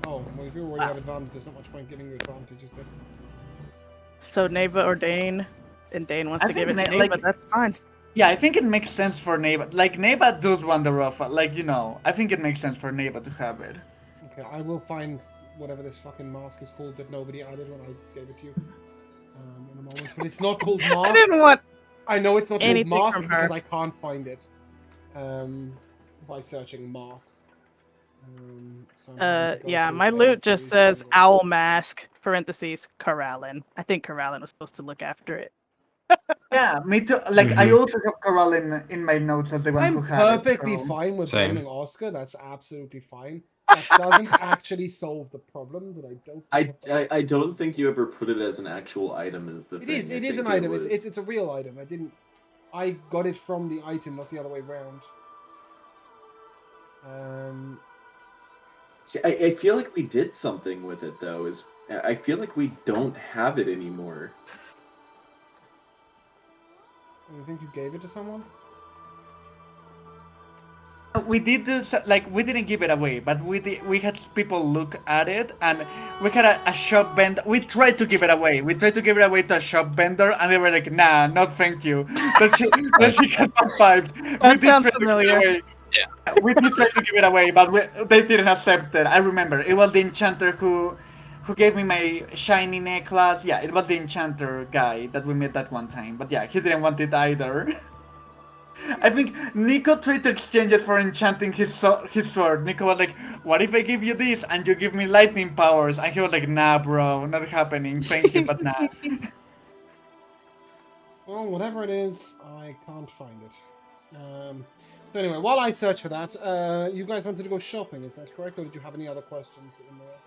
Oh, well, if you already have advantage, there's not much point giving you advantage, is there? So Neva or Dane, and Dane wants I to give it think to Na- Neva. like- That's fine. Yeah, I think it makes sense for Neva. Like, Neva does wander off. Like, you know, I think it makes sense for Neva to have it. Okay, I will find whatever this fucking mask is called that nobody added when I gave it to you. In a moment, but it's not called mask. I didn't want I know it's not called anything mask from her. because I can't find it. By searching mask. So I'm going to go yeah, through my every loot just series says of- owl mask Kelaan. I think Kelaan was supposed to look after it. Yeah, me too. Like, I also have Kelaan in my notes as the one who I'm had it. perfectly so- fine with Same. blaming Oscar. That's absolutely fine. That doesn't actually solve the problem that I don't. I don't think you ever put it as an actual item. Is the It thing. is. I It is think an item. was- It's a real item. I got it from the item, not the other way around. See, I feel like we did something with it though. I feel like we don't have it anymore. You think you gave it to someone? We did this, like, we didn't give it away, but we had people look at it, and we had a shop vendor. We tried to give it away. We tried to give it away to a shop vendor, and they were like, "Nah, not thank you." That she got survived. That sounds familiar. Yeah, we did try to give it away, but they didn't accept it. I remember it was the enchanter who gave me my shiny necklace. Yeah, it was the enchanter guy that we met that one time. But yeah, he didn't want it either. I think Nico tried to exchange it for enchanting his sword. Nico was like, "What if I give you this and you give me lightning powers?" And he was like, "Nah, bro, not happening. Thank you, but nah." Well, whatever it is, I can't find it. So anyway, while I search for that, you guys wanted to go shopping, is that correct? Or did you have any other questions in there?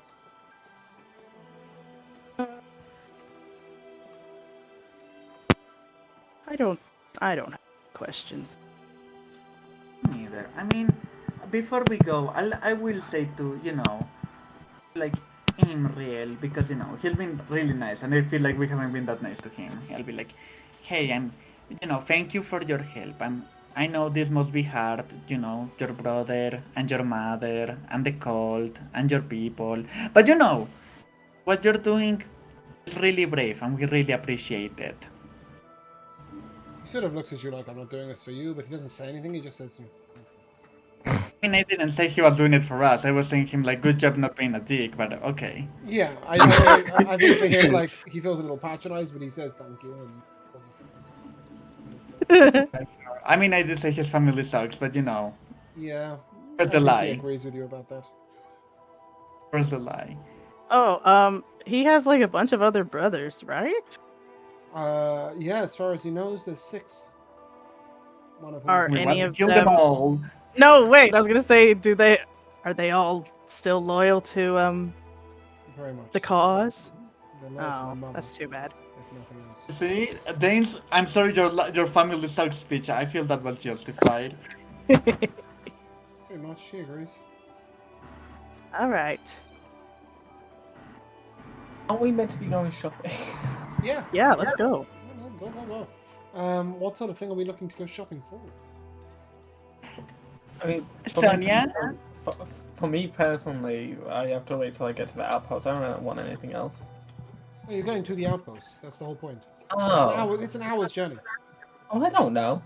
I don't have questions. Neither. I mean, before we go, I will say to, like, Imriel, because, he's been really nice, and I feel like we haven't been that nice to him. I'll be like, hey, and, thank you for your help. I know this must be hard, your brother, and your mother, and the cult, and your people. But, what you're doing is really brave, and we really appreciate it. He sort of looks at you like, I'm not doing this for you, but he doesn't say anything, he just says, I mean, I didn't say he was doing it for us. I was saying him like, good job not being a dick, but okay. yeah, I think for him, like, he feels a little patronized, but he says thank you, and doesn't say I mean, I did say his family sucks, but Yeah. Where's the I think lie? he agrees with you about that. Where's the lie? Oh, he has like a bunch of other brothers, right? Yeah, as far as he knows, there's 6. One of whom Are is any of Kill them? them all. No, wait. I was gonna say, are they all still loyal to very much the so. cause? They're loyal to my Oh, mother, that's too bad. if nothing else. See, Dane's, I'm sorry, your family sucks speech. I feel that was justified. Pretty much, he agrees. All right. Aren't we meant to be going shopping? Yeah. Yeah, let's go. Go. What sort of thing are we looking to go shopping for? I mean, Sonia? For me personally, I have to wait till I get to the outpost. I don't want anything else. Oh, you're going to the outpost. That's the whole point. Oh. It's an hour's journey. Oh, I don't know.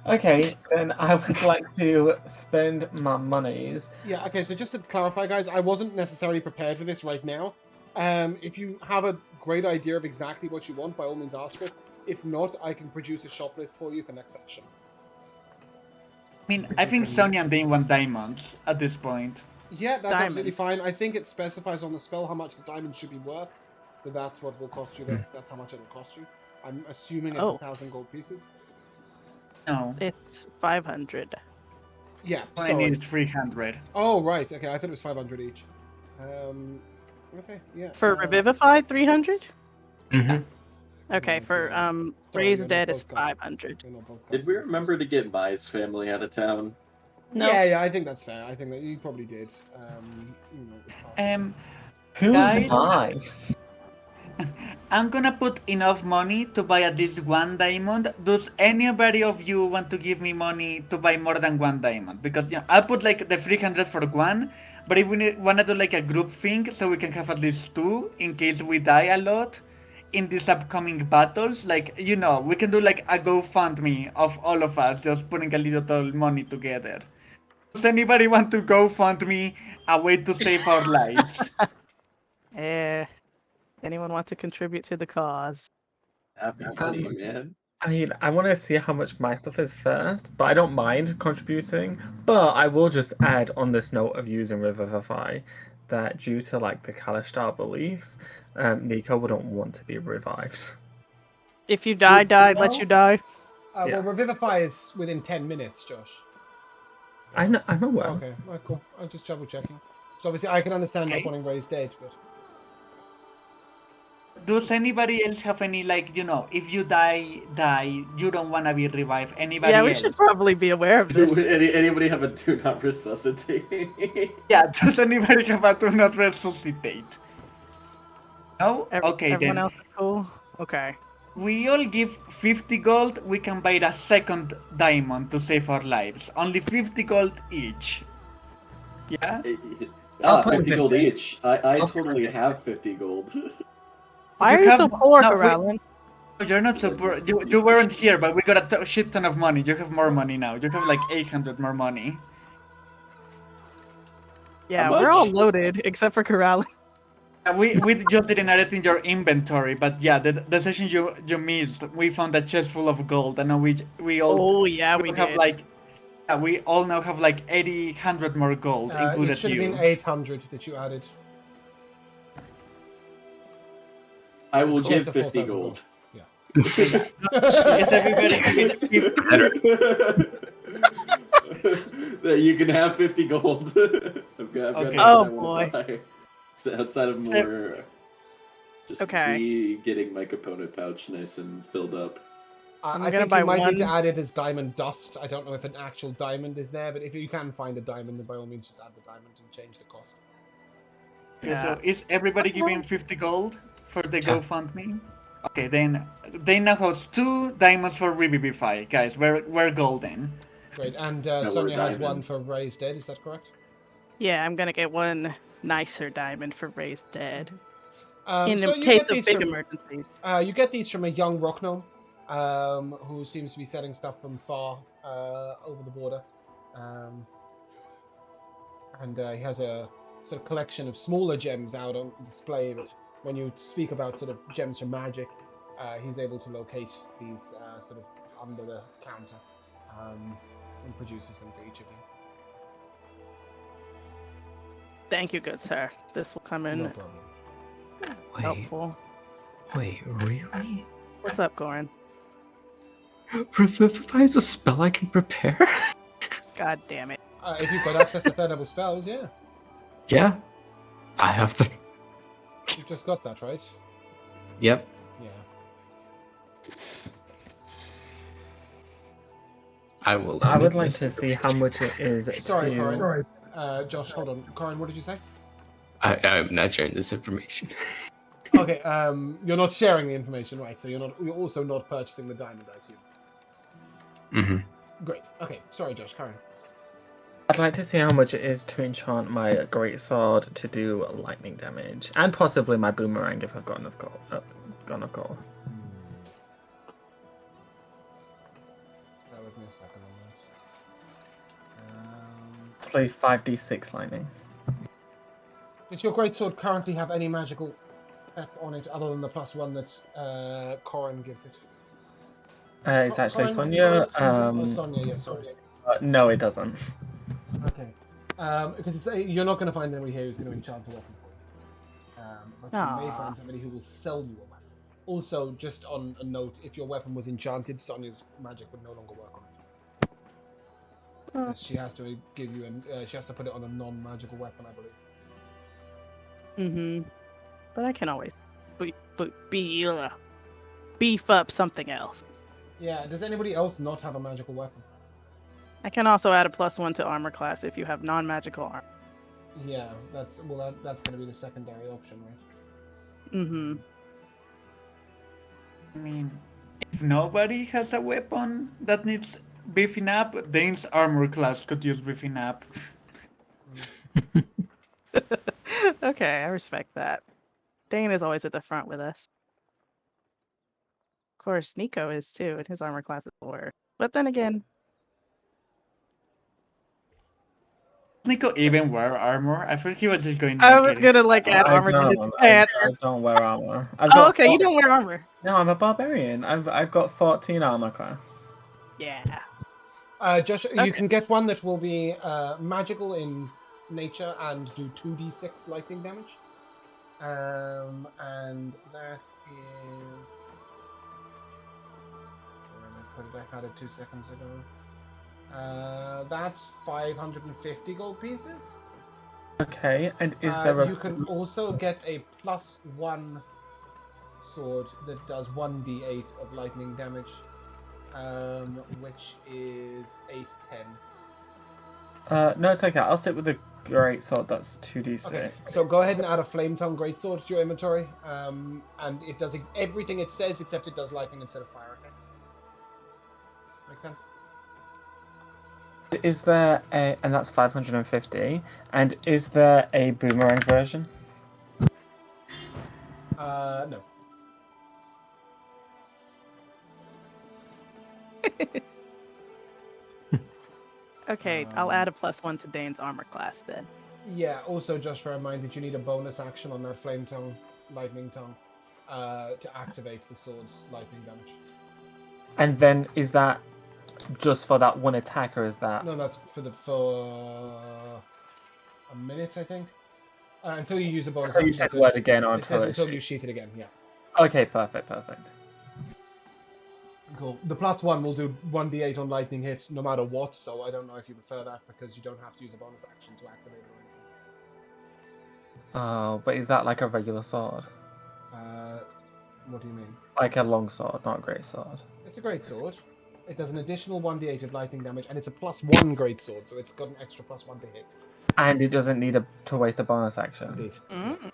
Okay, then I would like to spend my monies. Yeah, okay, so just to clarify, guys, I wasn't necessarily prepared for this right now. If you have a great idea of exactly what you want, by all means ask us. If not, I can produce a shop list for you for next section. I mean, I think Sonia and Dane want diamonds at this point. Yeah, that's Diamond. absolutely fine. I think it specifies on the spell how much the diamond should be worth. So that's what will cost you. That's how much it will cost you. I'm assuming it's 1,000 gold pieces. No. It's 500. Yeah, I need 300. Oh, right. Okay, I thought it was 500 each. Okay, yeah. For Revivify, 300? Mm-hmm. Okay, for Raise Dead is 500. Did we remember to get Mai's family out of town? No. Yeah, I think that's fair. I think that you probably did. Who's Guys? mine? I'm gonna put enough money to buy at least 1 diamond. Does anybody of you want to give me money to buy more than 1 diamond? Because I'll put like the 300 for 1, but if we wanna do like a group thing, so we can have at least 2 in case we die a lot in these upcoming battles, like, we can do like a GoFundMe of all of us just putting a little money together. Does anybody want to GoFundMe a way to save our lives? Anyone want to contribute to the cause? Everybody, man. I mean, I want to see how much my stuff is first, but I don't mind contributing. But I will just add on this note of using Revivify that due to like the Kalishtar beliefs, Nico wouldn't want to be revived. If you die, let you die. Well, Revivify is within 10 minutes, Josh. I'm aware. Okay, alright, cool. I'm just double checking. So obviously I can understand not wanting Ray's dead, but... Does anybody else have any, like, if you die, you don't want to be revived? Anybody Yeah, we else? should probably be aware of this. Anybody have a do not resuscitate? Yeah, does anybody have a do not resuscitate? No? Okay, Everyone then. else is cool? Okay. We all give 50 gold, we can buy a second diamond to save our lives. Only 50 gold each. Yeah? 50 gold each. I totally have 50 gold. Why are you so poor, Kerrigan? You're not so poor. You weren't here, but we got a shit ton of money. You have more money now. You have like 800 more money. Yeah, we're all loaded, except for Kerrigan. We just didn't add it in your inventory, but yeah, the session you missed, we found a chest full of gold, and now we all Oh yeah, we have did. like, yeah, we all now have like 100 more gold, It included should have you. been 800 that you added. I will Yes, give the 50 4,000 gold. Yeah. Is everybody You can have 50 gold. I've got Okay. nothing Oh, I want boy. to buy. So outside of more, just Okay. me getting my component pouch nice and filled up. I'm I gonna think buy you might need to one- add it as diamond dust. I don't know if an actual diamond is there, but if you can find a diamond, then by all means just add the diamond and change the cost. Okay, Yeah. so is everybody giving 50 gold for the Yeah. GoFundMe? Okay, then they now host 2 diamonds for Revivify, guys. We're golden. Great, and we're Sonia has diamond. one for Raised Dead, is that correct? Yeah, I'm gonna get one nicer diamond for Raised Dead. In So the you case get of these big from, emergencies. you get these from a young rock gnome, who seems to be selling stuff from far over the border. And he has a sort of collection of smaller gems out on display, but when you speak about sort of gems from magic, he's able to locate these sort of under the counter and produces them for each of you. Thank you, good sir. This will come in No problem. helpful. Wait, really? What's up, Goran? Revivify is a spell I can prepare? God damn it. If you've got access to third level spells, yeah. Yeah. I have the... You've just got that, right? Yep. Yeah. I will... I would make like this to see how much it is. Sorry, to... Corin. Josh, hold on. Corin, what did you say? I'm not sharing this information. Okay, you're not sharing the information, right? So you're also not purchasing the diamond, I assume. Mm-hmm. Great. Okay, sorry, Josh, Corin. I'd like to see how much it is to enchant my greatsword to do lightning damage, and possibly my boomerang if I've got enough gold. Bear with me a second on that. Play 5d6 lightning. Does your greatsword currently have any magical effect on it other than the +1 that Corin gives it? It's actually Corin, Sonia. oh, Sonia, yeah, sorry. No, it doesn't. Okay. Because you're not going to find anybody here who's going to enchant a weapon for you. But you may find somebody who will sell you a weapon. Also, just on a note, if your weapon was enchanted, Sonia's magic would no longer work on it. Because she has to give you, she has to put it on a non-magical weapon, I believe. Mm-hmm. But I can always beef up something else. Yeah, does anybody else not have a magical weapon? I can also add a +1 to armor class if you have non-magical armor. Yeah, that's going to be the secondary option, right? Mm-hmm. I mean, if nobody has a weapon that needs beefing up, Dane's armor class could use beefing up. Okay, I respect that. Dane is always at the front with us. Of course, Nico is too, and his armor class is 4. But then again, Nico even wear armor? I thought he was just going I was naked. gonna like add I armor to his don't. pants. I don't wear armor. Oh, okay, you don't wear armor. No, I'm a barbarian. I've got 14 armor class. Yeah. Josh, you can get one that will be magical in nature and do 2d6 lightning damage. And that is... I had it 2 seconds ago. That's 550 gold pieces. Okay, and is there a... You can also get a +1 sword that does 1d8 of lightning damage, which is 8-10. No, it's okay. I'll stick with the great sword. That's 2d6. Okay, so go ahead and add a flame tongue greatsword to your inventory, and it does everything it says except it does lightning instead of fire. Okay, make sense? Is there a... And that's 550. And is there a boomerang version? No. Okay, I'll add a +1 to Dane's armor class then. Yeah, also just for a reminder that you need a bonus action on that flame tongue, lightning tongue, to activate the sword's lightning damage. And then is that just for that one attack, or is that? No, that's for a minute, I think. Until you use a bonus So action. you said word again, or It says until until you sheath it again, yeah. Okay, perfect. Cool. The +1 will do 1d8 on lightning hit no matter what, so I don't know if you prefer that because you don't have to use a bonus action to activate it or anything. Oh, but is that like a regular sword? What do you mean? Like a long sword, not a great sword. It's a great sword. It does an additional 1d8 of lightning damage, and it's a +1 great sword, so it's got an extra +1 to hit. And it doesn't need to waste a bonus action. Indeed.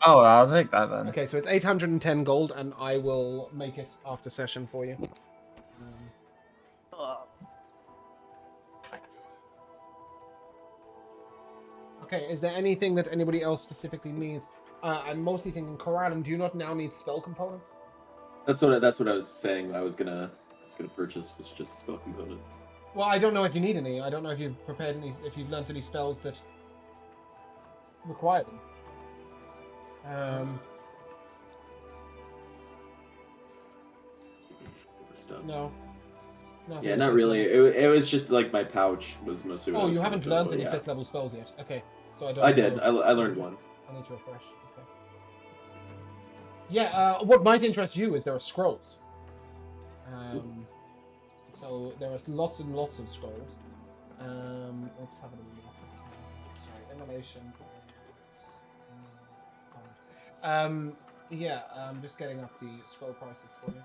Oh, I'll take that then. Okay, so it's 810 gold, and I will make it after session for you. Okay, is there anything that anybody else specifically needs? I'm mostly thinking, Kelaan, do you not now need spell components? That's what I was saying. I was gonna purchase was just spell components. Well, I don't know if you need any. I don't know if you've prepared any, if you've learnt any spells that require them. No. Nothing Yeah, not really. It was just like my pouch was mostly. What I Oh, was you gonna haven't do, learnt but any yeah. 5th level spells yet. Okay, so I don't. I did. know. I learned one. I need to refresh. Okay. Yeah. What might interest you is there are scrolls. So there are lots and lots of scrolls. Let's have a look. Sorry, immolation. Yeah. I'm just getting up the scroll prices for you.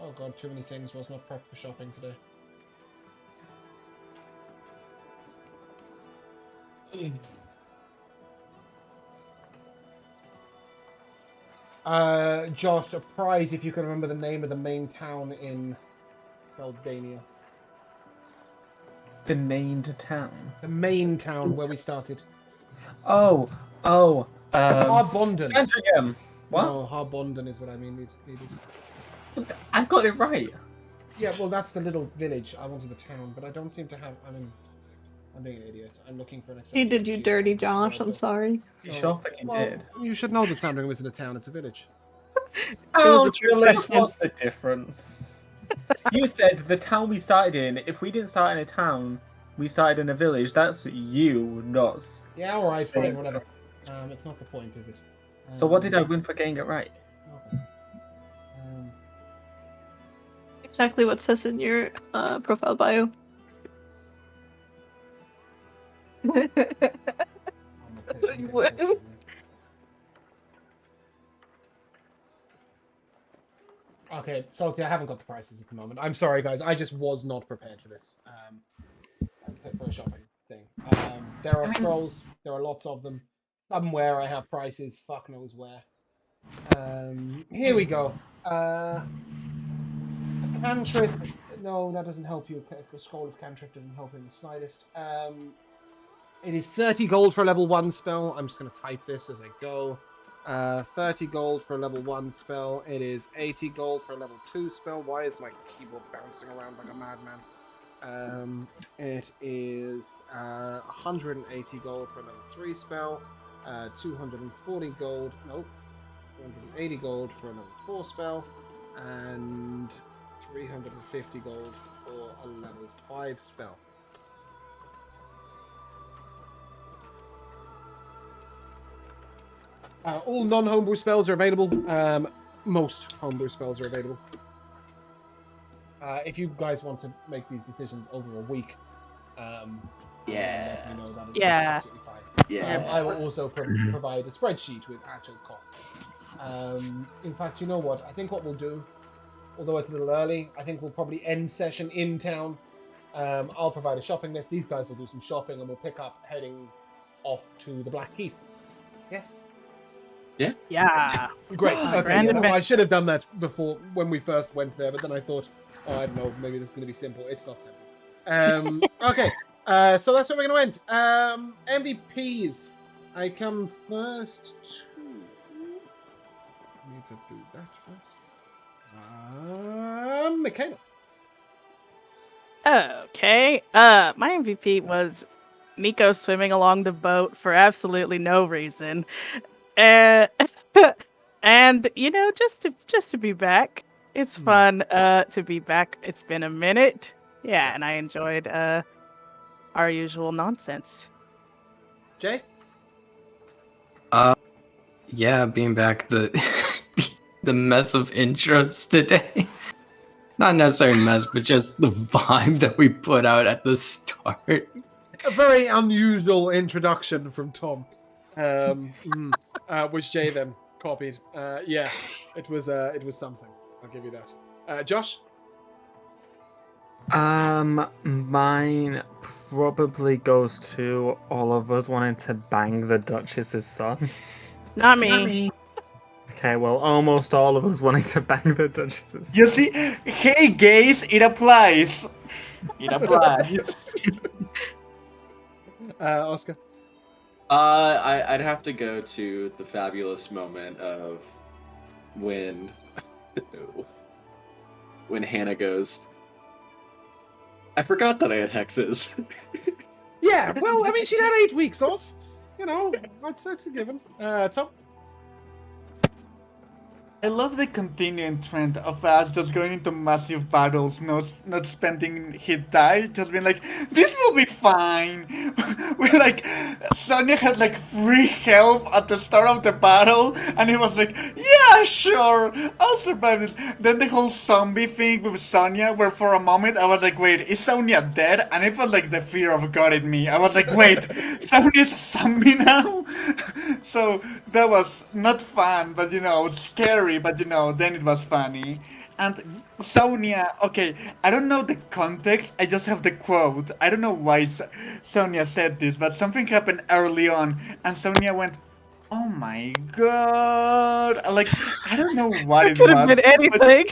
Oh god, too many things. Was not prepped for shopping today. Josh, a prize if you can remember the name of the main town in Feldania. The named town. The main town where we started. Oh. Harbonden. Sandringham. What? No, Harbonden is what I mean. Needed. I got it right. Yeah, well, that's the little village. I wanted the town, but I don't seem to have. I'm being an idiot. I'm looking for an. He did you dirty, Josh. I'm sorry. You sure fucking did. You should know that Sandringham isn't a town; it's a village. Oh, a trick Phyllis, question. what's the difference? You said the town we started in. If we didn't start in a town, we started in a village. That's you, not. Yeah, all right, saying fine, whatever. It's not the point, is it? So what did I win for getting it right? Nothing. Exactly what says in your profile bio. You would. Okay, Salty, I haven't got the prices at the moment. I'm sorry, guys. I just was not prepared for this. For a shopping thing. There are scrolls. There are lots of them. Somewhere I have prices. Fuck knows where. Here we go. A cantrip. No, that doesn't help you. A scroll of cantrip doesn't help you in the slightest. It is 30 gold for a level 1 spell. I'm just going to type this as I go. 30 gold for a level 1 spell. It is 80 gold for a level 2 spell. Why is my keyboard bouncing around like a madman? It is 180 gold for a level 3 spell. 240 gold. Nope. 280 gold for a level 4 spell. And 350 gold for a level 5 spell. All non-homebrew spells are available. Most homebrew spells are available. If you guys want to make these decisions over a week, Yeah. let me know that is Yeah. absolutely fine. Yeah. I will also provide a spreadsheet with actual costs. In fact, you know what? I think what we'll do, although it's a little early, I think we'll probably end session in town. I'll provide a shopping list. These guys will do some shopping, and we'll pick up heading off to the Black Keep. Yes. Yeah. Great. Ah, Okay, grand yeah, adventure. I should have done that before when we first went there, but then I thought, oh, I don't know, maybe this is going to be simple. It's not simple. Okay, so that's where we're going to end. MVPs. I come first to... need to do that first. Michaela. Okay. My MVP was Nico swimming along the boat for absolutely no reason. And just to be back. It's fun to be back. It's been a minute. Yeah, and I enjoyed our usual nonsense. Jay? Yeah, being back, the the mess of intros today. Not necessarily mess, but just the vibe that we put out at the start. A very unusual introduction from Tom, which Jay then copied. Yeah, it was something. I'll give you that. Josh? Mine probably goes to all of us wanting to bang the Duchess's son. Not me. Okay, well, almost all of us wanting to bang the Duchess's son. You see, hey gays, it applies. It applies. Oscar? I'd have to go to the fabulous moment of when Hannah goes, I forgot that I had hexes. Yeah, well, I mean, she'd had 8 weeks off. You know, that's a given. Tom? I love the continuing trend of us just going into massive battles, not spending hit die, just being like, this will be fine. We're like, Sonya had like free health at the start of the battle, and he was like, yeah, sure, I'll survive this. Then the whole zombie thing with Sonya, where for a moment I was like, wait, is Sonya dead? And it felt like the fear of God in me. I was like, wait, Sonya's a zombie now? So that was not fun, but scary. But then it was funny. And Sonya, okay, I don't know the context, I just have the quote. I don't know why Sonya said this, but something happened early on, and Sonya went, oh my god. Like, I don't know what it Could have was. been anything.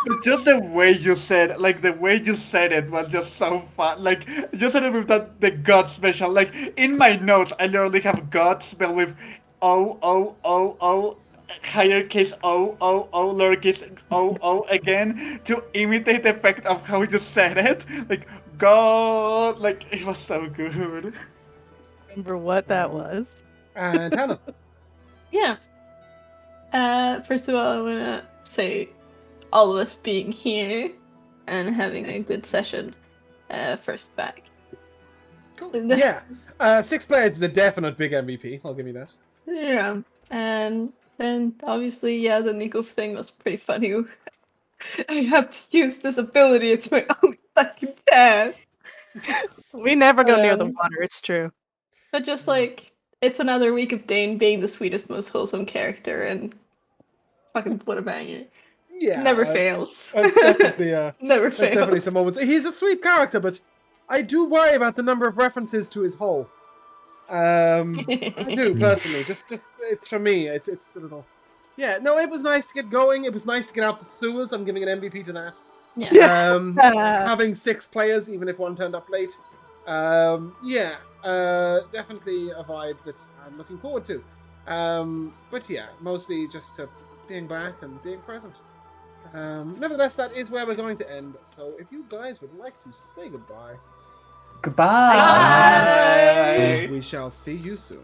But just the way you said, it was just so fun. Like, you said it with the God special. Like, in my notes, I literally have God spelled with O, higher case O, lowercase O again, to imitate the effect of how you said it. Like, God, like, it was so good. Remember what that was? And Hannah? Yeah. First of all, I want to say all of us being here and having a good session first back. Cool. Yeah. 6 players is a definite big MVP. I'll give you that. Yeah. And then obviously, yeah, the Nico thing was pretty funny. I have to use this ability. It's my only fucking chance. We never go near the water, it's true. But just like, it's another week of Dane being the sweetest, most wholesome character, and fucking what a banger. Yeah. Never fails. It's definitely, Never there's fails. definitely some moments. He's a sweet character, but I do worry about the number of references to his hole. I do, personally. Just it's for me. It's a little... Yeah, no, it was nice to get going. It was nice to get out the sewers. I'm giving an MVP to that. Yeah. Having 6 players, even if one turned up late. Yeah, definitely a vibe that I'm looking forward to. But yeah, mostly just to being back and being present. Nevertheless, that is where we're going to end. So if you guys would like to say goodbye, Goodbye. Bye. we shall see you soon.